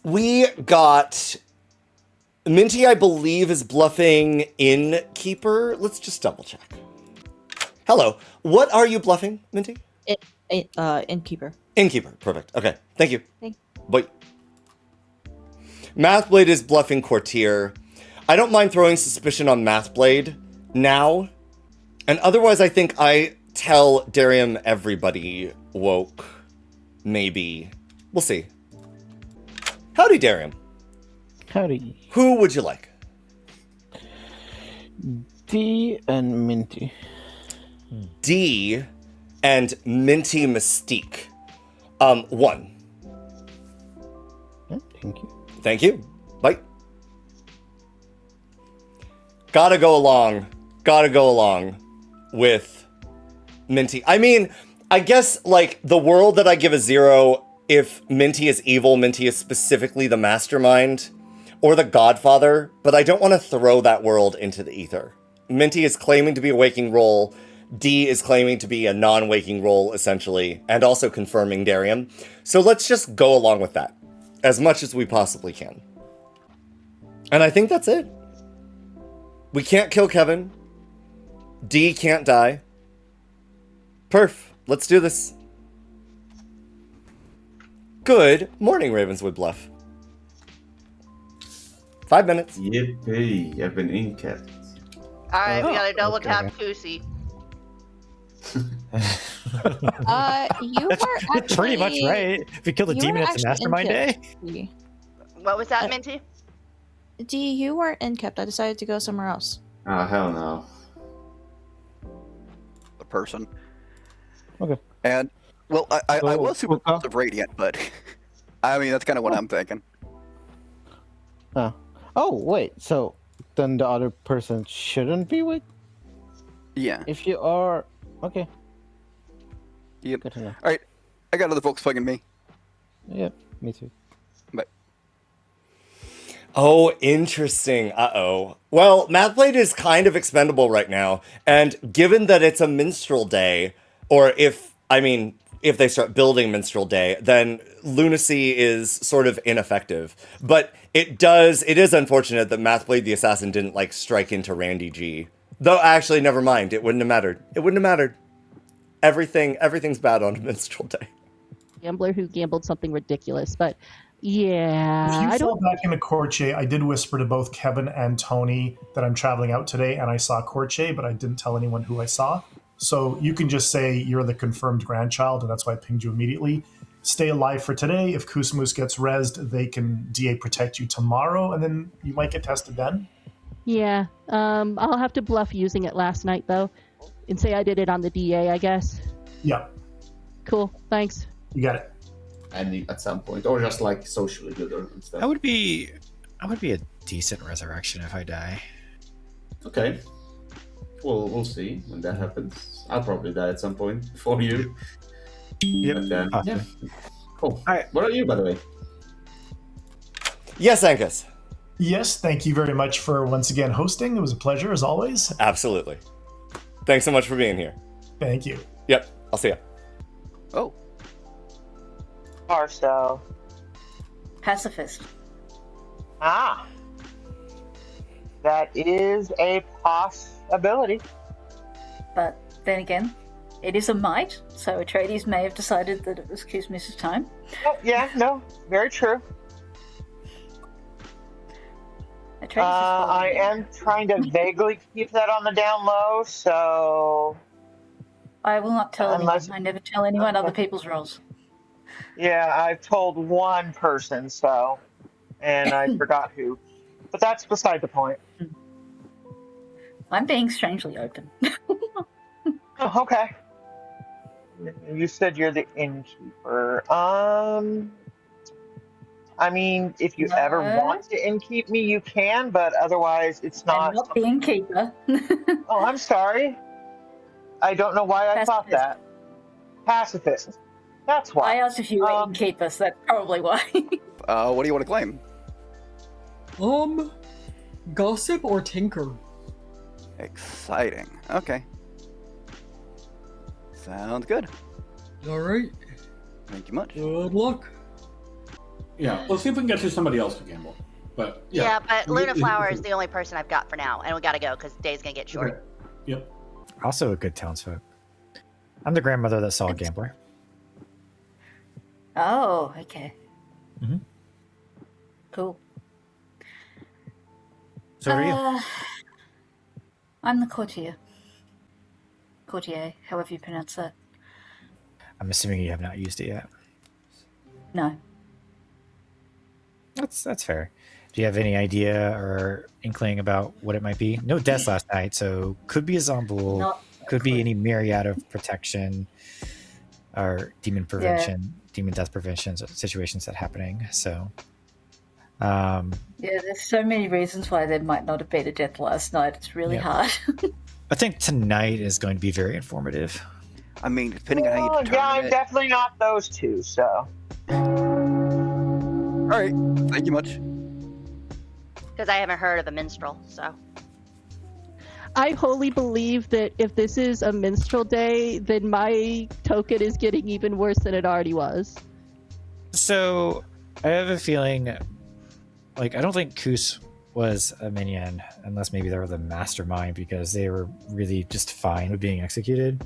We got Minty, I believe, is bluffing Innkeeper. Let's just double check. Hello. What are you bluffing, Minty? Innkeeper. Innkeeper. Perfect. Okay. Thank you. Thanks. Bye. Mathblade is bluffing Courtier. I don't mind throwing suspicion on Mathblade now. And otherwise, I think I tell Darium everybody woke. Maybe. We'll see. Howdy, Darium. Howdy. Who would you like? D and Minty. D and Minty Mystique. 1. Yeah, thank you. Thank you. Bye. Gotta go along with Minty. I mean, I guess, like, the world that I give a 0, if Minty is evil, Minty is specifically the mastermind or the godfather, but I don't want to throw that world into the ether. Minty is claiming to be a waking role. D is claiming to be a non-waking role, essentially, and also confirming Darium. So let's just go along with that as much as we possibly can. And I think that's it. We can't kill Kevin. D can't die. Perf, let's do this. Good morning, Ravenswood Bluff. 5 minutes. Yippee, I've been inkept. Alright, we gotta double tap Kusi. You were actually... pretty much right. If you kill the demon, it's a mastermind day. What was that, Minty? D, you weren't inkept. I decided to go somewhere else. Oh, hell no. The person. Okay. And, well, I was super positive Radiant, but I mean, that's kind of what I'm thinking. Oh, wait. So then the other person shouldn't be with? Yeah. If you are... Okay. Yep. Good to know. All right. I got other folks plugging me. Yep, me too. Bye. Oh, interesting. Uh-oh. Well, Mathblade is kind of expendable right now, and given that it's a minstrel day, or if they start building minstrel day, then Lunacy is sort of ineffective. But it is unfortunate that Mathblade the Assassin didn't, like, strike into Randy G. Though, actually, never mind. It wouldn't have mattered. It wouldn't have mattered. Everything's bad on minstrel day. Gambler who gambled something ridiculous, but yeah. If you fall back into Courtier, I did whisper to both Kevin and Tony that I'm traveling out today and I saw Courtier, but I didn't tell anyone who I saw. So you can just say you're the confirmed grandchild, and that's why I pinged you immediately. Stay alive for today. If Kusmus gets rezzed, they can DA protect you tomorrow, and then you might get tested then. Yeah. I'll have to bluff using it last night, though, and say I did it on the DA, I guess. Yeah. Cool. Thanks. You got it. And at some point, or just like socially good or stuff. I would be a decent resurrection if I die. Okay. Well, we'll see when that happens. I'll probably die at some point for you. Yep. But, yeah. Cool. All right. What are you, by the way? Yes, Angus. Yes, thank you very much for once again hosting. It was a pleasure, as always. Absolutely. Thanks so much for being here. Thank you. Yep, I'll see ya. Oh. Barstow. Pacifist. Ah. That is a possibility. But then again, it is a might, so Atreides may have decided that it was Kuzmis's time. Oh, yeah, no, very true. I am trying to vaguely keep that on the down low, so... I will not tell anyone. I never tell anyone other people's roles. Yeah, I've told one person, so... And I forgot who. But that's beside the point. I'm being strangely open. Oh, okay. You said you're the innkeeper. I mean, if you ever want to innkeep me, you can, but otherwise it's not... I'm not the innkeeper. Oh, I'm sorry. I don't know why I thought that. Pacifist. That's why. I asked if you were innkeeper, so that's probably why. What do you want to claim? Gossip or tinker? Exciting. Okay. Sounds good. All right. Thank you much. Good luck. Yeah, let's see if we can get you somebody else to gamble. But yeah, but Luna Flower is the only person I've got for now, and we gotta go because the day's gonna get short. Okay. Yep. Also a good townsfolk. I'm the grandmother that saw a gambler. Oh, okay. Mm-hmm. Cool. So are you? I'm the courtier. Courtier, however you pronounce that. I'm assuming you have not used it yet. No. That's fair. Do you have any idea or inkling about what it might be? No deaths last night, so could be a Zomboul, could be any myriad of protection or demon prevention, demon death prevention situations that happening. So, yeah, there's so many reasons why there might not have been a death last night. It's really hard. I think tonight is going to be very informative. I mean, depending on how you determine yeah, I'm it. definitely not those two, so... All right, thank you much. Because I haven't heard of a minstrel, so. I wholly believe that if this is a minstrel day, then my token is getting even worse than it already was. So, I have a feeling, like, I don't think Kus was a minion, unless maybe they were the mastermind, because they were really just fine with being executed.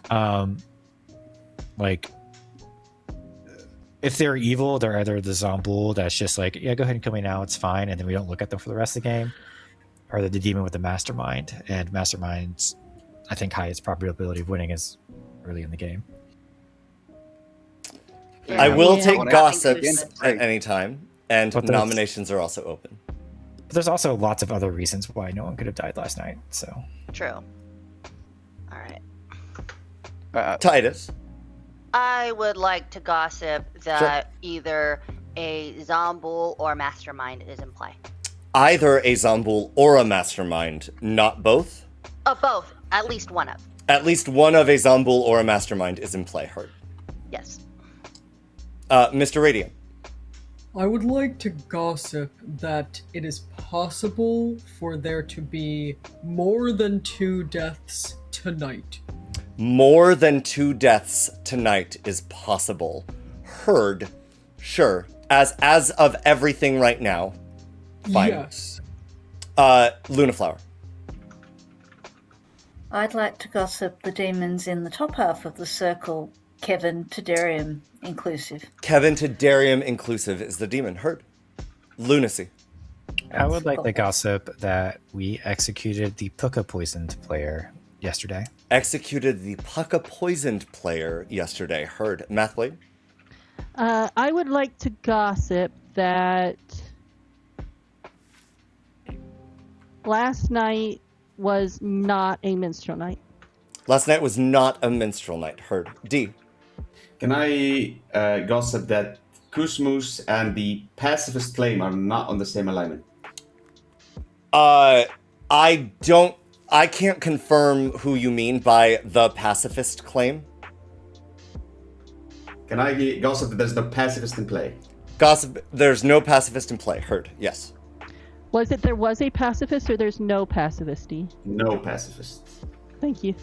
Like, if they're evil, they're either the Zomboul that's just like, yeah, go ahead and kill me now, it's fine, and then we don't look at them for the rest of the game, or the demon with the mastermind. And masterminds, I think, highest probability of winning is early in the game. Yeah, I will take gossips at any time, and nominations are also open. But there's also lots of other reasons why no one could have died last night. So true. All right. Titus. I would like to gossip that either a Zomboul or mastermind is in play. Either a Zomboul or a mastermind, not both? Both. At least one of. At least one of a Zomboul or a mastermind is in play, heard. Yes. Mr. Radiant. I would like to gossip that it is possible for there to be more than 2 deaths tonight. More than 2 deaths tonight is possible. Heard. Sure. As of everything right now. Fine. Yes. Luna Flower. I'd like to gossip the demons in the top half of the circle, Kevin Tadarium inclusive. Kevin Tadarium inclusive is the demon. Heard. Lunacy. I would like to gossip that we executed the Puka poisoned player yesterday. Executed the Puka poisoned player yesterday. Heard. Mathblade. I would like to gossip that last night was not a minstrel night. Last night was not a minstrel night. Heard. D. Can I gossip that Kuzmus and the pacifist claim are not on the same alignment? I can't confirm who you mean by the pacifist claim. Can I gossip that there's no pacifist in play? Gossip, there's no pacifist in play. Heard, yes. Was it there was a pacifist or there's no pacifisty? No pacifist. Thank you.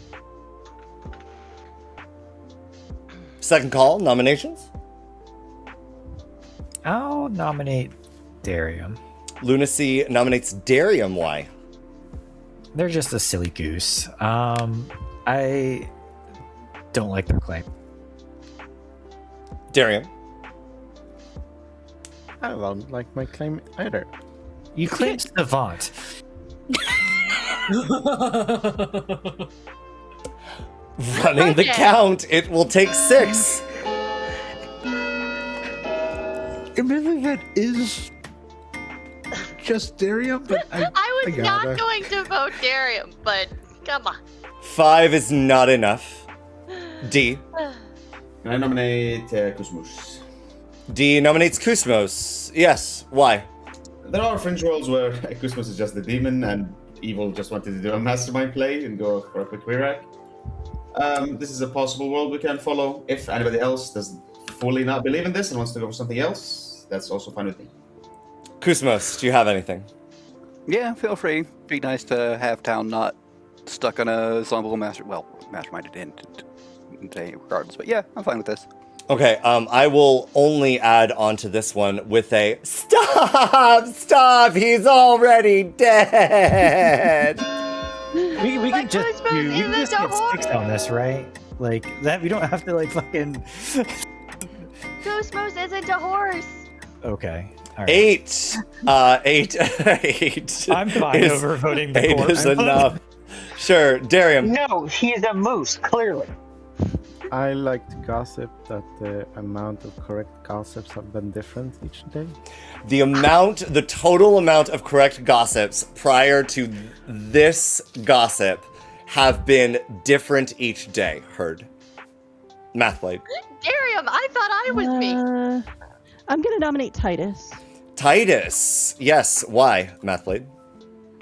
Second call, nominations? I'll nominate Darium. Lunacy nominates Darium. Why? They're just a silly goose. I don't like their claim. Darium. I don't like my claim either. You claim savant. Running the count, it will take 6. Admittedly, that is just Darium, but I was not going to vote Darium, but come on. 5 is not enough. D. Can I nominate Kusmus? D nominates Kusmos. Yes. Why? There are fringe worlds where Kusmus is just the demon and Evil just wanted to do a mastermind play and go for a quick re-rack. This is a possible world we can follow. If anybody else does fully not believe in this and wants to go for something else, that's also fine with me. Kusmos, do you have anything? Yeah, feel free. Be nice to have town not stuck on a zombie masterminded end regardless. But yeah, I'm fine with this. Okay, I will only add on to this one with a stop, he's already dead. We can just get 6 on this, right? Like that, we don't have to like fucking. Cosmos isn't a horse. Okay. All right. 8. 8. I'm fine overvoting the 8 court. is enough. Sure, Darium. No, he's a moose, clearly. I like to gossip that the amount of correct gossips have been different each day. The total amount of correct gossips prior to this gossip have been different each day. Heard. Mathblade. Darium, I thought I was me. I'm gonna nominate Titus. Titus. Yes. Why, Mathblade?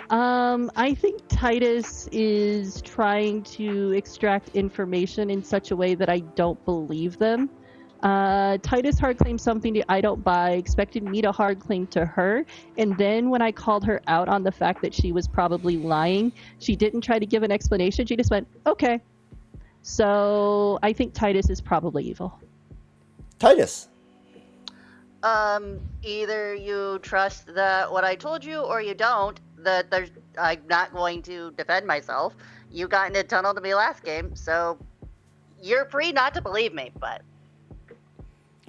I think Titus is trying to extract information in such a way that I don't believe them. Titus hard claimed something I don't buy, expected me to hard claim to her, and then when I called her out on the fact that she was probably lying, she didn't try to give an explanation. She just went, okay. So I think Titus is probably evil. Titus. Either you trust what I told you or you don't. I'm not going to defend myself. You got in a tunnel to me last game, so you're free not to believe me, but...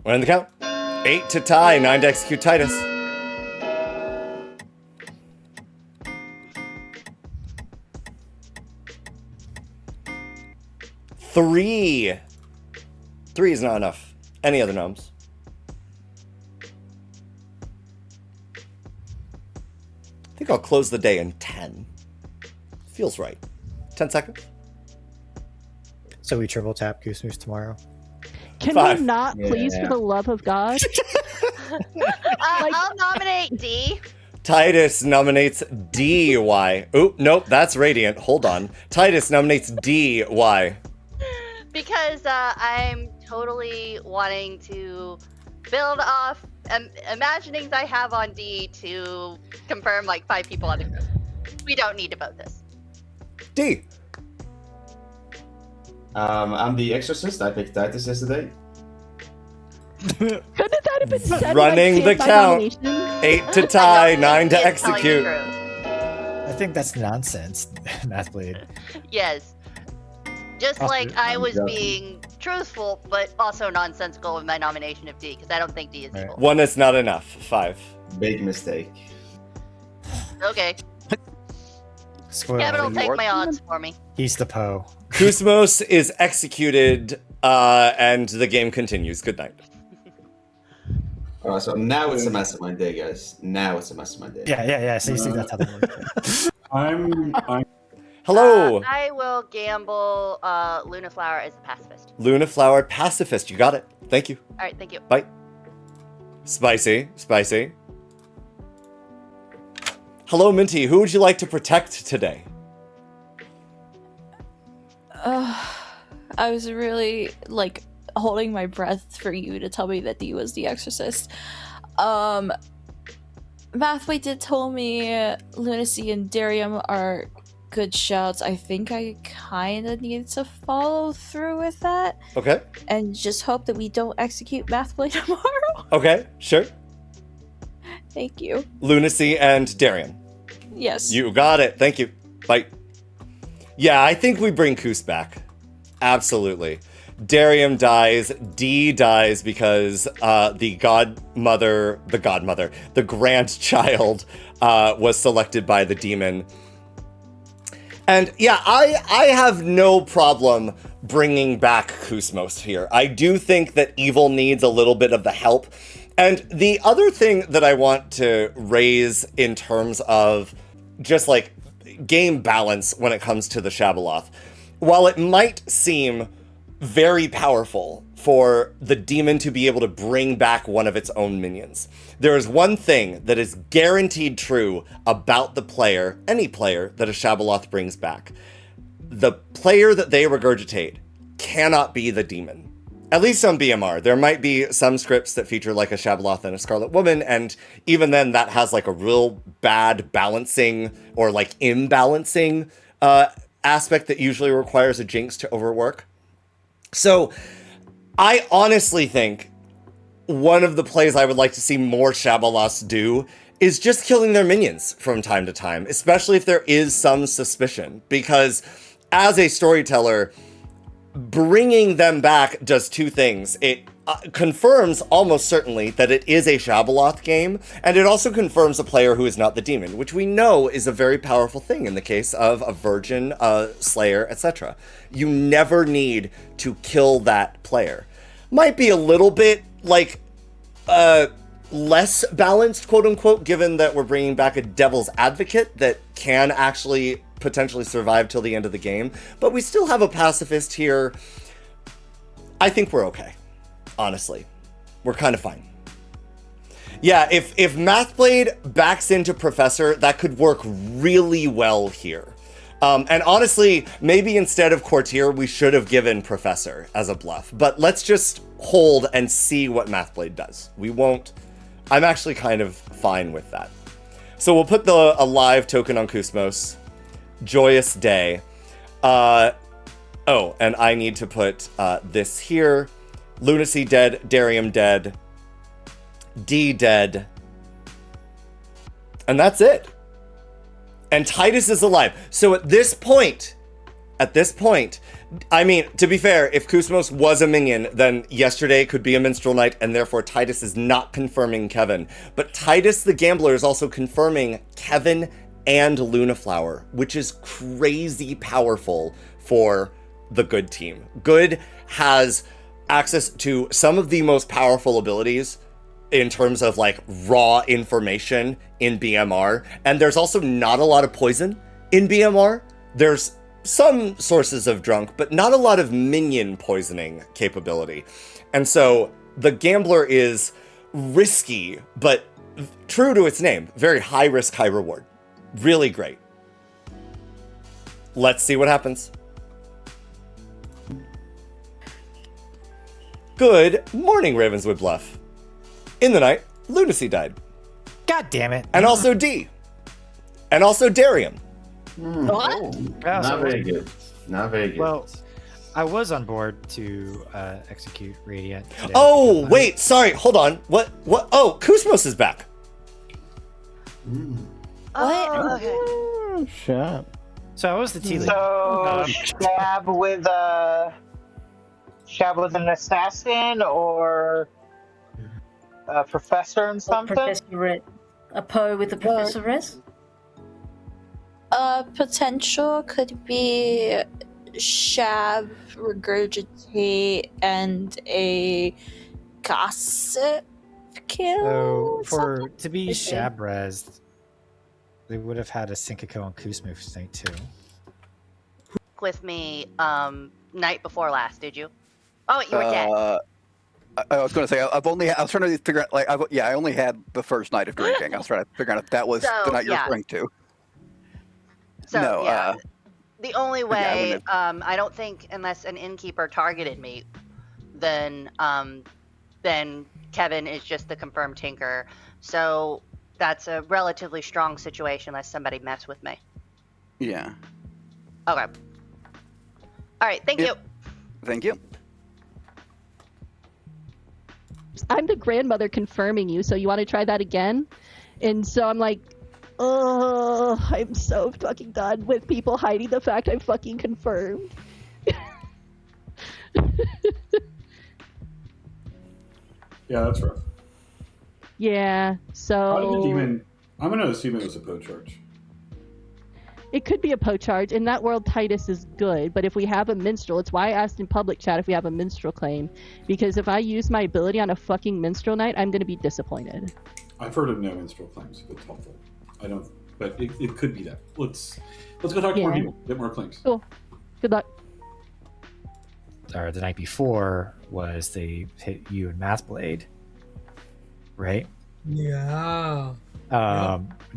We're in the count. 8 to tie, 9 to execute Titus. Three is not enough. Any other noms? I think I'll close the day in 10. Feels right. 10 seconds. So we triple tap Goose Moose tomorrow. Can 5. we not, please, for the love of God? I'll nominate D. Titus nominates D. Why? Oh, nope, that's Radiant. Hold on. Titus nominates D. Why? Because I'm totally wanting to build off imaginings I have on D to confirm like 5 people on the group. We don't need to vote this. D. I'm the exorcist. I picked Titus yesterday. Couldn't that have been said? Running the count. 8 to tie, 9 to execute. I think that's nonsense, Mathblade. Yes. Just like I was being truthful, but also nonsensical with my nomination of D, because I don't think D is evil. 1 is not enough. 5. Big mistake. Okay. Kevin will take my odds for me. He's the Poe. Kusmos is executed, and the game continues. Good night. Alright, so now it's a mastermind day, guys. Now it's a mastermind day. Yeah. So you see that's how that works. I'm Hello. I will gamble Luna Flower as the pacifist. Luna Flower pacifist. You got it. Thank you. All right, thank you. Bye. Spicy. Hello, Minty. Who would you like to protect today? I was really holding my breath for you to tell me that D was the exorcist. Mathway did tell me Lunacy and Darium are good shouts. I think I kind of need to follow through with that. Okay. And just hope that we don't execute Mathway tomorrow. Okay, sure. Thank you. Lunacy and Darian. Yes. You got it. Thank you. Bye. Yeah, I think we bring Koos back. Absolutely. Darium dies. Dee dies because the grandchild was selected by the demon. And yeah, I have no problem bringing back Koosmos here. I do think that evil needs a little bit of the help. And the other thing that I want to raise in terms of just like game balance when it comes to the Shabaloth, while it might seem very powerful for the demon to be able to bring back one of its own minions, there is one thing that is guaranteed true about the player, any player that a Shabaloth brings back. The player that they regurgitate cannot be the demon. At least on BMR. There might be some scripts that feature like a Shabaloth and a Scarlet Woman, and even then that has like a real bad balancing or like imbalancing aspect that usually requires a Jinx to overwork. So I honestly think one of the plays I would like to see more Shabaloths do is just killing their minions from time to time, especially if there is some suspicion, because as a storyteller, bringing them back does two things. It confirms almost certainly that it is a Shabaloth game, and it also confirms a player who is not the demon, which we know is a very powerful thing in the case of a virgin, slayer, etc. You never need to kill that player. Might be a little bit like less balanced, quote unquote, given that we're bringing back a devil's advocate that can actually potentially survive till the end of the game, but we still have a pacifist here. I think we're okay. Honestly, we're kind of fine. Yeah, if Mathblade backs into Professor, that could work really well here. And honestly, maybe instead of Courtier, we should have given Professor as a bluff. But let's just hold and see what Mathblade does. We won't. I'm actually kind of fine with that. So we'll put a live token on Koosmos. Joyous day. Oh, and I need to put this here. Lunacy dead, Darium dead, D dead, and that's it. And Titus is alive. So at this point, I mean, to be fair, if Koosmos was a minion, then yesterday could be a minstrel night, and therefore Titus is not confirming Kevin. But Titus the Gambler is also confirming Kevin and Lunaflower, which is crazy powerful for the Good team. Good has access to some of the most powerful abilities in terms of like raw information in BMR, and there's also not a lot of poison in BMR. There's some sources of drunk, but not a lot of minion poisoning capability. And so the Gambler is risky, but true to its name, very high risk, high reward. Really great. Let's see what happens. Good morning, Ravenswood Bluff. In the night, Lunacy died. God damn it. And also D. And also Darium. What? Not very good. Not very good. Well, I was on board to execute Radiant today. Oh, wait, sorry, hold on. What? Oh, Koosmos is back. Oh, okay. Oh, shit. So I was the tea lead. So Shab with an assassin or a professor and something? A Poe with a Professor Res? Potential could be Shab, Regurgitate, and a Gossip kill. So to be Shabres, they would have had a Syncako on Koosmos tonight too. With me night before last, did you? Oh, wait, you were dead. I was going to say I was trying to figure out I only had the first night of drinking. I was trying to figure out if that was the night you're referring to. So no, yeah, the only way I don't think unless an innkeeper targeted me, then Kevin is just the confirmed tinker. So that's a relatively strong situation unless somebody mess with me. Yeah. Okay. All right, thank you. Thank you. I'm the grandmother confirming you, so you want to try that again? And so I'm like, oh, I'm so fucking done with people hiding the fact I'm fucking confirmed. Yeah, that's rough. Yeah, so... Demon, I'm going to assume it was a po-charge. It could be a po-charge. In that world, Titus is good, but if we have a minstrel, it's why I asked in public chat if we have a minstrel claim. Because if I use my ability on a fucking minstrel night, I'm going to be disappointed. I've heard of no minstrel claims, if it's helpful. I don't, but it could be that. Let's go talk to more people, get more claims. Cool. Good luck. Or the night before was they hit you in Mathblade, right? Yeah.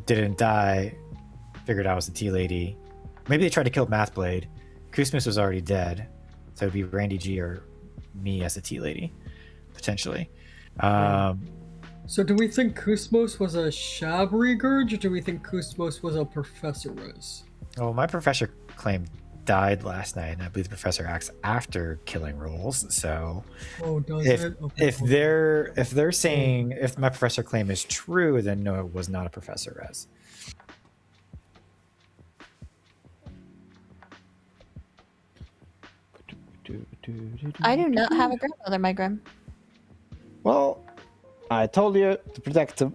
Didn't die. Figured I was the tea lady. Maybe they tried to kill Mathblade. Kusmus was already dead, so it'd be Randy G or me as the tea lady, potentially. So do we think Kusmos was a Shabregurge, or do we think Kusmos was a Professor Rez? Well, my professor claim died last night, and I believe the professor acts after killing rolls. So, if they're saying if my professor claim is true, then no, it was not a Professor Rez. I do not have a grandmother, my Grim. Well, I told you to protect him.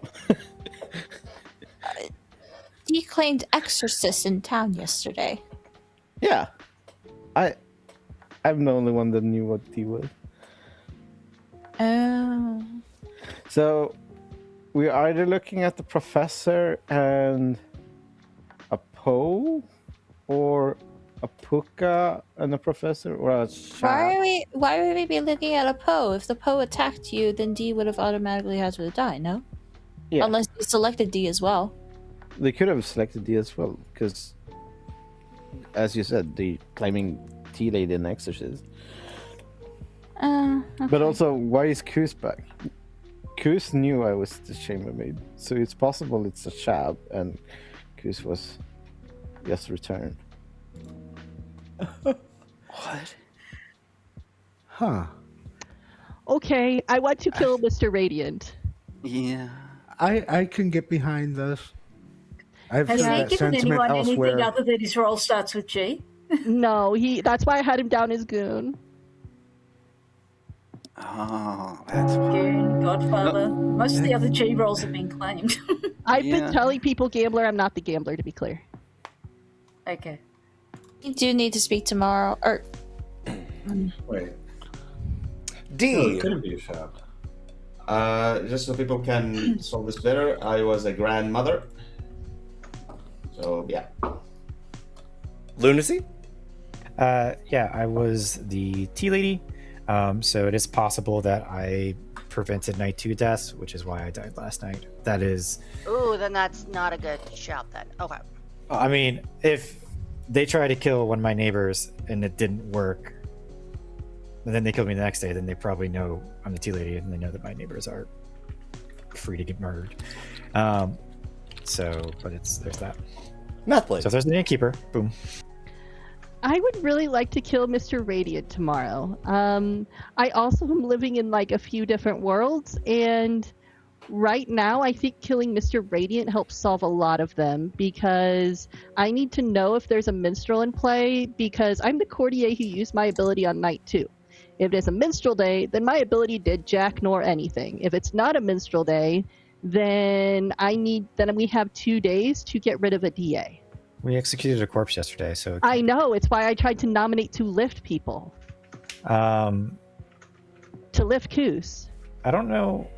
He claimed exorcist in town yesterday. Yeah. I'm the only one that knew what he was. Oh. So, we're either looking at the professor and a Poe, or a Puka and a professor, or a Shab. Why would we be looking at a Poe? If the Poe attacked you, then D would have automatically had to die, no? Yeah. Unless you selected D as well. They could have selected D as well, because, as you said, they're claiming Tea Lady and Exorcist. Okay. But also, why is Kus back? Kus knew I was the chambermaid, so it's possible it's a Shab, and Kus was just returned. What? Huh. Okay, I want to kill Mr. Radiant. Yeah. I can get behind this. I've Has heard he that given sentiment anyone elsewhere. anything other than his roll starts with G? No, that's why I had him down as goon. Oh, that's Goon, Godfather. Most of the other G rolls have been claimed. I've been telling people gambler. I'm not the gambler, to be clear. Okay. You do need to speak tomorrow, or... Wait. D. No, it couldn't be a shop. Just so people can solve this better, I was a grandmother. So, yeah. Lunacy? Yeah, I was the tea lady. So it is possible that I prevented night 2 deaths, which is why I died last night. That is... Ooh, then that's not a good shout then. Okay. I mean, if they try to kill one of my neighbors and it didn't work, and then they kill me the next day, then they probably know I'm the tea lady and they know that my neighbors are free to get murdered. But there's that. Mathblade. So if there's an innkeeper, boom. I would really like to kill Mr. Radiant tomorrow. I also am living in like a few different worlds, and right now I think killing Mr. Radiant helps solve a lot of them, because I need to know if there's a minstrel in play, because I'm the courtier who used my ability on night 2. If there's a minstrel day, then my ability did jack nor anything. If it's not a minstrel day, then we have 2 days to get rid of a DA. We executed a corpse yesterday, so... I know, it's why I tried to nominate to lift people. To lift Koos. I don't know.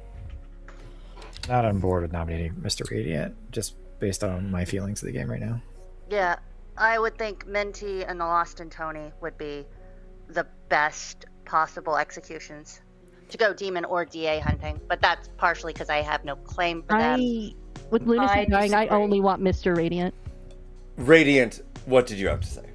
Not on board with nominating Mr. Radiant, just based on my feelings of the game right now. Yeah, I would think Minty and the Lost and Tony would be the best possible executions to go demon or DA hunting, but that's partially because I have no claim for them. With Lunacy dying, I only want Mr. Radiant. Radiant, what did you have to say?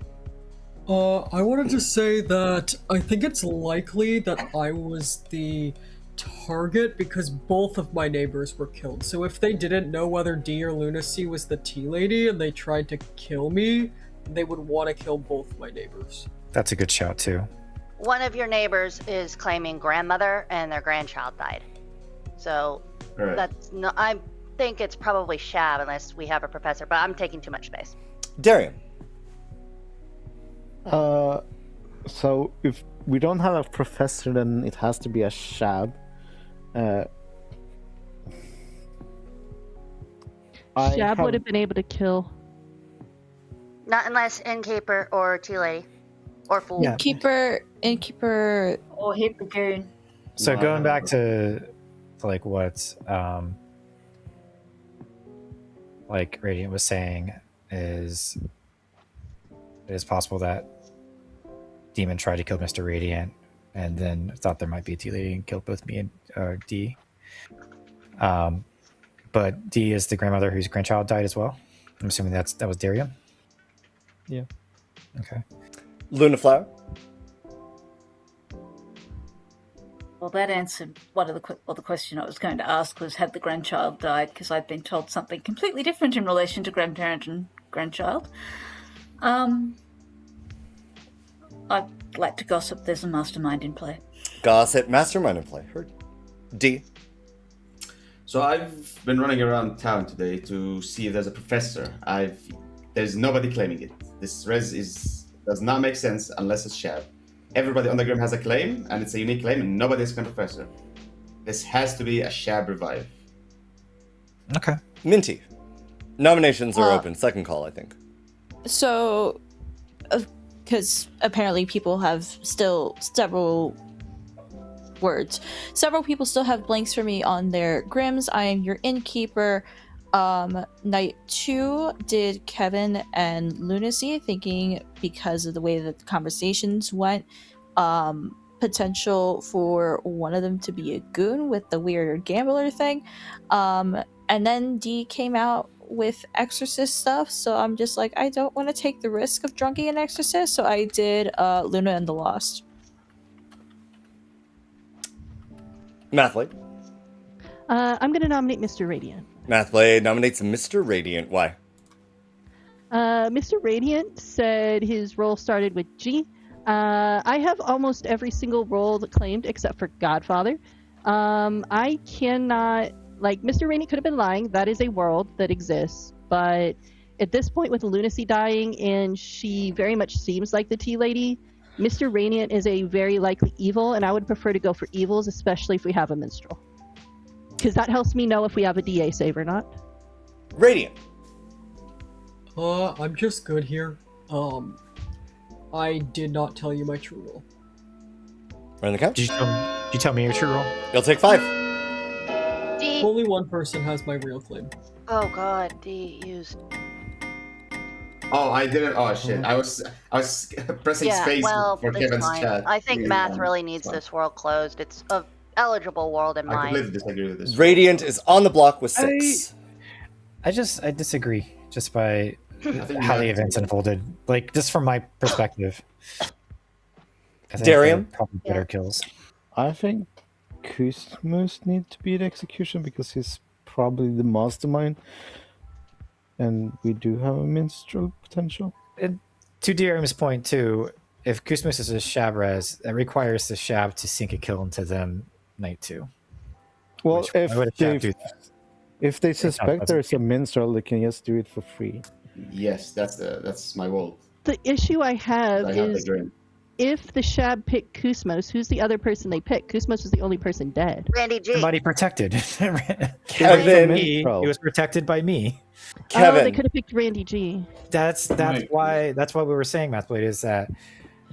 I wanted to say that I think it's likely that I was the target because both of my neighbors were killed. So if they didn't know whether D or Lunacy was the tea lady and they tried to kill me, they would want to kill both my neighbors. That's a good shout too. One of your neighbors is claiming grandmother and their grandchild died. So that's no, I think it's probably Shab unless we have a professor, but I'm taking too much space. Darian. So if we don't have a professor, then it has to be a Shab. Shab would have been able to kill. Not unless innkeeper or tea lady or fool. Yeah. Innkeeper, or hit the goon. So going back to like what like Radiant was saying is it is possible that Demon tried to kill Mr. Radiant and then thought there might be a tea lady and killed both me and D. But D is the grandmother whose grandchild died as well. I'm assuming that was Darian. Yeah. Okay. Luna Flower. Well, that answered the question I was going to ask was, had the grandchild died? Because I'd been told something completely different in relation to grandparent and grandchild. I'd like to gossip there's a mastermind in play. Gossip, mastermind in play. Heard. D. So I've been running around town today to see if there's a professor. There's nobody claiming it. This res does not make sense unless it's Shab. Everybody on the grim has a claim, and it's a unique claim, and nobody's a professor. This has to be a Shab revive. Okay. Minty. Nominations are open. Second call, I think. So, because apparently people have still several people still have blanks for me on their Grims. I am your innkeeper. Night 2 did Kevin and Lunacy, thinking because of the way that the conversations went, potential for one of them to be a goon with the weird gambler thing. And then D came out with exorcist stuff, so I'm just like, I don't want to take the risk of drunking an exorcist, so I did Luna and the Lost. Mathblade. I'm going to nominate Mr. Radiant. Mathblade nominates Mr. Radiant. Why? Mr. Radiant said his role started with G. I have almost every single role claimed except for Godfather. I cannot... Like, Mr. Radiant could have been lying. That is a world that exists. But at this point, with Lunacy dying, and she very much seems like the tea lady, Mr. Radiant is a very likely evil, and I would prefer to go for evils, especially if we have a minstrel. Because that helps me know if we have a DA save or not. Radiant. I'm just good here. I did not tell you my true role. Run the count. Did you tell me your true role? You'll take 5. D. Only one person has my real claim. Oh god, D used. Oh, I didn't. Oh shit! I was pressing space for Kevin's fine. chat. I think math really needs this world closed. It's a eligible world in I mind. completely disagree with this. Radiant is on the block with 6. I disagree just by how the events unfolded. Like, just from my perspective. Darian? Probably better kills. I think Christmas needs to be the execution because he's probably the mastermind. And we do have a minstrel potential. And to Darian's point, too, if Christmas is a Shab res, that requires the Shab to sink a kill into them night 2. Well, if they suspect there's a minstrel, they can just do it for free. Yes, that's my role. The issue I have is if the Shab picked Kusmos, who's the other person they picked? Kusmos was the only person dead. Randy G. Somebody protected. Kevin. He was protected by me. Kevin. Oh, they could have picked Randy G. That's why we were saying, Mathblade, is that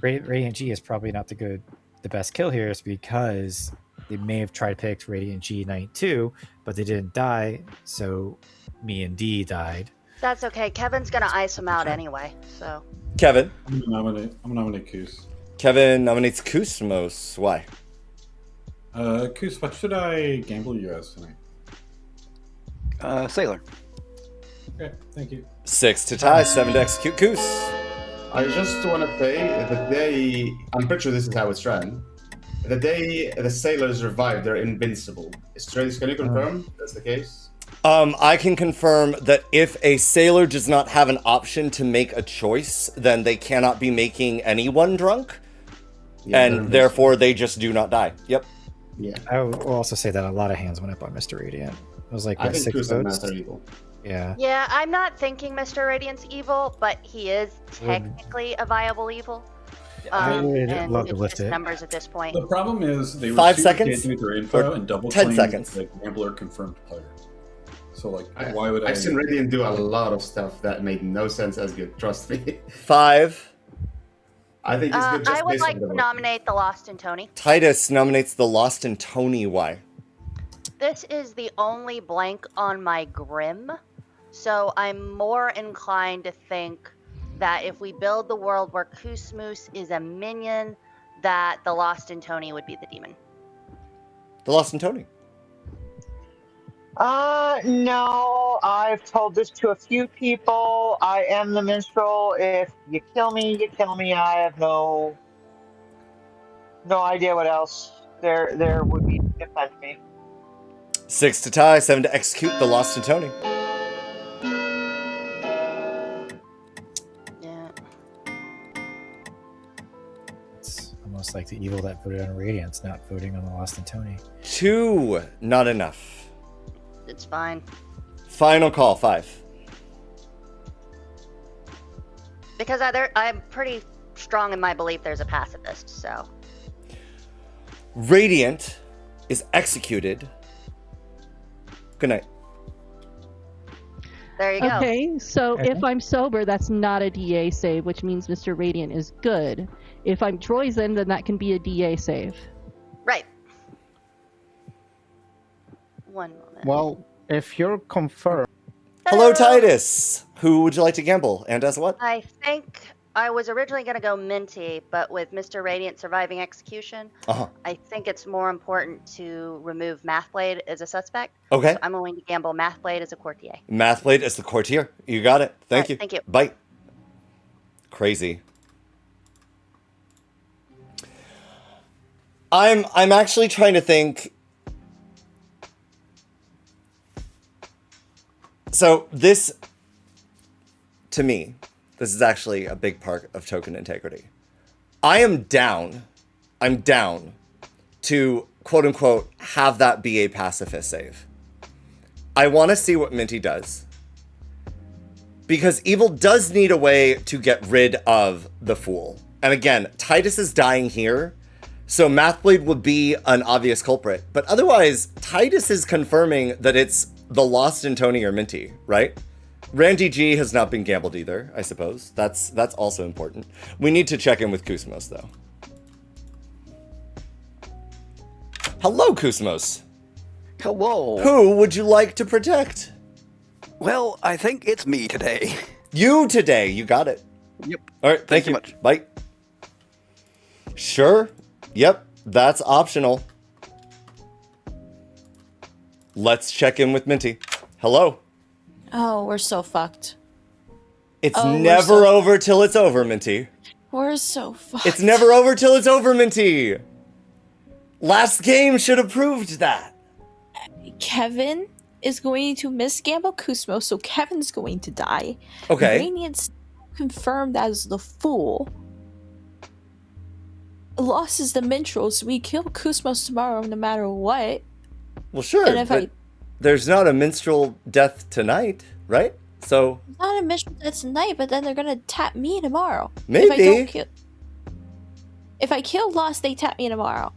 Radiant G is probably not the best kill here, is because they may have tried to pick Radiant G night 2, but they didn't die, so me and D died. That's okay. Kevin's gonna ice him out anyway. So. Kevin. I'm gonna nominate Kus. Kevin nominates Kusmos. Why? Kus, what should I gamble you as tonight? Sailor. Okay, thank you. 6 to tie, 7 to execute Kus. I just want to say that I'm pretty sure this is how it's run. the day the sailors revive, they're invincible. Strays, can you confirm that's the case? I can confirm that if a sailor does not have an option to make a choice, then they cannot be making anyone drunk, and therefore they just do not die. Yep. Yeah. I will also say that a lot of hands went up on Mr. Radiant. It was like, I what, think 6 votes? evil. Yeah. Yeah, I'm not thinking Mr. Radiant's evil, but he is technically a viable evil. I would and love to it's lift just it. numbers at this point. The problem is they were 5 super seconds? cagey with their info Or and double 10 claimed seconds. the gambler confirmed player. So like, why would I? I've seen Radiant do a lot of stuff that made no sense as good. Trust me. 5. I think it's good. Just I would based like on to the nominate the Lost and Tony. Titus nominates the Lost and Tony. Why? This is the only blank on my Grim, so I'm more inclined to think that if we build the world where Kusmus is a minion, that the Lost and Tony would be the demon. The Lost and Tony. No, I've told this to a few people. I am the minstrel. If you kill me, you kill me. I have no idea what else there would be to defend me. 6 to tie, 7 to execute the Lost and Tony. Yeah. It's almost like the evil that voted on Radiance, not voting on the Lost and Tony. 2, not enough. It's fine. Final call, 5. Because I'm pretty strong in my belief there's a pacifist, so. Radiant is executed. Good night. There you go. Okay, so if I'm sober, that's not a DA save, which means Mr. Radiant is good. If I'm Troyzen, then that can be a DA save. Right. One moment. Well, if you're confirmed. Hello, Titus. Who would you like to gamble? And as what? I think I was originally going to go Minty, but with Mr. Radiant surviving execution, I think it's more important to remove Mathblade as a suspect. Okay. So I'm willing to gamble Mathblade as a courtier. Mathblade as the courtier. You got it. Thank you. Thank you. Bye. Crazy. I'm actually trying to think. So this, to me, this is actually a big part of token integrity. I'm down to, quote unquote, have that be a pacifist save. I want to see what Minty does. Because evil does need a way to get rid of the fool. And again, Titus is dying here, so Mathblade would be an obvious culprit. But otherwise, Titus is confirming that it's the Lost and Tony or Minty, right? Randy G has not been gambled either, I suppose. That's also important. We need to check in with Kusmos, though. Hello, Kusmos. Hello. Who would you like to protect? Well, I think it's me today. You today. You got it. Yep. All right. Thank you. Much. Bye. Sure. Yep. That's optional. Let's check in with Minty. Hello. Oh, we're so fucked. It's never over till it's over, Minty. We're so fucked. It's never over till it's over, Minty. Last game should have proved that. Kevin is going to misgamble Kusmo, so Kevin's going to die. Okay. Radiant's confirmed as the fool. Lost is the minstrel, so we kill Kusmos tomorrow no matter what. Well, sure, and if but there's not a minstrel death tonight, right? So not a minstrel death tonight, but then they're gonna tap me tomorrow. Maybe. If I kill Lost, they tap me tomorrow.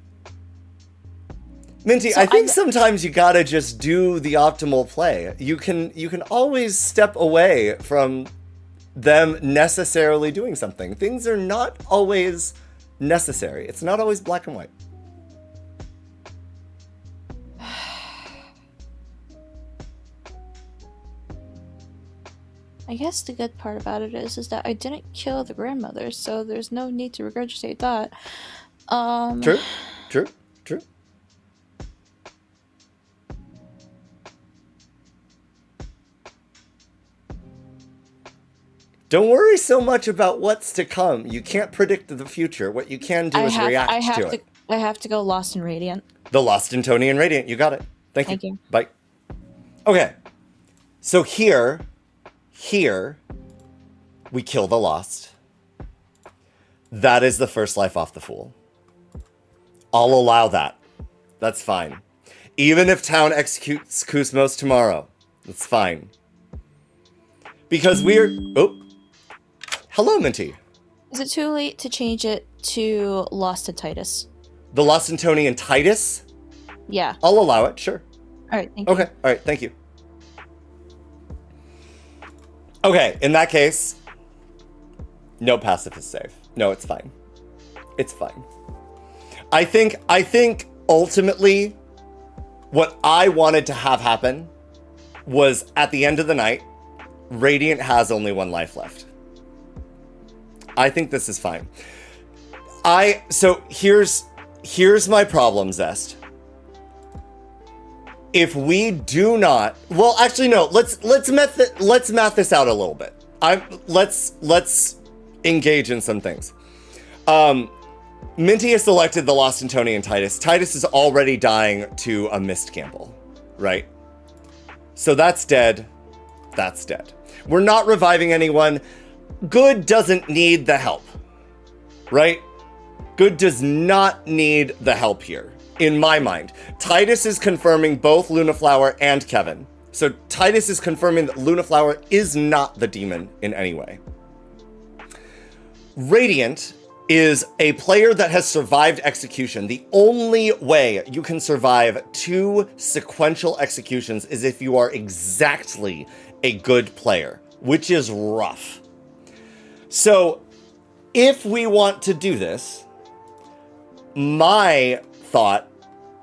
Minty, So I think sometimes you gotta just do the optimal play. You can always step away from them necessarily doing something. Things are not always necessary. It's not always black and white. I guess the good part about it is that I didn't kill the grandmother, so there's no need to regurgitate that. True. Don't worry so much about what's to come. You can't predict the future. What you can do is react to it. I have to go Lost and Radiant. The Lost and Tony and Radiant. You got it. Thank you. Bye. Okay. So here, we kill the Lost. That is the first life off the Fool. I'll allow that. That's fine. Even if Town executes Kusmos tomorrow, that's fine. Because we're... Oh. Hello, Minty. Is it too late to change it to Lost and Titus? The Lost and Tony and Titus? Yeah. I'll allow it, sure. All right, thank you. Okay, all right, thank you. Okay, in that case, no pacifist save. No, it's fine. It's fine. I think ultimately what I wanted to have happen was at the end of the night, Radiant has only 1 life left. I think this is fine. So here's my problem, Zest. If we do not, well, actually no, let's math this out a little bit. Let's engage in some things. Minty has selected the Lost and Tony and Titus. Titus is already dying to a missed gamble, right? So that's dead. That's dead. We're not reviving anyone. Good doesn't need the help, right? Good does not need the help here, in my mind. Titus is confirming both Lunaflower and Kevin. So Titus is confirming that Lunaflower is not the demon in any way. Radiant is a player that has survived execution. The only way you can survive 2 sequential executions is if you are exactly a good player, which is rough. So if we want to do this, my thought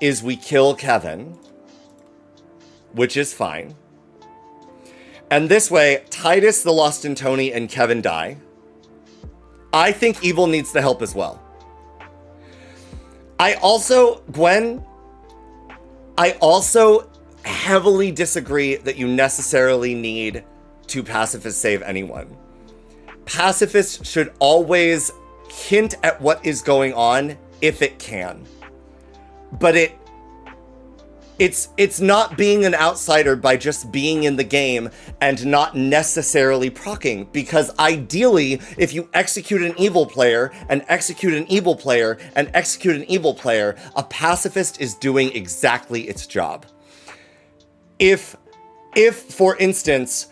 is we kill Kevin, which is fine. And this way, Titus, the Lost and Tony, and Kevin die. I think Evil needs the help as well. I also heavily disagree that you necessarily need to pacifist save anyone. Pacifists should always hint at what is going on if it can. But it's not being an outsider by just being in the game and not necessarily proccing, because ideally, if you execute an evil player and execute an evil player and execute an evil player, a pacifist is doing exactly its job. If for instance,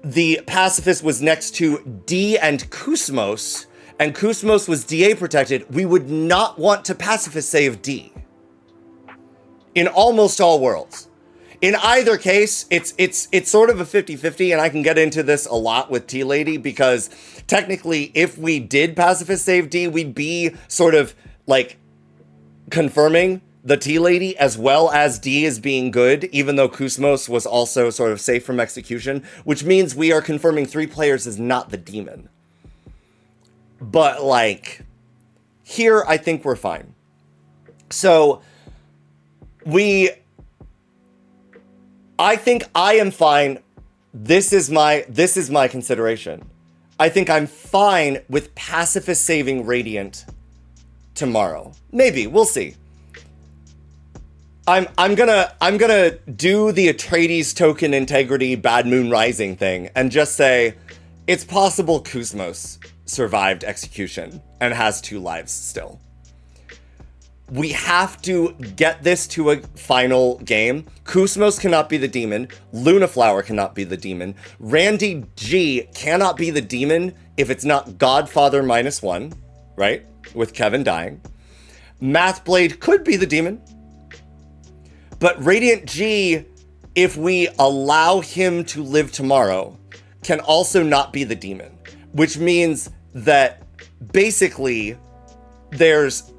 the pacifist was next to D and Kusmos was DA protected, we would not want to pacifist save D. In almost all worlds. In either case, it's sort of a 50-50, and I can get into this a lot with T-Lady, because technically, if we did pacifist save D, we'd be sort of like confirming the T-Lady as well as D as being good, even though Kusmos was also sort of safe from execution, which means we are confirming 3 players as not the demon. But like, here I think we're fine. So I think I am fine. This is my consideration. I think I'm fine with pacifist saving Radiant tomorrow. Maybe, we'll see. I'm gonna do the Atreides token integrity Bad Moon Rising thing and just say it's possible Kusmos survived execution and has 2 lives still. We have to get this to a final game. Kusmos cannot be the demon. Lunaflower cannot be the demon. Randy G cannot be the demon if it's not Godfather -1, right? With Kevin dying. Mathblade could be the demon. But Radiant G, if we allow him to live tomorrow, can also not be the demon. Which means that basically there's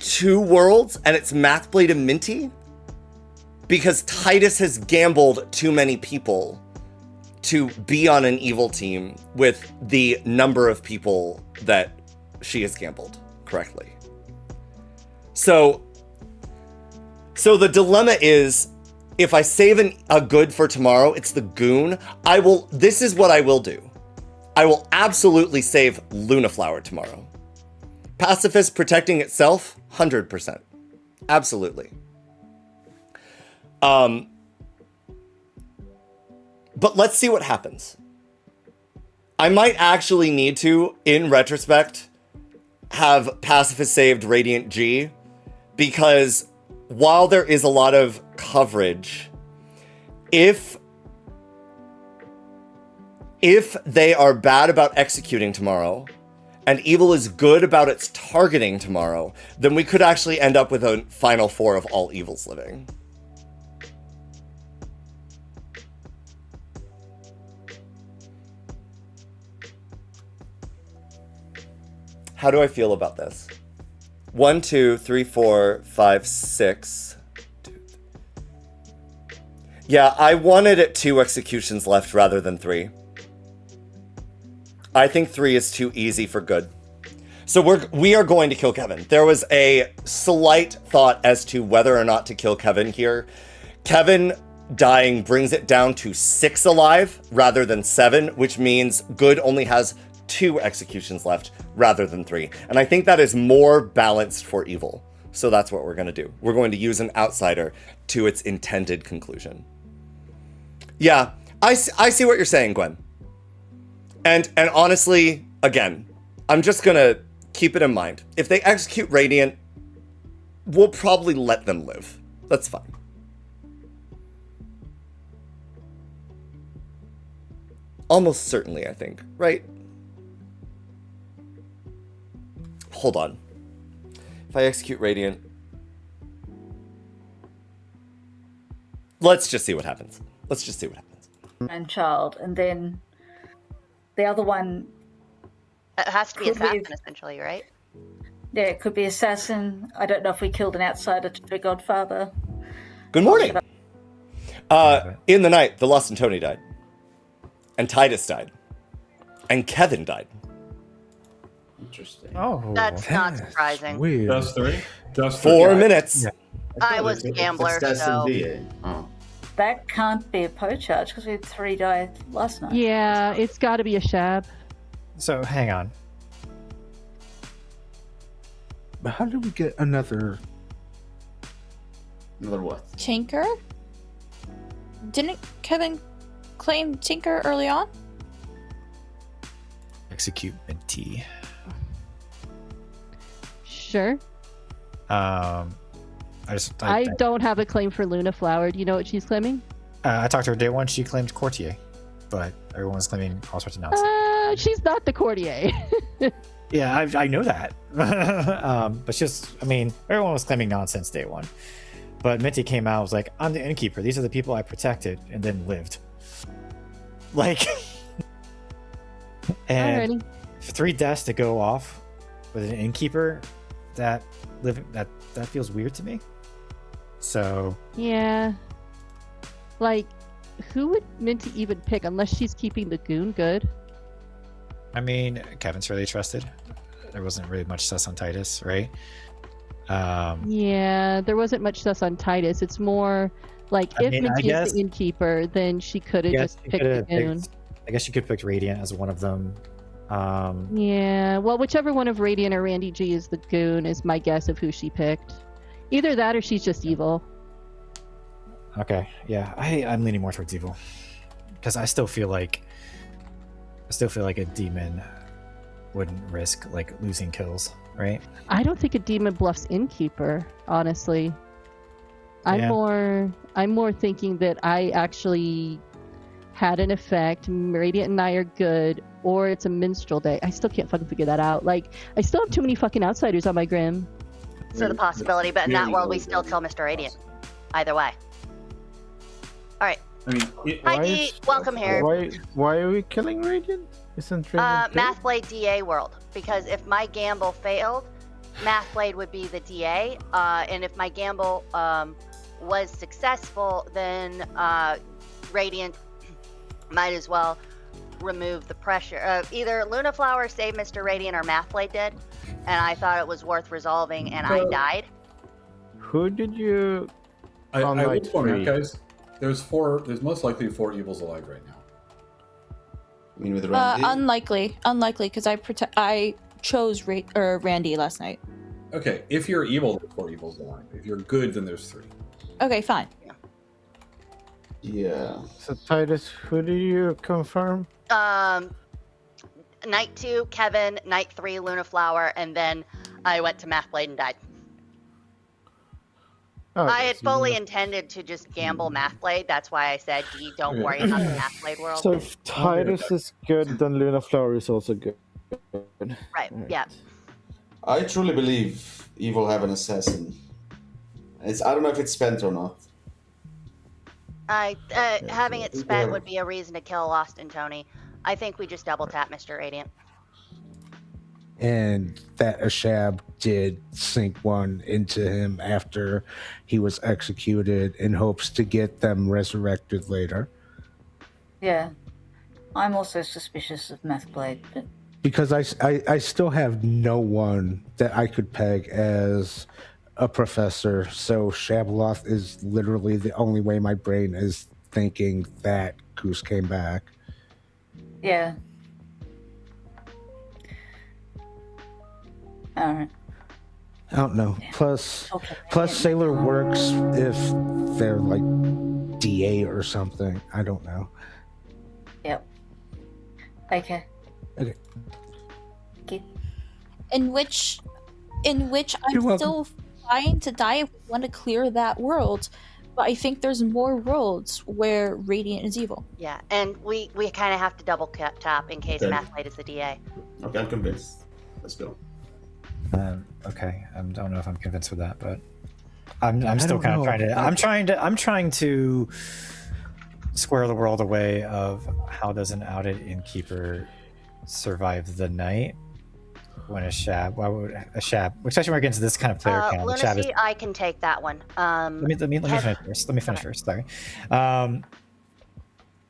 2 worlds, and it's Mathblade and Minty, because Titus has gambled too many people to be on an evil team with the number of people that she has gambled correctly. So the dilemma is, if I save a good for tomorrow, it's the goon. This is what I will do. I will absolutely save Lunaflower tomorrow. Pacifist protecting itself, 100%. Absolutely. But let's see what happens. I might actually need to, in retrospect, have Pacifist saved Radiant G, because while there is a lot of coverage, if they are bad about executing tomorrow, and evil is good about its targeting tomorrow, then we could actually end up with a final four of all evils living. How do I feel about this? 1, 2, 3, 4, 5, 6. Yeah, I wanted it 2 executions left rather than 3. I think 3 is too easy for good. So we are going to kill Kevin. There was a slight thought as to whether or not to kill Kevin here. Kevin dying brings it down to 6 alive rather than 7, which means good only has 2 executions left rather than 3. And I think that is more balanced for evil. So that's what we're going to do. We're going to use an outsider to its intended conclusion. Yeah, I see what you're saying, Gwen. And honestly, again, I'm just going to keep it in mind. If they execute Radiant, we'll probably let them live. That's fine. Almost certainly, I think, right? Hold on. If I execute Radiant, let's just see what happens. Grandchild, and then the other one. It has to be assassin, essentially, right? Yeah, it could be assassin. I don't know if we killed an outsider to the Godfather. Good morning. In the night, the Lost and Tony died. And Titus died. And Kevin died. Interesting. Oh, that's not surprising. Weird. Just 3? Just 4 minutes. Yeah. I was a gambler, so... That can't be a Poe charge because we had 3 die last night. Yeah, it's got to be a Shab. So, hang on. But how did we get another... Another what? Tinker? Didn't Kevin claim Tinker early on? Execute Minty. Sure. I don't have a claim for Luna Flower. Do you know what she's claiming? I talked to her day one. She claimed Courtier, but everyone was claiming all sorts of nonsense. She's not the Courtier. Yeah, I know that. But everyone was claiming nonsense day one. But Minty came out, was like, I'm the innkeeper. These are the people I protected, and then lived. Like, and 3 deaths to go off with an innkeeper that feels weird to me. So yeah, like, who would Minty even pick unless she's keeping the goon good? I mean, Kevin's really trusted. There wasn't really much sus on Titus, right? Yeah, there wasn't much sus on Titus. It's more like if Minty is the innkeeper, then she could have just picked the goon. I guess she could have picked Radiant as one of them. Yeah, well, whichever one of Radiant or Randy G is the goon is my guess of who she picked. Either that or she's just evil. Okay, yeah, I'm leaning more towards evil because I still feel like a demon wouldn't risk like losing kills, right? I don't think a demon bluffs innkeeper, honestly. I'm more thinking that I actually had an effect. Radiant and I are good, or it's a minstrel day. I still can't fucking figure that out. Like, I still have too many fucking outsiders on my Grim. So the possibility, but in that world, we still kill Mr. Radiant. Either way. All right. Hi, D. Welcome here. Why are we killing Radiant? Isn't Radiant dead? Mathblade DA world. Because if my gamble failed, Mathblade would be the DA. And if my gamble was successful, then Radiant might as well remove the pressure. Either Luna Flower saved Mr. Radiant or Mathblade did. And I thought it was worth resolving, and I died. Who did you... I will point out, guys, there's most likely 4 evils alive right now. I mean, with the unlikely, because I chose Randy last night. Okay, if you're evil, there's 4 evils aligned. If you're good, then there's 3. Okay, fine. Yeah. So Titus, who do you confirm? Night 2, Kevin. Night 3, Luna Flower, and then I went to Mathblade and died. Oh, I had fully intended to just gamble Mathblade. That's why I said, don't worry about the Mathblade world. So if Titus is good, then Luna Flower is also good. Right, yeah. I truly believe evil have an assassin. I don't know if it's spent or not. Having it spent would be a reason to kill Lost and Tony. I think we just double tap Mr. Radiant. And that Ashab did sink one into him after he was executed in hopes to get them resurrected later. Yeah. I'm also suspicious of Mathblade, but... Because I still have no one that I could peg as a professor, so Shabaloth is literally the only way my brain is thinking that Goose came back. Yeah. Alright. I don't know. Yeah. Plus Sailor works if they're like DA or something. I don't know. Yep. Okay. Okay. In which I'm You're still fine to die if we want to clear that world, but I think there's more worlds where Radiant is evil. Yeah, and we kind of have to double tap in case Mathblade is the DA. Okay, I'm convinced. Let's go. Okay, I don't know if I'm convinced with that, but I'm still kind of trying to. I'm trying to square the world away of how does an outed innkeeper survive the night when why would a Shab, especially when we're getting to this kind of player count. Lunacy, I can take that one. Let me finish first. Let me finish first. Sorry. Why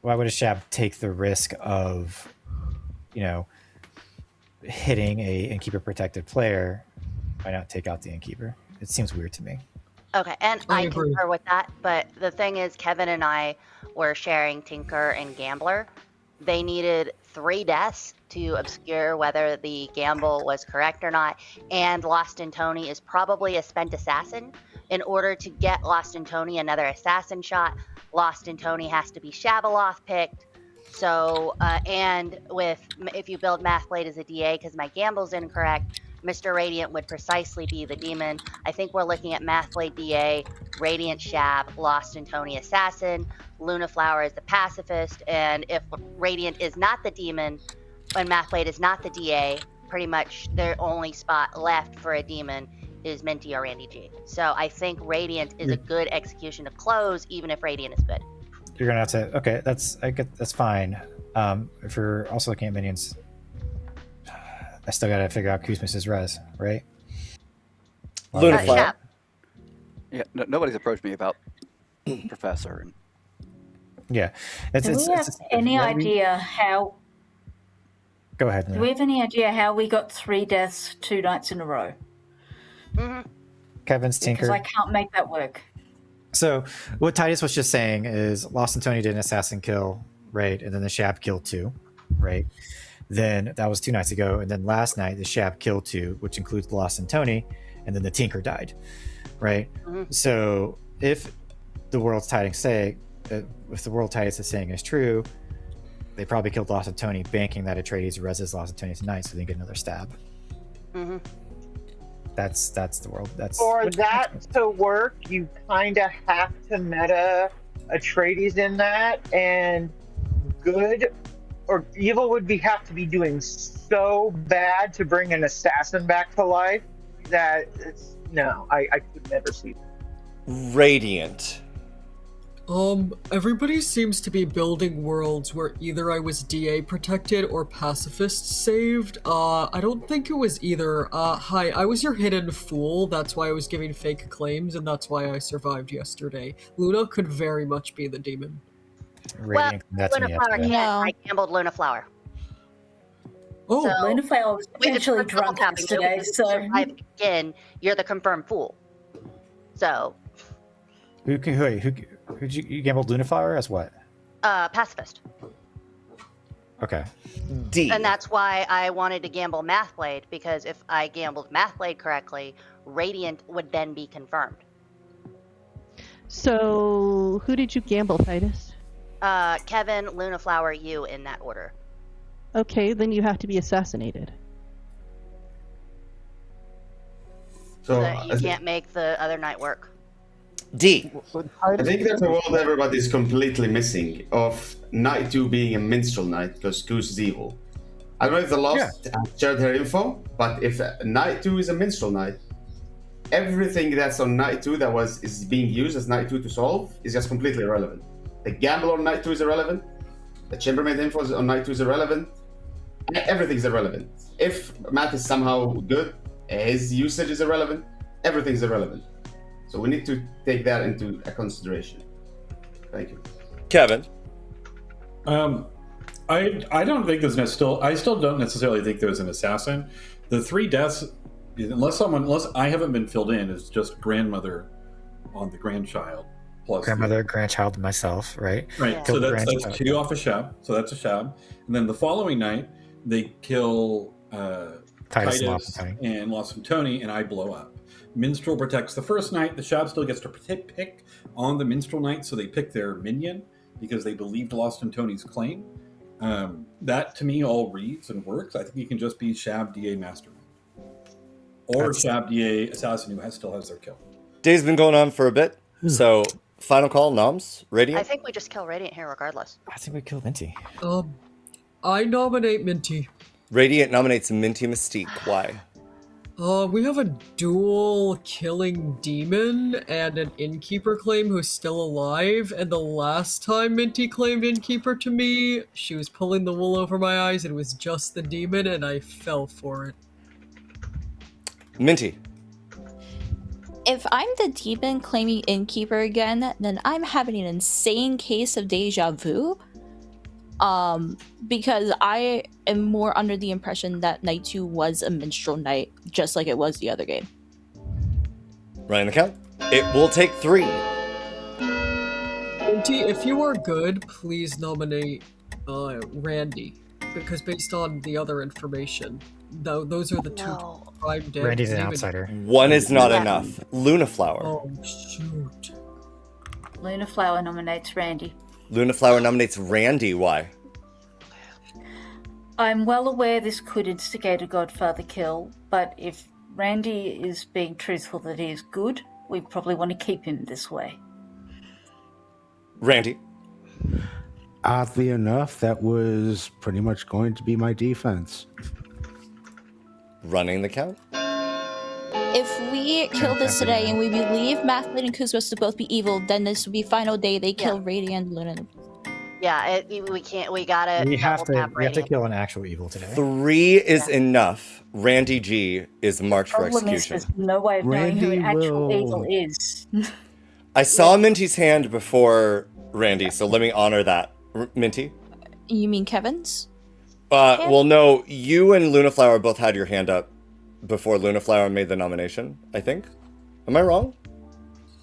would a Shab take the risk of, hitting a innkeeper protected player? Why not take out the innkeeper? It seems weird to me. Okay, and I concur with that, but the thing is, Kevin and I were sharing Tinker and Gambler. They needed 3 deaths to obscure whether the gamble was correct or not, and Lost and Tony is probably a spent assassin. In order to get Lost and Tony another assassin shot, Lost and Tony has to be Shabaloth picked. So, and if you build Mathblade as a DA, because my gamble's incorrect, Mr. Radiant would precisely be the demon. I think we're looking at Mathblade DA, Radiant Shab, Lost and Tony Assassin, Luna Flower is the pacifist, and if Radiant is not the demon and Mathblade is not the DA, pretty much their only spot left for a demon is Minty or Randy G. So I think Radiant is a good execution to close, even if Radiant is good. You're gonna have to. Okay, that's fine. If you're also looking at minions, I still gotta figure out Kuzmis's res, right? Luna Flower. Yeah, nobody's approached me about Professor. And... Yeah, Do we have any idea how? Go ahead. Do we have any idea how we got 3 deaths 2 nights in a row? Mm-hmm. Kevin's Tinker. Because I can't make that work. So what Titus was just saying is Lost and Tony did an assassin kill, right? And then the Shab killed 2, right? Then that was 2 nights ago. And then last night, the Shab killed 2, which includes Lost and Tony. And then the Tinker died, right? Mm-hmm. So if the world Titus is saying is true, they probably killed Lost and Tony, banking that Atreides reses Lost and Tony tonight so they get another stab. Mm-hmm. That's the world. For that to work, you kind of have to meta Atreides in that, and good or evil would have to be doing so bad to bring an assassin back to life that I could never see that. Radiant. Everybody seems to be building worlds where either I was DA protected or pacifist saved. I don't think it was either. Hi, I was your hidden fool. That's why I was giving fake claims, and that's why I survived yesterday. Luna could very much be the demon. Radiant, that's Luna Flower can't. I gambled Luna Flower. Oh, so, Luna Flower was potentially drunk yesterday, so... Again, you're the confirmed fool. So... Who you gambled Luna Flower as what? Pacifist. Okay. D. And that's why I wanted to gamble Mathblade, because if I gambled Mathblade correctly, Radiant would then be confirmed. So, who did you gamble, Titus? Kevin, Lunaflower, you in that order. Okay, then you have to be assassinated. So You can't make the other night work. D. I think there's a world everybody's completely missing of night 2 being a minstrel night because Goose is evil. I don't know if the Lost shared her info, but if night 2 is a minstrel night, everything that's on night 2 that is being used as night 2 to solve is just completely irrelevant. The gamble on night 2 is irrelevant. The chambermaid info on night 2 is irrelevant. Everything's irrelevant. If math is somehow good, his usage is irrelevant. Everything's irrelevant. So we need to take that into consideration. Thank you. Kevin. I don't think there's I still don't necessarily think there's an assassin. The 3 deaths, unless I haven't been filled in, is just grandmother on the grandchild. Plus grandmother, grandchild, myself, right? Right. Yeah. So that's 2 off a Shab. So that's a Shab. And then the following night, they kill Titus and Lost and Tony, and I blow up. Minstrel protects the first night. The Shab still gets to pick on the Minstrel night, so they pick their minion because they believed Lost and Tony's claim. That to me all reads and works. I think you can just be Shab DA Mastermind or Shab DA Assassin who still has their kill. Day's been going on for a bit, so final call, Noms, Radiant. I think we just kill Radiant here regardless. I think we kill Minty. I nominate Minty. Radiant nominates Minty Mystique. Why? We have a dual killing demon and an innkeeper claim who's still alive, and the last time Minty claimed innkeeper to me, she was pulling the wool over my eyes, and it was just the demon, and I fell for it. Minty. If I'm the demon claiming innkeeper again, then I'm having an insane case of deja vu. Because I am more under the impression that night 2 was a minstrel night, just like it was the other game. Running the count. It will take 3. Minty, if you are good, please nominate Randy, because based on the other information, those are the 2 prime dead. Randy's an outsider. 1 is not enough. Lunaflower. Oh shoot. Lunaflower nominates Randy. Lunaflower nominates Randy. Why? I'm well aware this could instigate a Godfather kill, but if Randy is being truthful that he is good, we probably want to keep him this way. Randy. Oddly enough, that was pretty much going to be my defense. Running the count. If we kill this today and we believe Mathblade and Kuzma to both be evil, then this will be final day they kill Radiant and Luna. Yeah, we can't. We gotta. We have to kill an actual evil today. 3 is enough. Randy G is marked for execution. There's no way of knowing who actual evil is. I saw Minty's hand before Randy, so let me honor that. Minty? You mean Kevin's? Well, no, you and Lunaflower both had your hand up before Lunaflower made the nomination, I think. Am I wrong?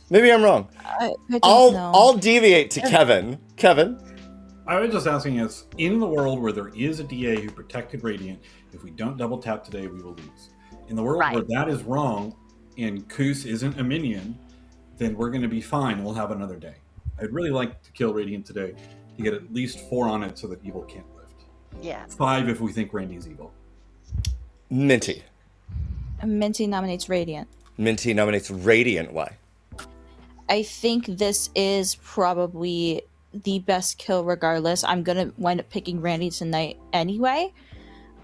Maybe I'm wrong. I don't know. I'll deviate to Kevin. Kevin? I was just asking us, in the world where there is a DA who protected Radiant, if we don't double tap today, we will lose. In the world where that is wrong, and Koos isn't a minion, then we're going to be fine, and we'll have another day. I'd really like to kill Radiant today to get at least 4 on it so that evil can't lift. Yeah. 5 if we think Randy's evil. Minty. Minty nominates Radiant. Minty nominates Radiant. Why? I think this is probably the best kill regardless. I'm gonna wind up picking Randy tonight anyway,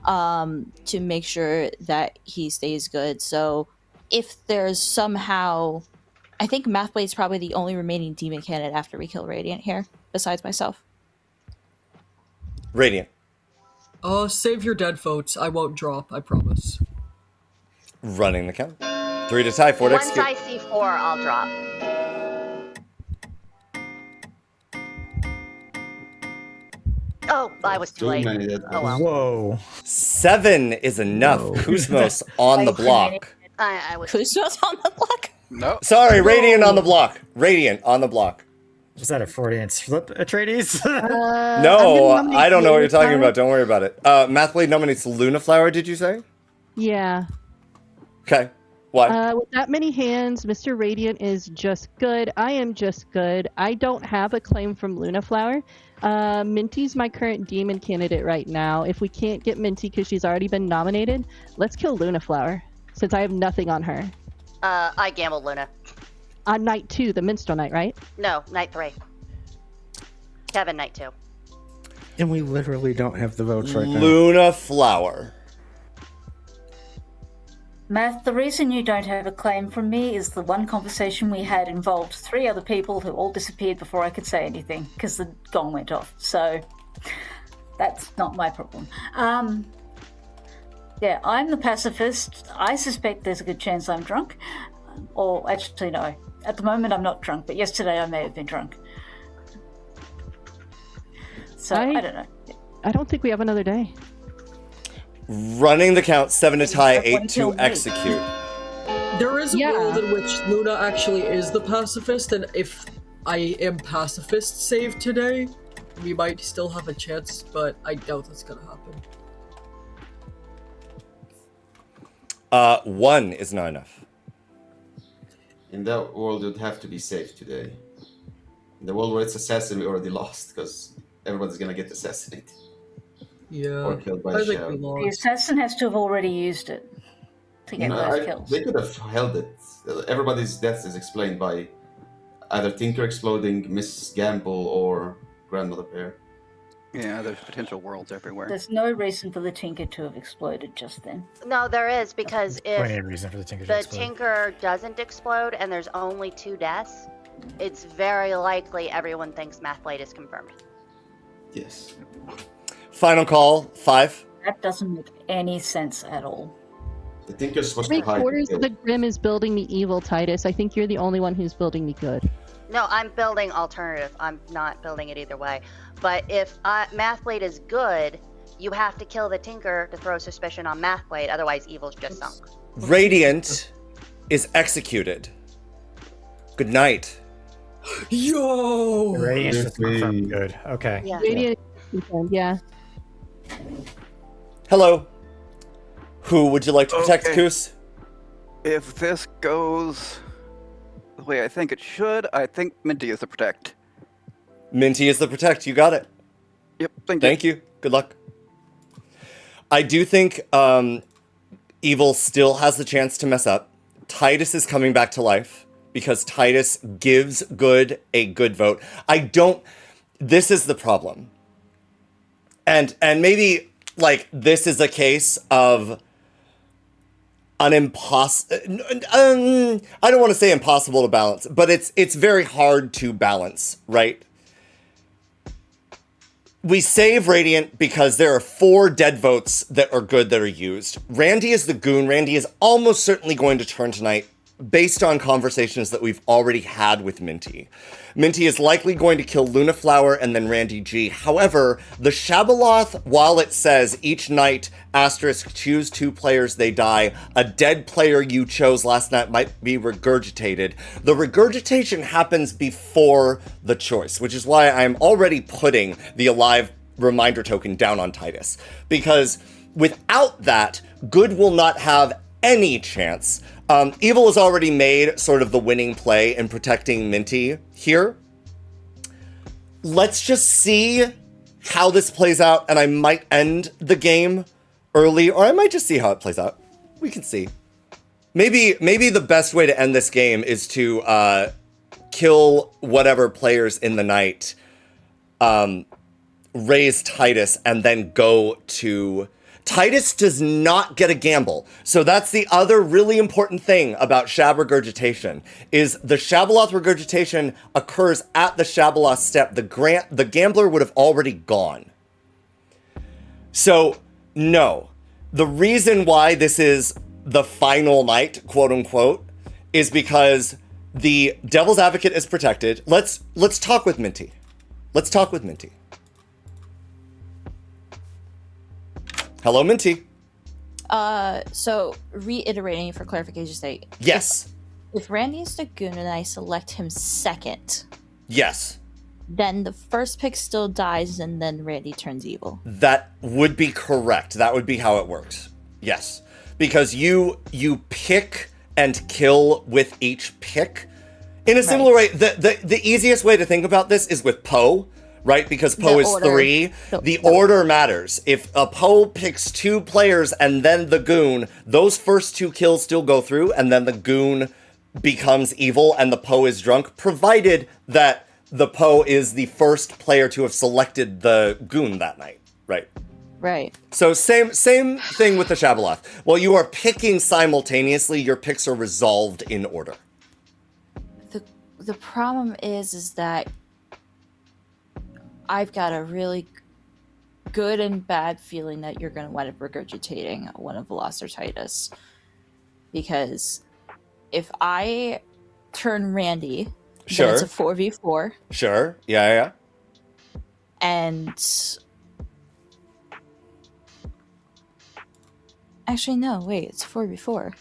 to make sure that he stays good. So if there's somehow, I think Mathblade's probably the only remaining demon candidate after we kill Radiant here, besides myself. Radiant. Save your dead votes. I won't drop, I promise. Running the count. 3 to tie, 4 to Once execute. I see 4, I'll drop. Oh, I was too late. Oh well. Whoa. 7 is enough. Kuzmos on the block. I was. Kuzma's on the block? No. Sorry, Radiant on the block. Radiant on the block. Was that a Freudian slip, Atreides? No, I don't know what you're talking about. Don't worry about it. Mathblade nominates Lunaflower, did you say? Yeah. Okay. Why? With that many hands, Mr. Radiant is just good. I am just good. I don't have a claim from Lunaflower. Minty's my current demon candidate right now. If we can't get Minty because she's already been nominated, let's kill Lunaflower, since I have nothing on her. I gambled Luna. On night 2, the minstrel night, right? No, night 3. Kevin, night 2. And we literally don't have the votes right now. Lunaflower. Matt, the reason you don't have a claim from me is the one conversation we had involved 3 other people who all disappeared before I could say anything because the gong went off. So that's not my problem. Yeah, I'm the pacifist. I suspect there's a good chance I'm drunk. Or actually, no. At the moment, I'm not drunk, but yesterday I may have been drunk. So, I don't know. I don't think we have another day. Running the count, 7 to tie, 8 to execute. There is a world in which Luna actually is the pacifist, and if I am pacifist saved today, we might still have a chance, but I doubt that's gonna happen. 1 is not enough. In that world, you'd have to be safe today. In the world where it's assassin, we already lost because everybody's gonna get assassinated. Yeah, or killed by I think Shell. we lost. The assassin has to have already used it to get those kills. They could have held it. Everybody's death is explained by either Tinker exploding, Miss Gamble, or Grandmother Pear. Yeah, there's potential worlds everywhere. There's no reason for the Tinker to have exploded just then. No, there is, because Plenty if of reason for the Tinker to the explode. Tinker doesn't explode and there's only 2 deaths, it's very likely everyone thinks Mathblade is confirmed. Yes. Final call, 5. That doesn't make any sense at all. The Tinker's supposed to hide. 3/4 of the Grim is building me evil, Titus. I think you're the only one who's building me good. No, I'm building alternative. I'm not building it either way. But if Mathblade is good, you have to kill the Tinker to throw suspicion on Mathblade, otherwise evil's just sunk. Radiant is executed. Good night. Yo! Radiant is confirmed good. Okay. Yeah. Radiant is confirmed, yeah. Hello. Who would you like to protect, Okay. Koos? If this goes the way I think it should, I think Minty is the protect. Minty is the protect. You got it. Yep, thank you. Good luck. I do think Evil still has the chance to mess up. Titus is coming back to life because Titus gives good a good vote. This is the problem. And maybe like this is a case of an I don't want to say impossible to balance, but it's very hard to balance, right? We save Radiant because there are 4 dead votes that are good that are used. Randy is the goon. Randy is almost certainly going to turn tonight based on conversations that we've already had with Minty. Minty is likely going to kill Lunaflower and then Randy G. However, the Shabaloth, while it says each night, asterisk, choose 2 players, they die, a dead player you chose last night might be regurgitated. The regurgitation happens before the choice, which is why I'm already putting the alive reminder token down on Titus. Because without that, good will not have any chance. Evil has already made sort of the winning play in protecting Minty here. Let's just see how this plays out, and I might end the game early, or I might just see how it plays out. We can see. Maybe the best way to end this game is to kill whatever players in the night, raise Titus, and then go to... Titus does not get a gamble. So that's the other really important thing about Shab regurgitation, is the Shabaloth regurgitation occurs at the Shabaloth step. The gambler would have already gone. So, no. The reason why this is the final night, quote unquote, is because the Devil's Advocate is protected. Let's talk with Minty. Let's talk with Minty. Hello, Minty. So reiterating for clarification's sake. Yes. If Randy is the goon and I select him second. Yes. then the first pick still dies, and then Randy turns evil. That would be correct. That would be how it works. Yes. Because you pick and kill with each pick. In a similar way, the easiest way to think about this is with Poe, right? Because Poe is 3. The order matters. If a Poe picks 2 players and then the goon, those first 2 kills still go through, and then the goon becomes evil and the Poe is drunk, provided that the Poe is the first player to have selected the goon that night, right? Right. So same thing with the Shabaloth. While you are picking simultaneously, your picks are resolved in order. The problem is that I've got a really good and bad feeling that you're going to wind up regurgitating one of Veloz or Titus. Because if I turn Randy, then it's a 4v4. Sure. Yeah. And actually, no, wait, it's 4v4.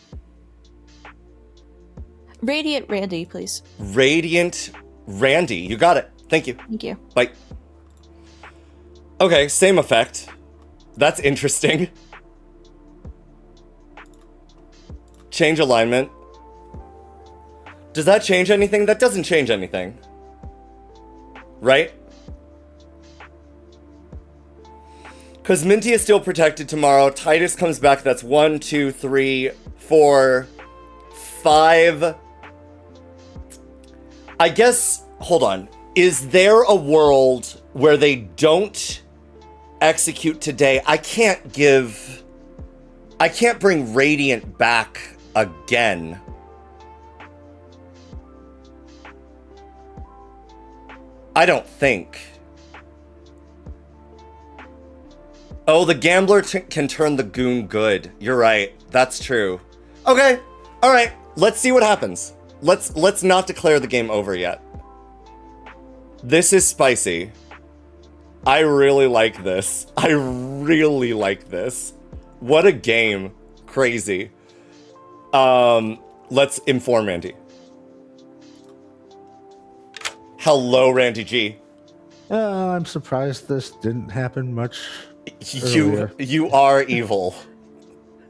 Radiant Randy, please. Radiant Randy. You got it. Thank you. Thank you. Bye. Okay, same effect. That's interesting. Change alignment. Does that change anything? That doesn't change anything. Right? Because Minty is still protected tomorrow. Titus comes back. That's 1, 2, 3, 4, 5. I guess, hold on. Is there a world where they don't execute today? I can't bring Radiant back again. I don't think. Oh, the gambler can turn the goon good. You're right. That's true. Okay. All right. Let's see what happens. Let's not declare the game over yet. This is spicy. I really like this. I really like this. What a game. Crazy. Let's inform Randy. Hello, Randy G. I'm surprised this didn't happen much earlier. You are evil.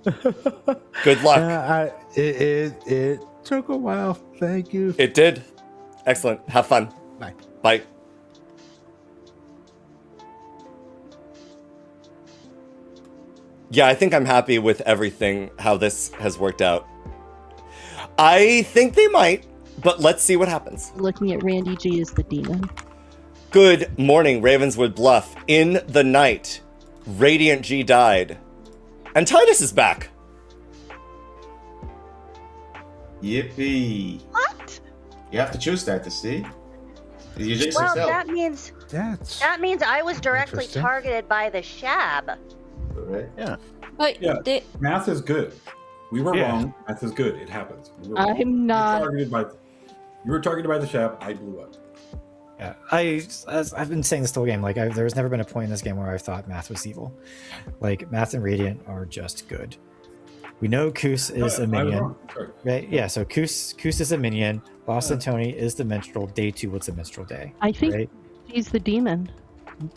Good luck. It took a while. Thank you. It did. Excellent. Have fun. Bye. Bye. Yeah, I think I'm happy with everything, how this has worked out. I think they might, but let's see what happens. Looking at Randy G as the demon. Good morning, Ravenswood Bluff. In the night, Radiant G died. And Titus is back. Yippee. What? You have to choose that to see. You jinx Well, yourself. that means I was directly targeted by the Shab. Right? Yeah. But Yeah. Math is good. We were wrong. Math is good. It happens. We were wrong. I'm not. You were targeted by the Shab. I blew up. Yeah, I've been saying this the whole game. Like, there's never been a point in this game where I thought Math was evil. Like, Math and Radiant are just good. We know Koos is a minion, right? Yeah, so Koos is a minion. Boston Tony is the minstrel. Day 2 was the minstrel day. I think right? he's the demon.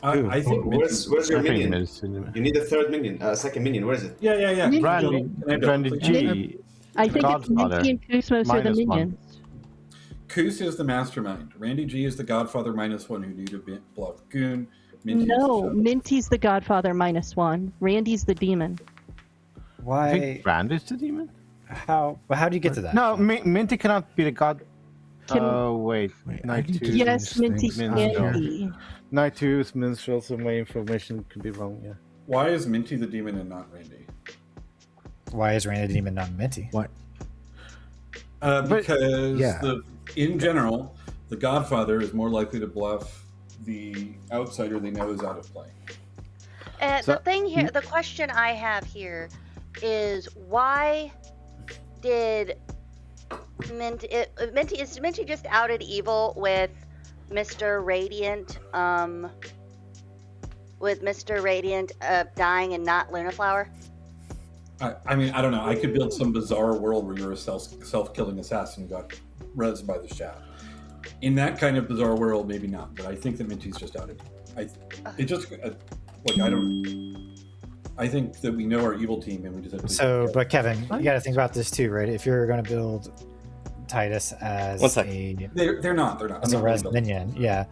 I think where's your minion? You need a third minion, second minion. Where is it? Yeah. Randy G. I think it's Minty and Koosmos are the minions. Koos is the mastermind. Randy G is the Godfather -1 who need to bluff goon. Minty No, Minty's the Godfather -1. Randy's the demon. Why? I think Randy's the demon? How do you get to that? No, Minty cannot be the god. Wait. Night 2. Yes, Minty can be. Night 2's minstrel, so my information could be wrong, yeah. Why is Minty the demon and not Randy? Why is Randy the demon, not Minty? What? Because in general, the Godfather is more likely to bluff the outsider they know is out of play. The thing here, the question I have here is why did Minty just outed evil with Mr. Radiant, dying and not Lunaflower? I mean, I don't know. I could build some bizarre world where you're a self-killing assassin who got rezzed by the Shab. In that kind of bizarre world, maybe not. But I think that Minty's just out of it. I think that we know our evil team, and we just have to. So, but Kevin, you got to think about this too, right? If you're going to build Titus as they're not as a res minion, yeah.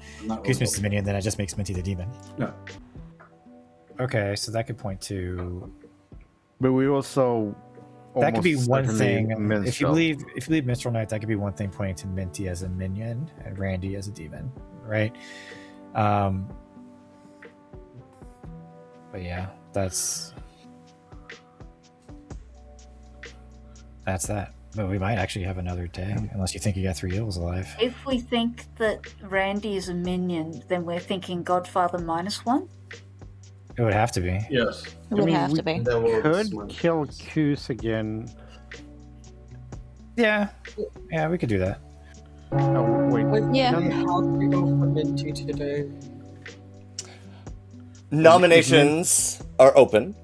Goose is minion, then it just makes Minty the demon. No. Okay, so that could point to. But we also. That could be one thing. Minstrel. If you believe Minstrel Knight, that could be one thing pointing to Minty as a minion and Randy as a demon, right? But yeah, that's that. But we might actually have another day, unless you think you got 3 evils alive. If we think that Randy is a minion, then we're thinking Godfather -1? It would have to be. Yes. It would have to be. Could kill Goose again. Yeah, we could do that. Oh, wait. Yeah. How do we go for Minty today? Nominations are open.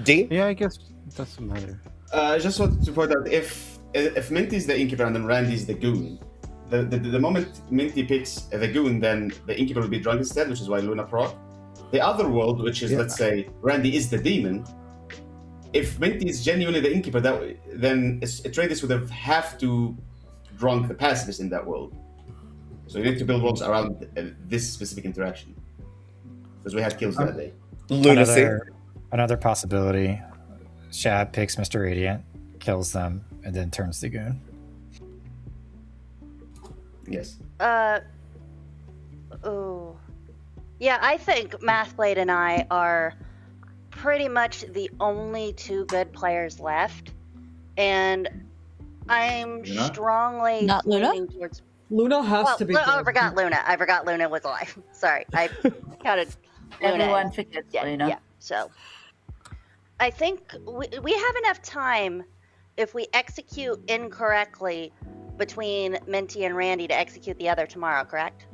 D? Yeah, I guess it doesn't matter. I just wanted to point out if Minty's the Innkeeper and then Randy's the Goon, the moment Minty picks the Goon, then the Innkeeper will be drunk instead, which is why Luna proc. The other world, which is, let's say, Randy is the demon, if Minty is genuinely the Innkeeper, then Atreides would have to drunk the pacifist in that world. So you need to build worlds around this specific interaction. Because we had kills that day. Lunacy. Another possibility. Shab picks Mr. Radiant, kills them, and then turns the Goon. Yes. Yeah, I think Mathblade and I are pretty much the only 2 good players left, and I'm strongly not Luna. Towards... Luna has to be. I forgot Luna. I forgot Luna was alive. Sorry, I counted. Everyone forgets Luna. Yeah, so I think we have enough time if we execute incorrectly between Minty and Randy to execute the other tomorrow. Correct?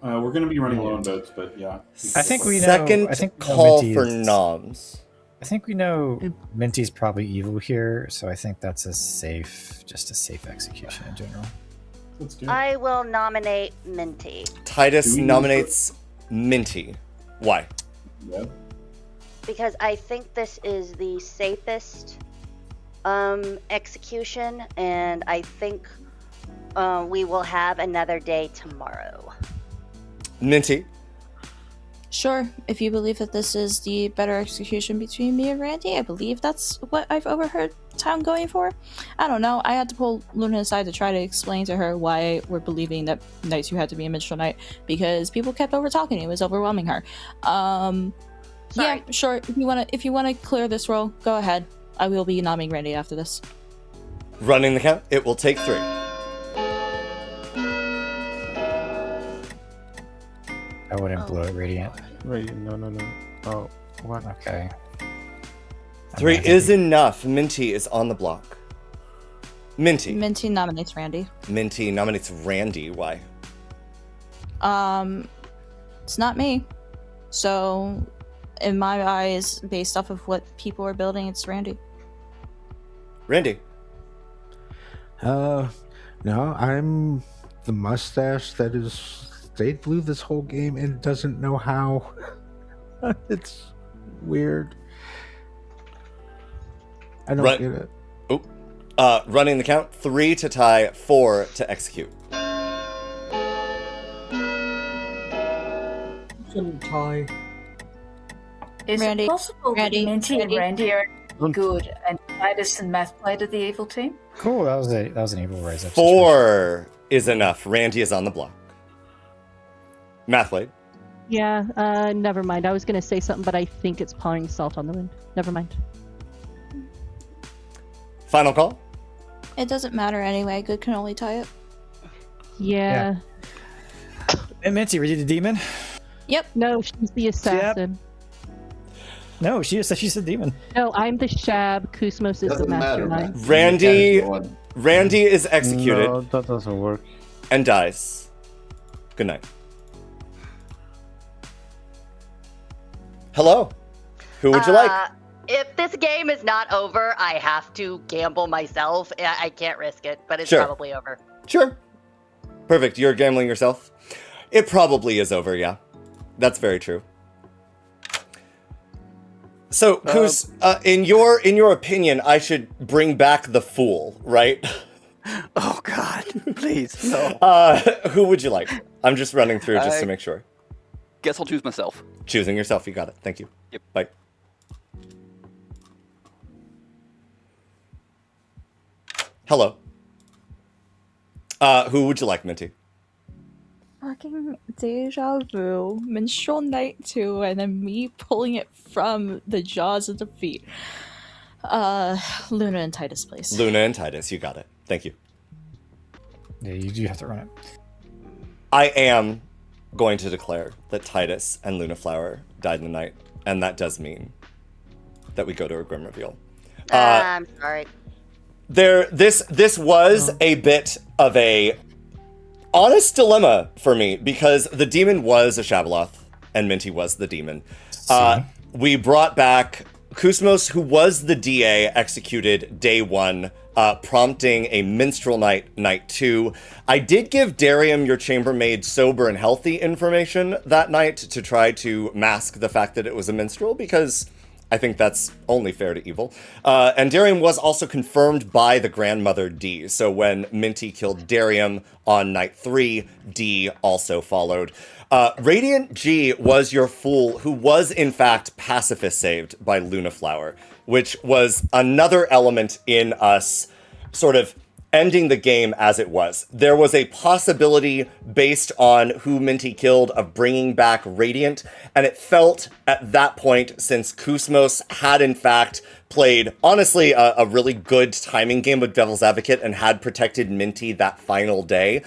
We're going to be running low on votes, but yeah. I think we know. Second call for noms. I think we know Minty's probably evil here, so I think that's a safe execution in general. Let's do it. I will nominate Minty. Titus nominates Minty. Why? Yeah. Because I think this is the safest execution, and I think we will have another day tomorrow. Minty. Sure, if you believe that this is the better execution between me and Randy, I believe that's what I've overheard Town going for. I don't know, I had to pull Luna aside to try to explain to her why we're believing that Night 2 had to be a Minstrel Knight, because people kept over-talking, it was overwhelming her. Yeah, sure, if you wanna clear this role, go ahead. I will be nominating Randy after this. Running the count, it will take 3. I wouldn't blow it Radiant. Radiant, no. Oh, what? Okay. 3 is enough. Minty is on the block. Minty nominates Randy. Minty nominates Randy. Why? It's not me. So, in my eyes, based off of what people are building, it's Randy. Randy. No, I'm the mustache that is stayed blue this whole game and doesn't know how. It's weird. I don't get it. Oh, running the count: 3 to tie, 4 to execute. Shouldn't tie. Is Randy, it possible that Minty and Randy are good and Titus and Mathblade are the evil team? Cool, that was an evil rise up. 4 is enough. Randy is on the block. Mathblade. Yeah, never mind. I was going to say something, but I think it's pouring salt on the wind. Never mind. Final call? It doesn't matter anyway. Good can only tie it. Yeah. And Minty, were you the demon? Yep. No, she's the assassin. No, she's the demon. No, I'm the Shab. Kusmos is the mastermind. Randy is executed. No, that doesn't work. And dies. Good night. Hello. Who would you like? If this game is not over, I have to gamble myself. I can't risk it, but it's Sure. probably over. Sure. Perfect. You're gambling yourself? It probably is over, yeah. That's very true. So, Koos, in your opinion, I should bring back the Fool, right? Oh, God. Please, no. Who would you like? I'm just running through just to make sure. Guess I'll choose myself. Choosing yourself. You got it. Thank you. Yep. Bye. Hello. Who would you like, Minty? Fucking Deja Vu, Minstrel Night 2, and then me pulling it from the jaws of defeat. Luna and Titus, please. Luna and Titus, you got it. Thank you. Yeah, you do have to run it. I am going to declare that Titus and Luna Flower died in the night, and that does mean that we go to a grim reveal. I'm sorry. This was a bit of a honest dilemma for me, because the demon was a Shabaloth and Minty was the demon. We brought back Kusmos, who was the DA, executed day 1, prompting a minstrel night 2. I did give Darium your chambermaid sober and healthy information that night to try to mask the fact that it was a minstrel, because I think that's only fair to evil. And Darium was also confirmed by the grandmother D. So when Minty killed Darium on night 3, D also followed. Radiant G was your fool, who was in fact pacifist saved by Luna Flower, which was another element in us sort of ending the game as it was. There was a possibility based on who Minty killed of bringing back Radiant, and it felt at that point, since Kusmos had in fact played, honestly, a really good timing game with Devil's Advocate and had protected Minty that final day,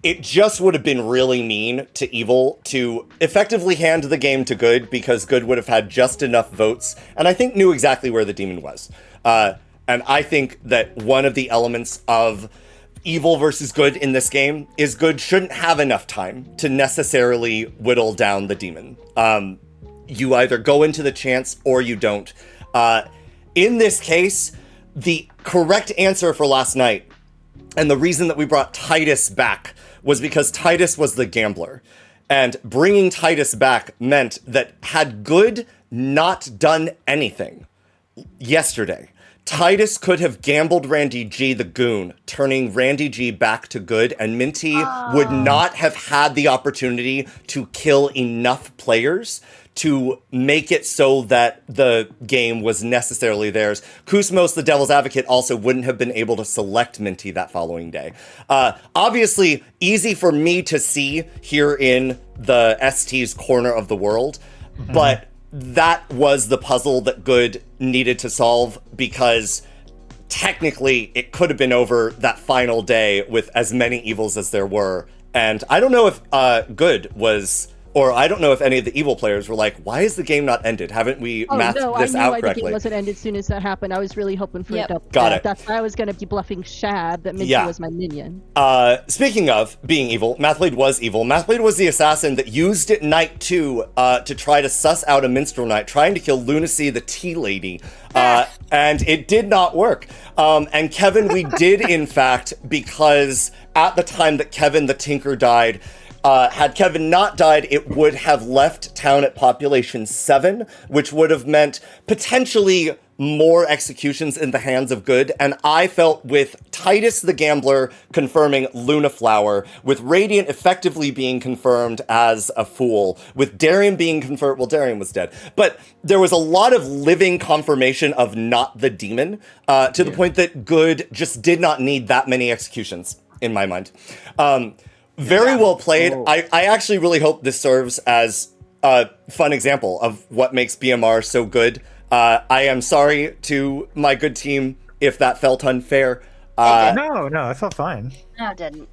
it just would have been really mean to evil to effectively hand the game to good, because good would have had just enough votes, and I think knew exactly where the demon was. And I think that one of the elements of evil versus good in this game is good shouldn't have enough time to necessarily whittle down the demon. You either go into the chance or you don't. In this case, the correct answer for last night, and the reason that we brought Titus back, was because Titus was the gambler. And bringing Titus back meant that had good not done anything yesterday, Titus could have gambled Randy G the goon, turning Randy G back to good, and Minty would not have had the opportunity to kill enough players to make it so that the game was necessarily theirs. Kusmos, the Devil's Advocate, also wouldn't have been able to select Minty that following day. Obviously, easy for me to see here in the ST's corner of the world, but that was the puzzle that good needed to solve, because technically it could have been over that final day with as many evils as there were. And I don't know if good was, or I don't know if any of the evil players were like, why is the game not ended? Haven't we mathed this out correctly? I knew the game wasn't ended as soon as that happened. I was really hoping for a double. Got it. That's why I was going to be bluffing Shab that Minty was my minion. Speaking of being evil, Mathblade was evil. Mathblade was the assassin that used it night 2 to try to suss out a minstrel night, trying to kill Lunacy, the tea lady. And it did not work. And Kevin, we did in fact, because at the time that Kevin the Tinker died, had Kevin not died, it would have left town at population 7, which would have meant potentially more executions in the hands of good. And I felt with Titus the Gambler confirming Luna Flower, with Radiant effectively being confirmed as a fool, with Darium being confirmed, well, Darium was dead, but there was a lot of living confirmation of not the demon, to the point that good just did not need that many executions, in my mind. Very well played. I actually really hope this serves as a fun example of what makes BMR so good. I am sorry to my good team if that felt unfair. No, it felt fine. No, it didn't.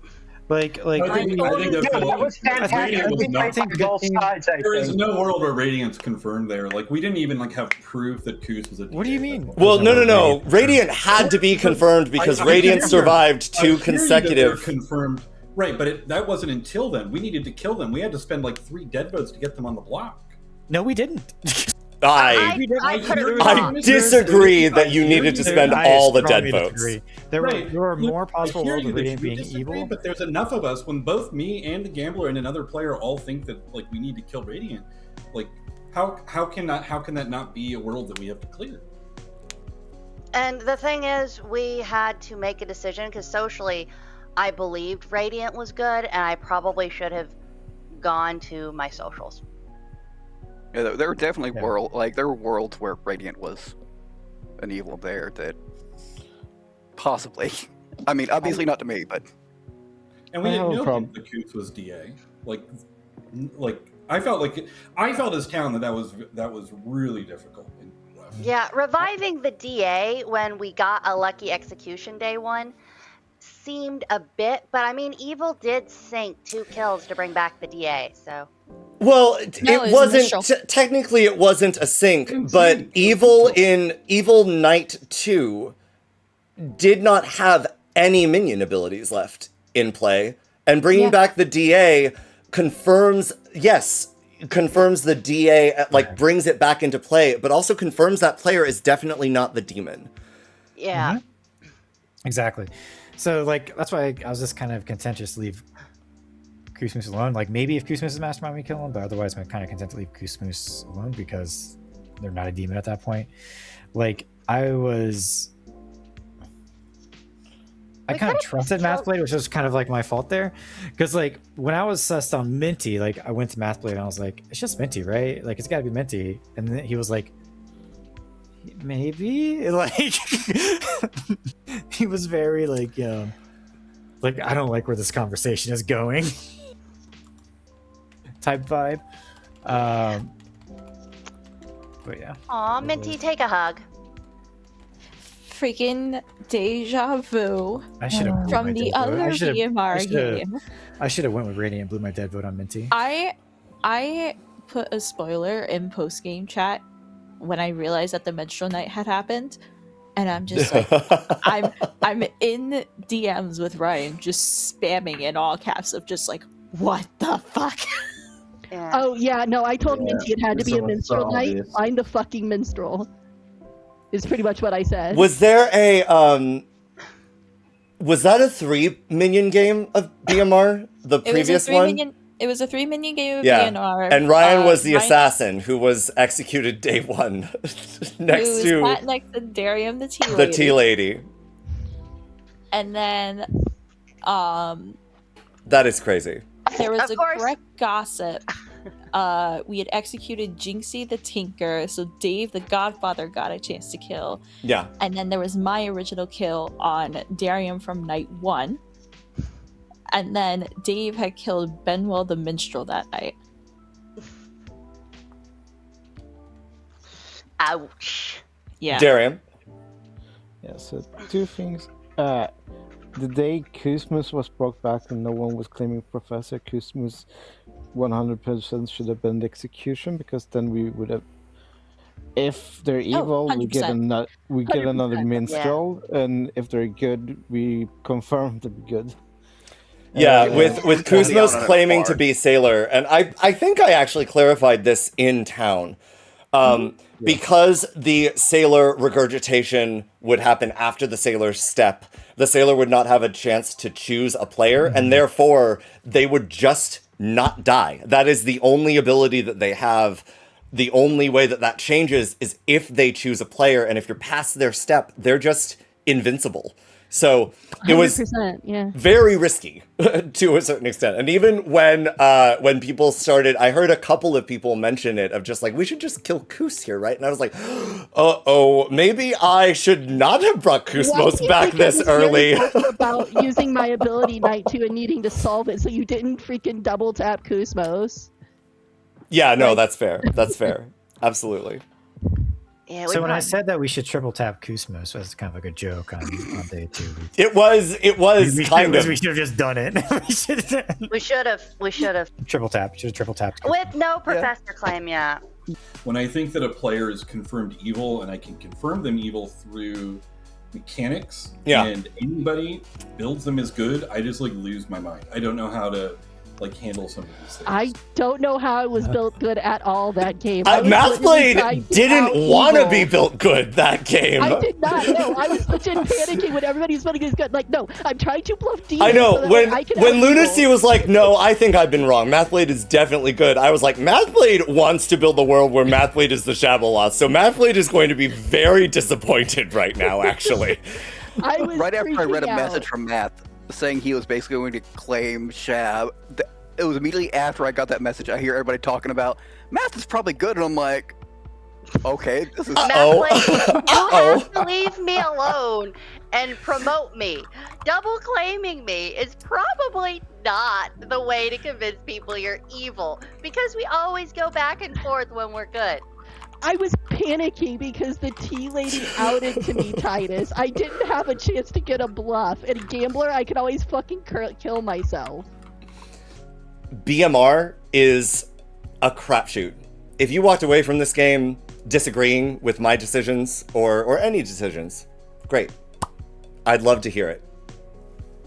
Like that was fantastic. Both sides, there is no world where Radiant's confirmed there. Like, we didn't even have proof that Koos was a DA. What do you mean? Well, no. Radiant had to be confirmed because Radiant survived 2 consecutive. Confirmed. Right, but that wasn't until then. We needed to kill them. We had to spend like 3 dead votes to get them on the block. No, we didn't. I put it disagree that you needed to spend all the dead votes. There Right. were more possible I hear worlds you of that Radiant you being disagree, evil. but there's enough of us when both me and the gambler and another player all think that like we need to kill Radiant. Like, how can that not be a world that we have to clear? And the thing is, we had to make a decision because socially, I believed Radiant was good, and I probably should have gone to my socials. Yeah, there were definitely there were worlds where Radiant was an evil there that possibly. I mean, obviously not to me, but. And we didn't know the Coots was DA. Like I felt as town that was really difficult. Yeah, reviving the DA when we got a lucky execution day one seemed a bit, but I mean, Evil did sink 2 kills to bring back the DA, so. Well, it wasn't technically it wasn't a sync, but Evil in Evil Knight 2 did not have any minion abilities left in play, and bringing back the DA confirms the DA, like brings it back into play, but also confirms that player is definitely not the demon. Yeah. Mm-hmm. Exactly. So, like, that's why I was just kind of contentious to leave Koosmoose alone. Like, maybe if Koosmoose is Mastermind, we kill him, but otherwise I'm kind of content to leave Koosmoose alone because they're not a demon at that point. Like, I kind of trusted Mathblade, which was kind of like my fault there. Because, like, when I was sussed on Minty, like, I went to Mathblade and I was like, it's just Minty, right? Like, it's got to be Minty. And then he was like, maybe? Like, he was very, like, I don't like where this conversation is going type vibe. But yeah. Aw, Minty, take a hug. Freaking deja vu. I should have from the other VMR game. I should have went with Radiant and blew my dead vote on Minty. I put a spoiler in post game chat when I realized that the menstrual night had happened, and I'm just like, I'm in DMs with Ryan, just spamming in all caps of just like, what the fuck. Yeah. Oh yeah, no, I told Minty it had to be a minstrel night. Find the fucking minstrel. Is pretty much what I said. Was there was that a 3 minion game of BMR? The previous one? It was a 3 minion game of yeah. BNR. And Ryan was the assassin who was executed day 1 next to Darium, the tea lady. The tea lady. And then that is crazy. There was correct gossip. We had executed Jinxie the Tinker, so Dave the Godfather got a chance to kill. Yeah. And then there was my original kill on Darium from night 1. And then Dave had killed Benwell the Minstrel that night. Ouch. Yeah. Darium. Yeah, so 2 things. The day Koosmoose was brought back and no one was claiming Professor, Koosmoose 100% should have been the execution, because then we would have, if they're evil, we get another minstrel, and if they're good, we confirm to be good. Yeah, with Koosmoose claiming to be Sailor, and I think I actually clarified this in town. Because the Sailor regurgitation would happen after the Sailor's step, the Sailor would not have a chance to choose a player, and therefore they would just not die. That is the only ability that they have. The only way that changes is if they choose a player, and if you're past their step, they're just invincible. So it was very risky to a certain extent. And even when people started, I heard a couple of people mention it of just like, we should just kill Koos here, right? And I was like, uh-oh, maybe I should not have brought Koosmoose back this early. Really about using my ability night 2 and needing to solve it so you didn't freaking double tap Koosmoose. Yeah, no, that's fair. That's fair. Absolutely. Yeah, so when I said that we should triple tap Koosmoose, was kind of like a joke on day 2. It was kind of. We should have just done it. We should have. Triple tap. Should have triple tapped. With no professor claim, yeah. When I think that a player is confirmed evil, and I can confirm them evil through mechanics, and anybody builds them as good, I just like lose my mind. I don't know how to like handle some of these things. I don't know how it was built good at all that game. Mathblade didn't want to be built good that game. I did not know. I was legit panicking when everybody's running is good. Like, no, I'm trying to bluff demons. I know. So When Lunacy was like, no, I think I've been wrong. Mathblade is definitely good. I was like, Mathblade wants to build the world where Mathblade is the Shabaloth. So Mathblade is going to be very disappointed right now, actually. I was right after I read a freaking message out. from Matt saying he was basically going to claim Shab, it was immediately after I got that message. I hear everybody talking about Math is probably good, and I'm like, okay, this is. You have to leave me alone and promote me. Double claiming me is probably not the way to convince people you're evil, because we always go back and forth when we're good. I was panicking because the tea lady outed to me, Titus. I didn't have a chance to get a bluff. And Gambler, I could always fucking kill myself. BMR is a crapshoot. If you walked away from this game disagreeing with my decisions or any decisions, great. I'd love to hear it.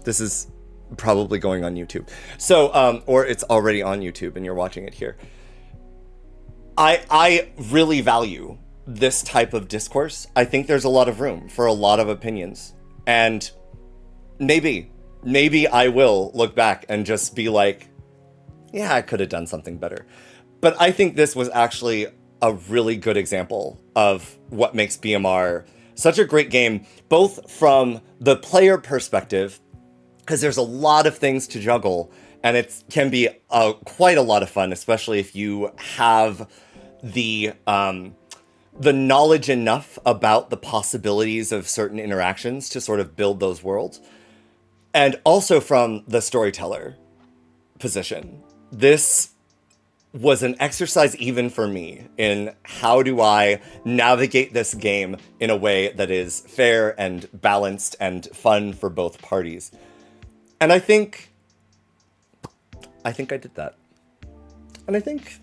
This is probably going on YouTube. So, or it's already on YouTube and you're watching it here. I really value this type of discourse. I think there's a lot of room for a lot of opinions. And maybe I will look back and just be like, yeah, I could have done something better. But I think this was actually a really good example of what makes BMR such a great game, both from the player perspective, because there's a lot of things to juggle, and it can be quite a lot of fun, especially if you have the knowledge enough about the possibilities of certain interactions to sort of build those worlds. And also from the storyteller position. This was an exercise even for me in how do I navigate this game in a way that is fair and balanced and fun for both parties. And I think I did that. And I think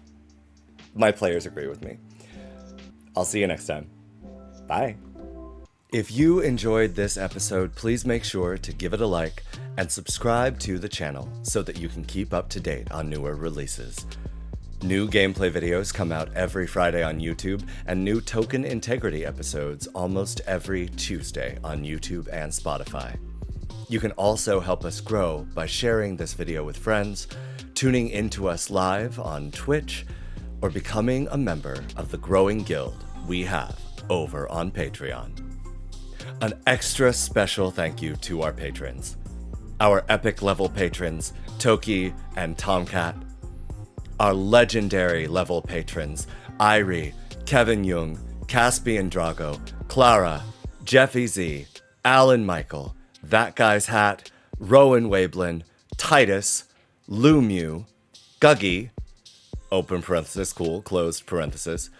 my players agree with me. I'll see you next time. Bye. If you enjoyed this episode, please make sure to give it a like and subscribe to the channel so that you can keep up to date on newer releases. New gameplay videos come out every Friday on YouTube, and new token integrity episodes almost every Tuesday on YouTube and Spotify. You can also help us grow by sharing this video with friends, tuning into us live on Twitch, or becoming a member of the growing guild we have over on Patreon. An extra special thank you to our patrons. Our epic level patrons, Toki and Tomcat. Our legendary level patrons, Irie, Kevin Jung, Caspian Drago, Clara, Jeffy Z, Alan Michael, That Guy's Hat, Rowan Wablin, Titus, Lumu, Guggy, open parenthesis, cool, closed parenthesis,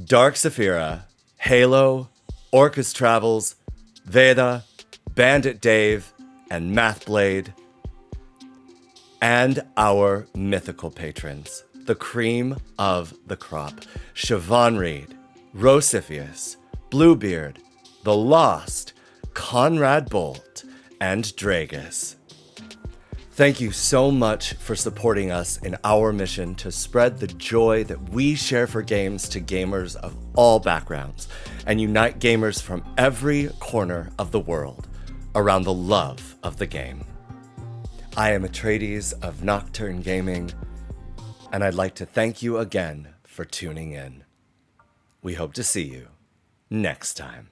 Dark Saphira, Halo, Orcus Travels, Veda, Bandit Dave, and Mathblade, and our mythical patrons, the cream of the crop, Siobhan Reed, Rosiphius, Bluebeard, The Lost, Conrad Bolt, and Dragus. Thank you so much for supporting us in our mission to spread the joy that we share for games to gamers of all backgrounds and unite gamers from every corner of the world around the love of the game. I am Atreides of Nocturne Gaming, and I'd like to thank you again for tuning in. We hope to see you next time.